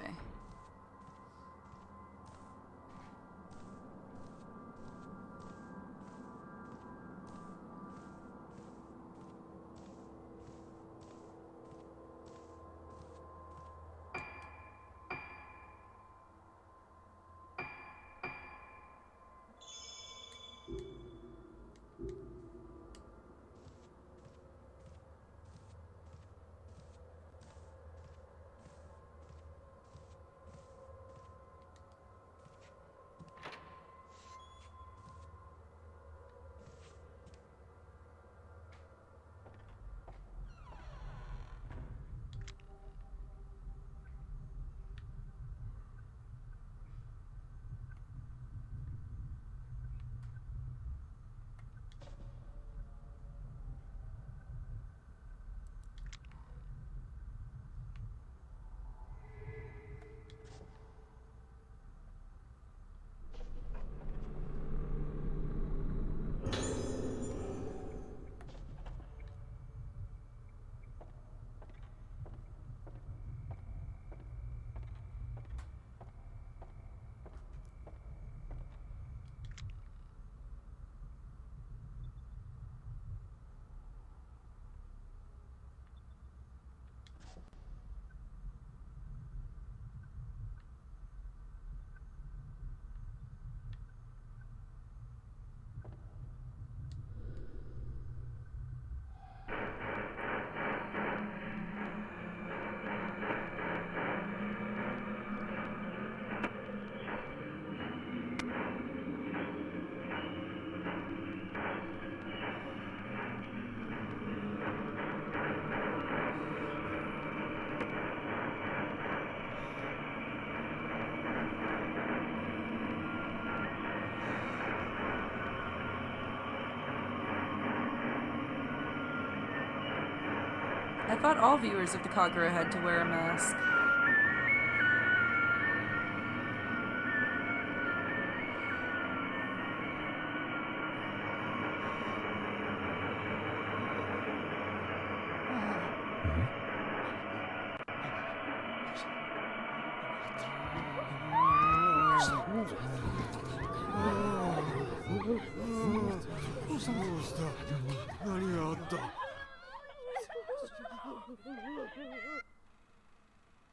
I thought all viewers of the Kagura had to wear a mask.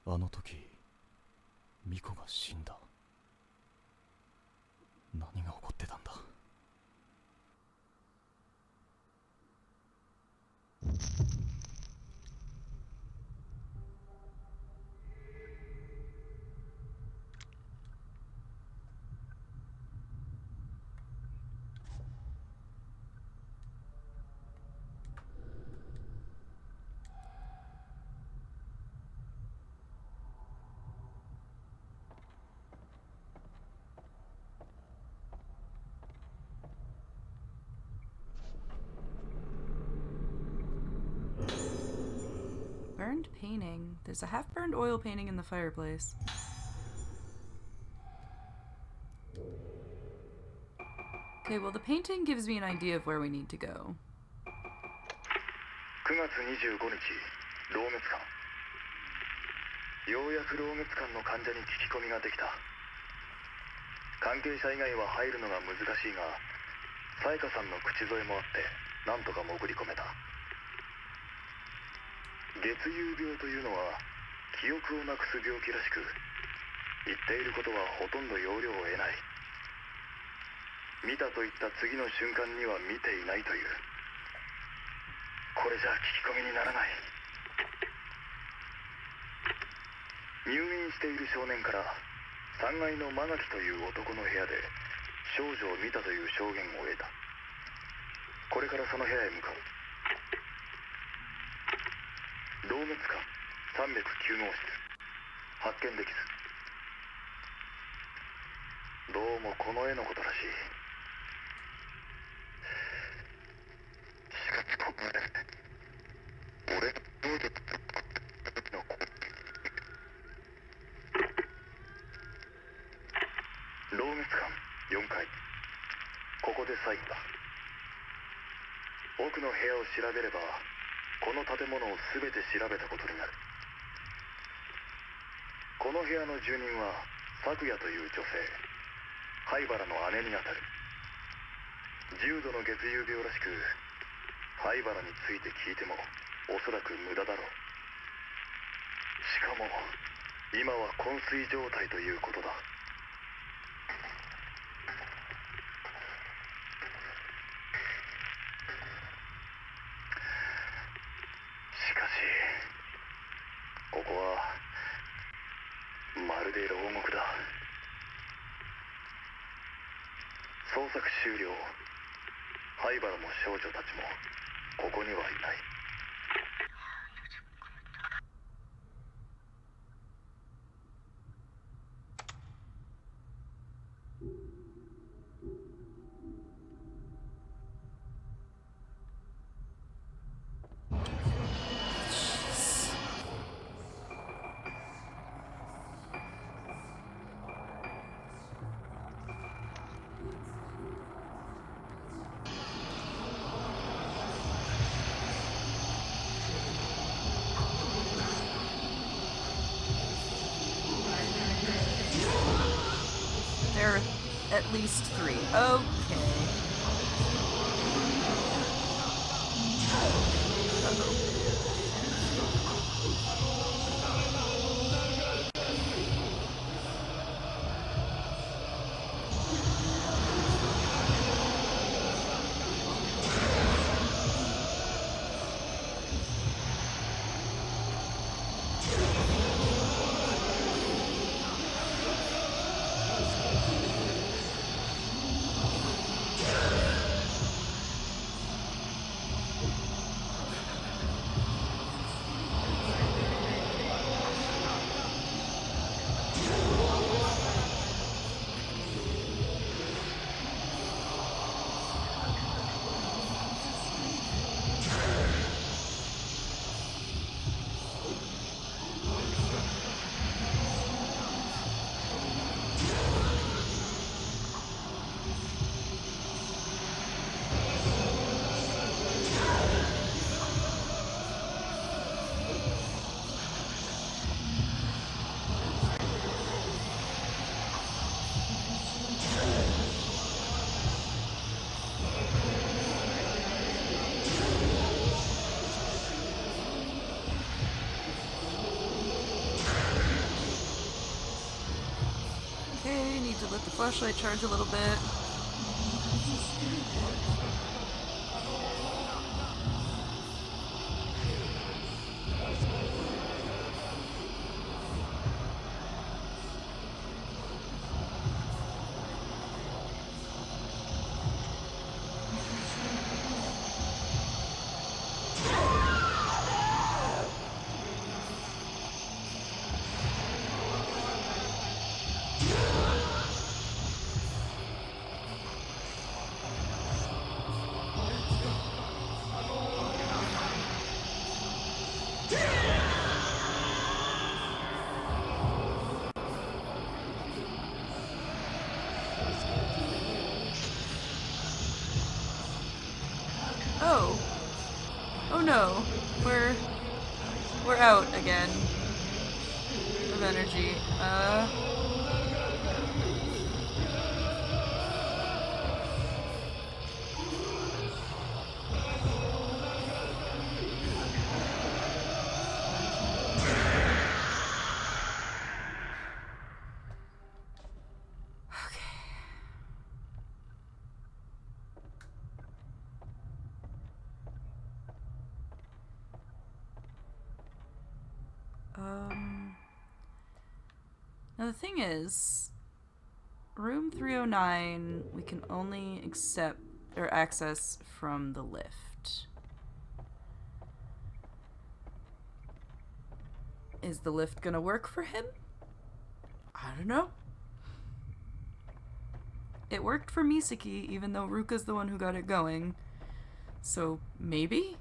あの時ミコが死んだ。何が起こってたんだ。Burned painting. There's a half-burned oil painting in the fireplace. Okay, well, the painting gives me an idea of where we need to go. 9月25日、老滅館。ようやく老滅館の患者に聞き込みができた。関係者以外は入るのが難しいが、さやかさんの口添えもあってなんとか潜り込めた。月遊病というのは記憶をなくす病気らしく、言っていることはほとんど要領を得ない。見たと言った次の瞬間には見ていないという。これじゃ聞き込みにならない。入院している少年から3階の間垣という男の部屋で少女を見たという証言を得た。これからその部屋へ向かう。老滅館309号室、発見できず。どうもこの絵のことらしい。しかしここで俺がどうでの老滅館4階、ここで最後だ。奥の部屋を調べればこの建物を全て調べたことになる。この部屋の住人は咲夜という女性、灰原の姉にあたる。重度の月遊病らしく、灰原について聞いてもおそらく無駄だろう。しかも今は昏睡状態ということだ。しかしここはまるで牢獄だ。捜索終了。灰原も少女たちもここにはいない。There are at least 3. Okay. to let the flashlight charge a little bit. Oh. Oh no. We're out again. Of energy. Now the thing is, room 309 we can only accept or access from the lift. Is the lift gonna work for him? I don't know. It worked for Misaki, even though Ruka's the one who got it going. So maybe?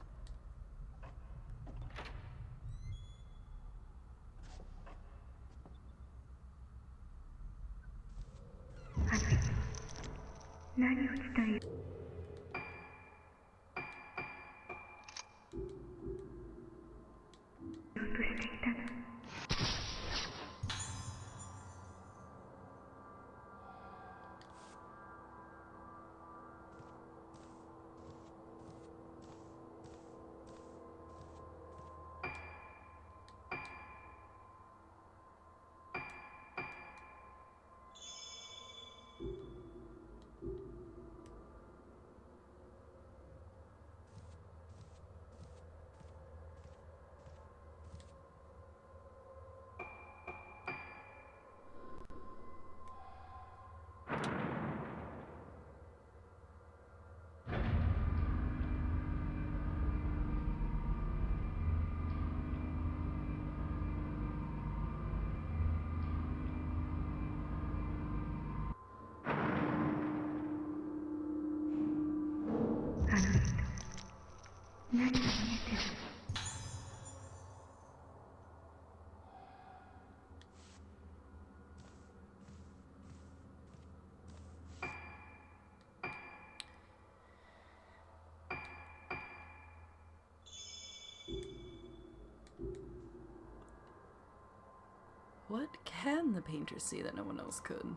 What can the painter see that no one else could?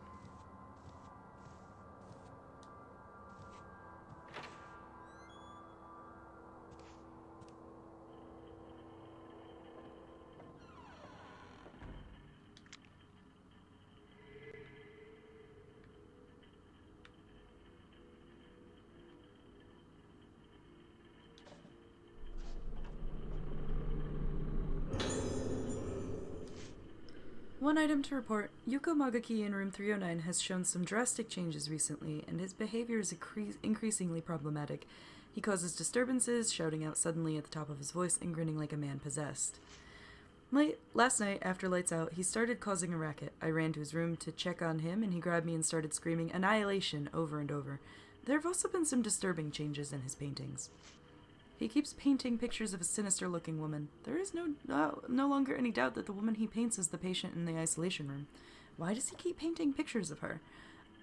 One item to report. Yuko Magaki in room 309 has shown some drastic changes recently, and his behavior is increasingly problematic. He causes disturbances, shouting out suddenly at the top of his voice and grinning like a man possessed. Last night, after lights out, he started causing a racket. I ran to his room to check on him, and he grabbed me and started screaming "Annihilation" over and over. There have also been some disturbing changes in his paintings. He keeps painting pictures of a sinister-looking woman. There is no longer any doubt that the woman he paints is the patient in the isolation room. Why does he keep painting pictures of her?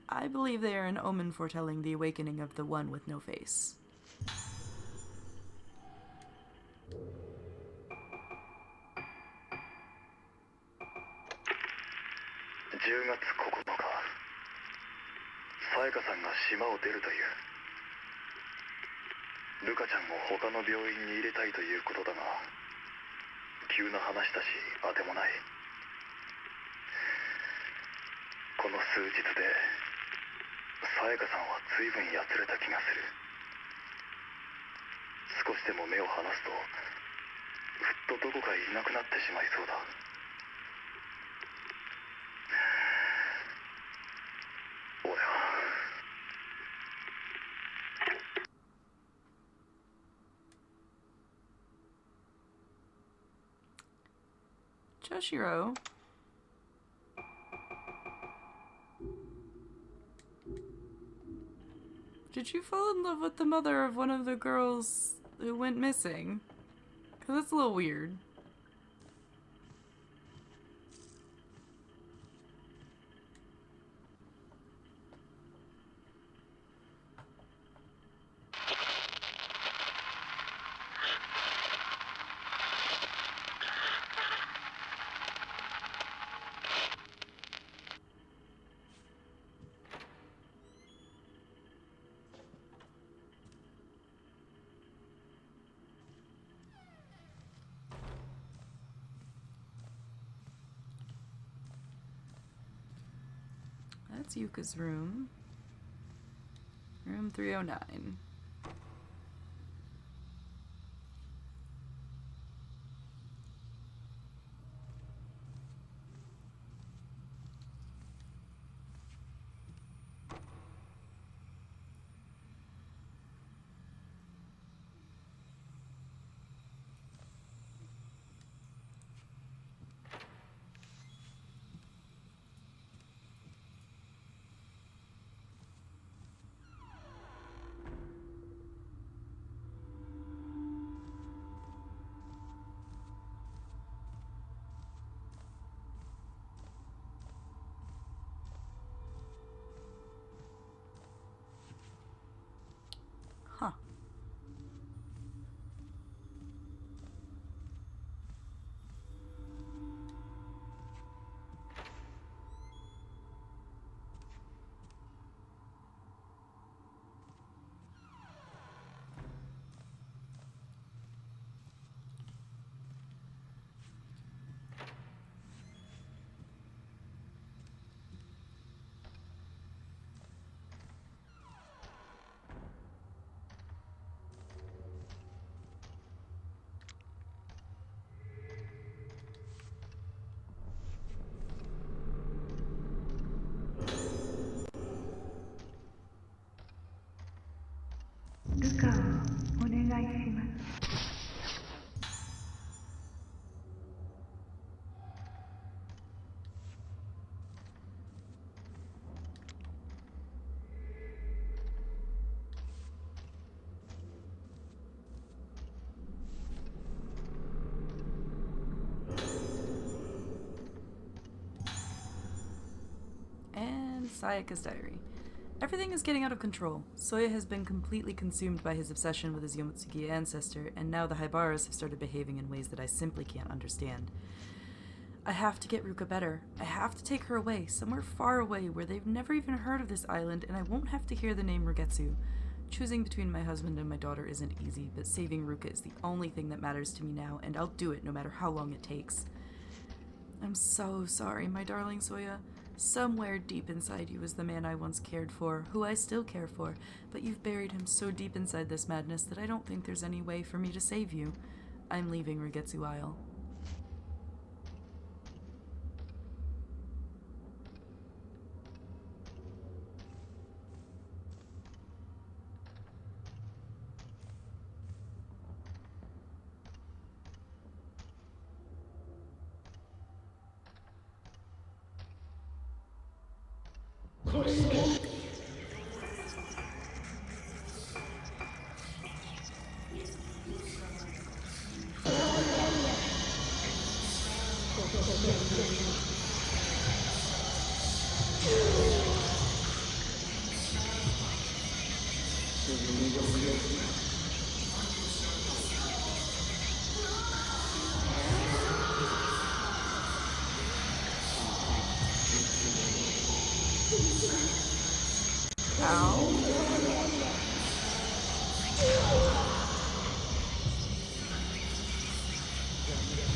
I believe they are an omen foretelling the awakening of the one with no face. 10月9日、さやかさんが島を出るという。ルカちゃんを他の病院に入れたいということだが、急な話だし当てもない。この数日でさやかさんは随分やつれた気がする。少しでも目を離すとふっとどこかいなくなってしまいそうだ。俺はJoshiro. Did you fall in love with the mother of one of the girls who went missing? Because that's a little weird. That's Yuka's room. Room 309. Huh. And Sayaka's diary. Everything is getting out of control. Soya has been completely consumed by his obsession with his Yomotsuki ancestor, and now the Haibaras have started behaving in ways that I simply can't understand. I have to get Ruka better. I have to take her away, somewhere far away where they've never even heard of this island, and I won't have to hear the name Rugetsu. Choosing between my husband and my daughter isn't easy, but saving Ruka is the only thing that matters to me now, and I'll do it no matter how long it takes. I'm so sorry, my darling Soya. Somewhere deep inside you is the man I once cared for, who I still care for, but you've buried him so deep inside this madness that I don't think there's any way for me to save you. I'm leaving Rugetsu Isle.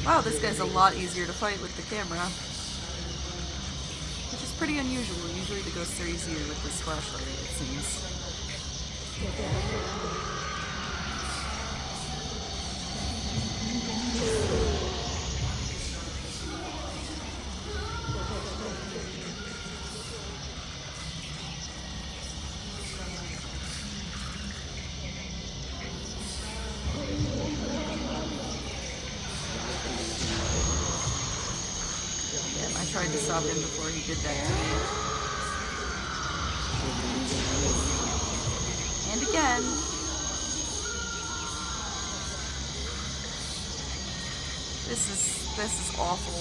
Wow, this guy's a lot easier to fight with the camera. Which is pretty unusual. Usually the ghosts are easier with this flashlight, it seems. Damn, I tried to stop him before he did that to me. And again. This is awful.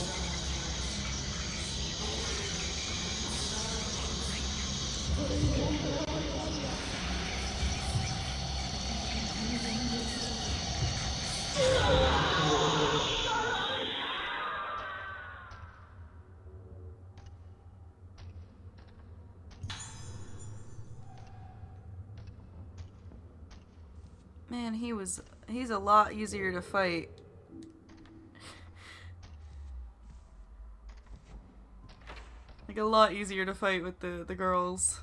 Man, he's a lot easier to fight. Like a lot easier to fight with the girls.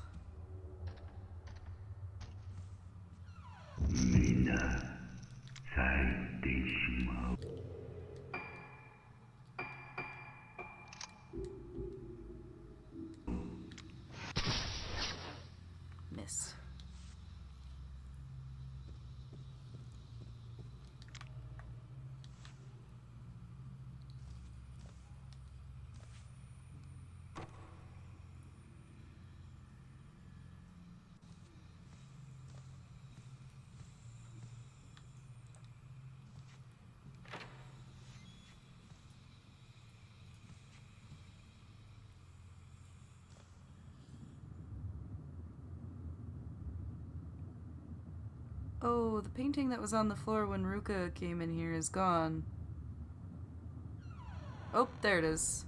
Miss. Oh, the painting that was on the floor when Ruka came in here is gone. Oh, there it is.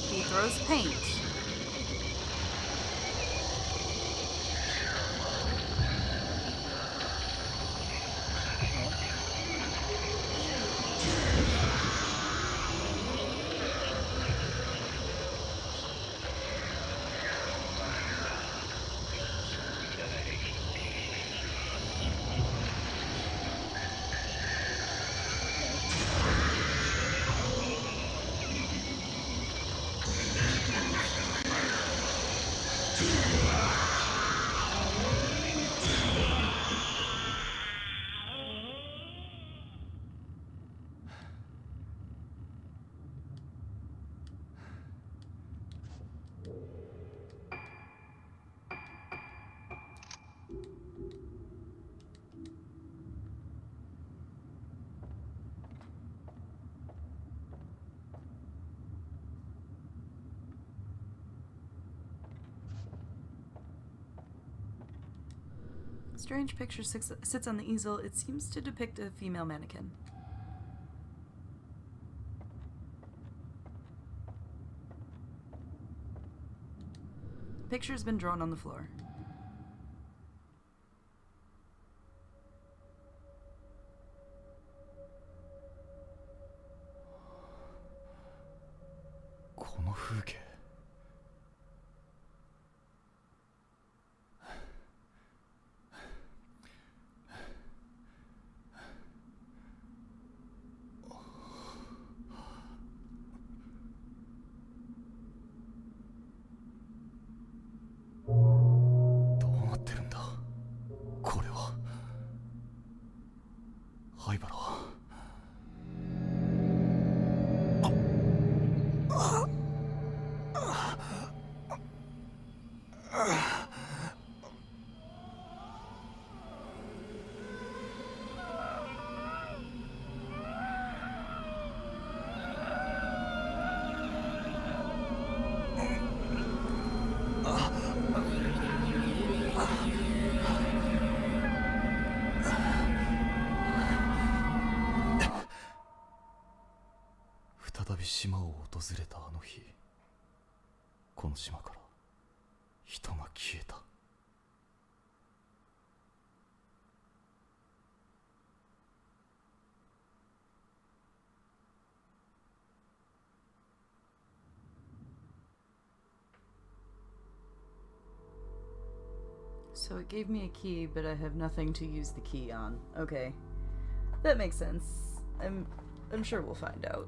He throws paint. Strange picture sits on the easel. It seems to depict a female mannequin. The picture has been drawn on the floor. 灰原は再び島を訪れたあの日、この島から人が消えた。So it gave me a key, but I have nothing to use the key on. Okay. That makes sense. I'm sure we'll find out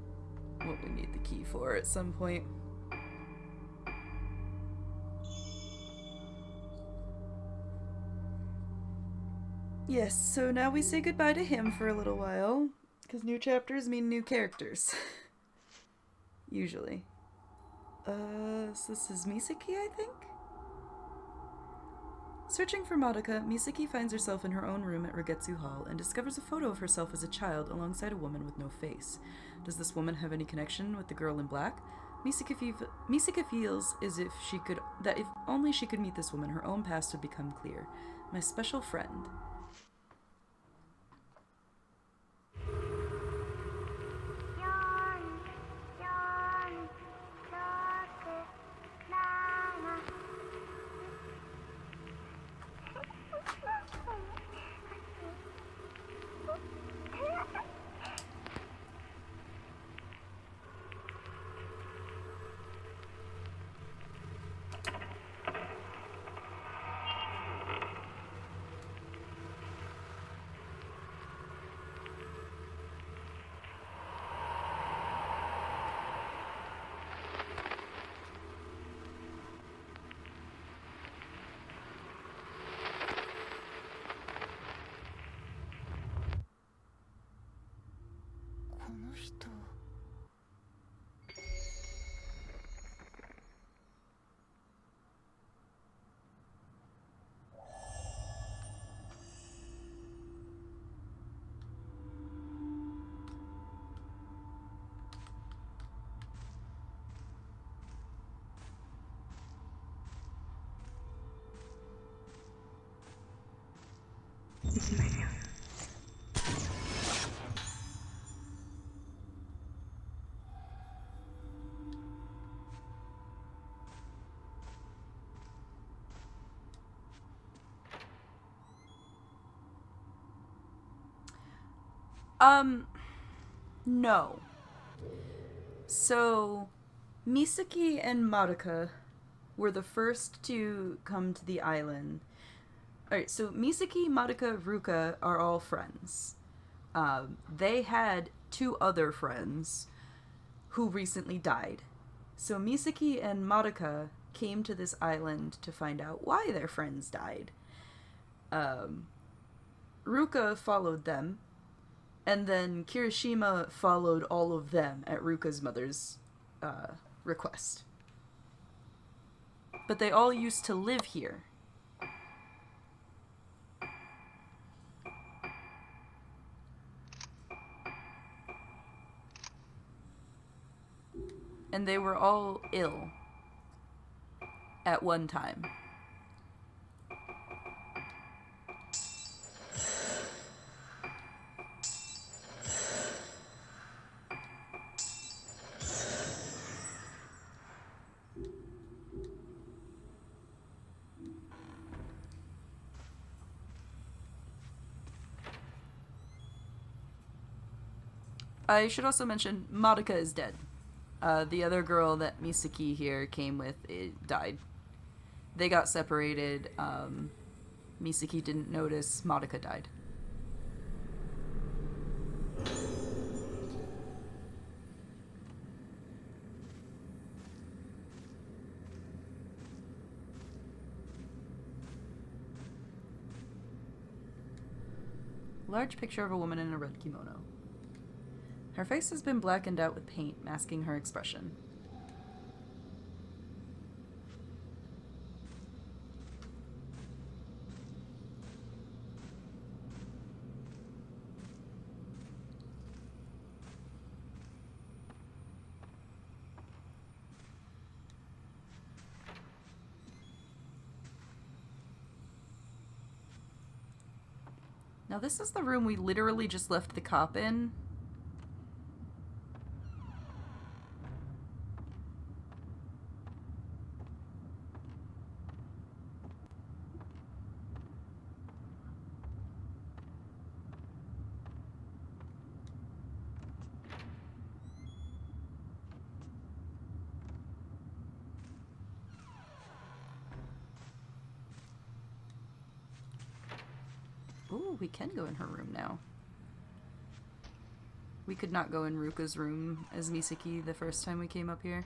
what we need the key for at some point. Yes, so now we say goodbye to him for a little while, because new chapters mean new characters. Usually. So this is Misaki, I think? Searching for Madoka, Misaki finds herself in her own room at Regetsu Hall and discovers a photo of herself as a child alongside a woman with no face. Does this woman have any connection with the girl in black? Misaka feels as if if only she could meet this woman, her own past would become clear. My special friend. No. So, Misaki and Madoka were the first to come to the island. Alright, so Misaki, Madoka, Ruka are all friends. They had two other friends who recently died. So Misaki and Madoka came to this island to find out why their friends died. Ruka followed them, and then Kirishima followed all of them at Ruka's mother's request. But they all used to live here. And they were all ill at one time. I should also mention Madoka is dead. The other girl that Misaki here came with, it died. They got separated. Misaki didn't notice. Madoka died. Large picture of a woman in a red kimono. Her face has been blackened out with paint, masking her expression. Now this is the room we literally just left the cop in. Ooh, we can go in her room now. We could not go in Ruka's room as Misaki the first time we came up here.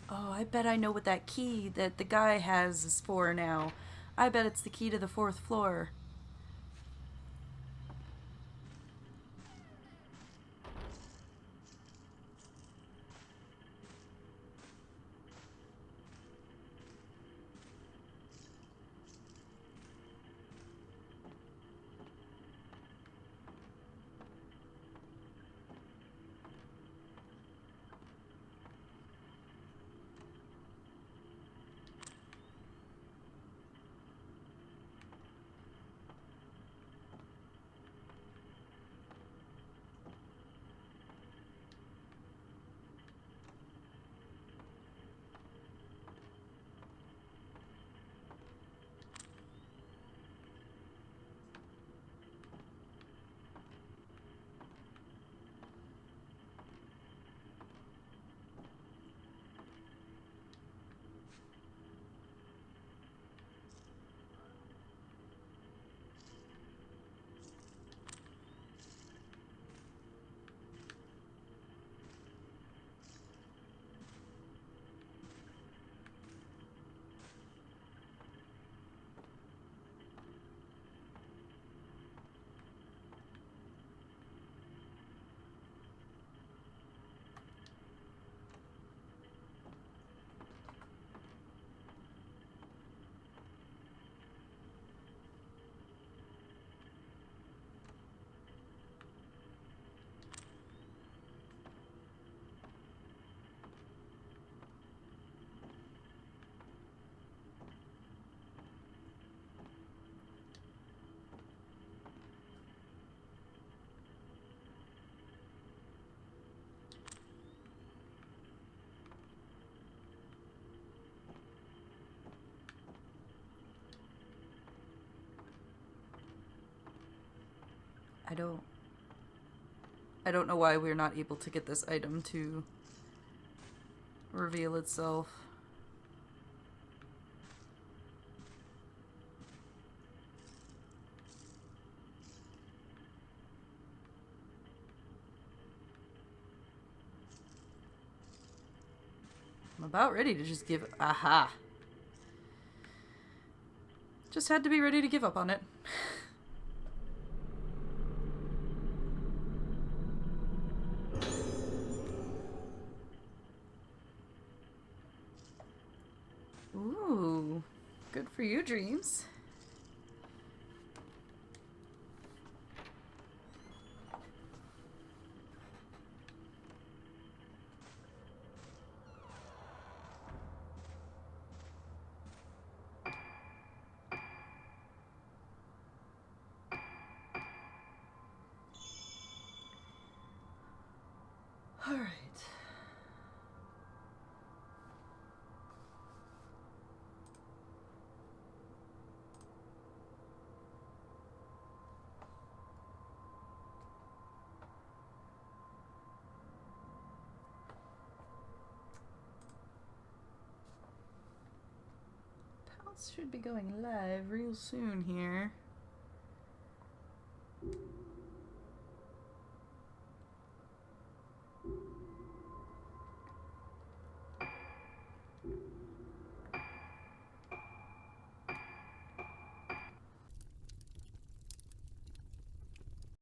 Oh, I bet I know what that key that the guy has is for now. I bet it's the key to the 4th floor. I don't know why we're not able to get this item to reveal itself. I'm about ready to just give... Aha! Just had to be ready to give up on it. Ooh, good for you, Dreams. All right. should be going live real soon here.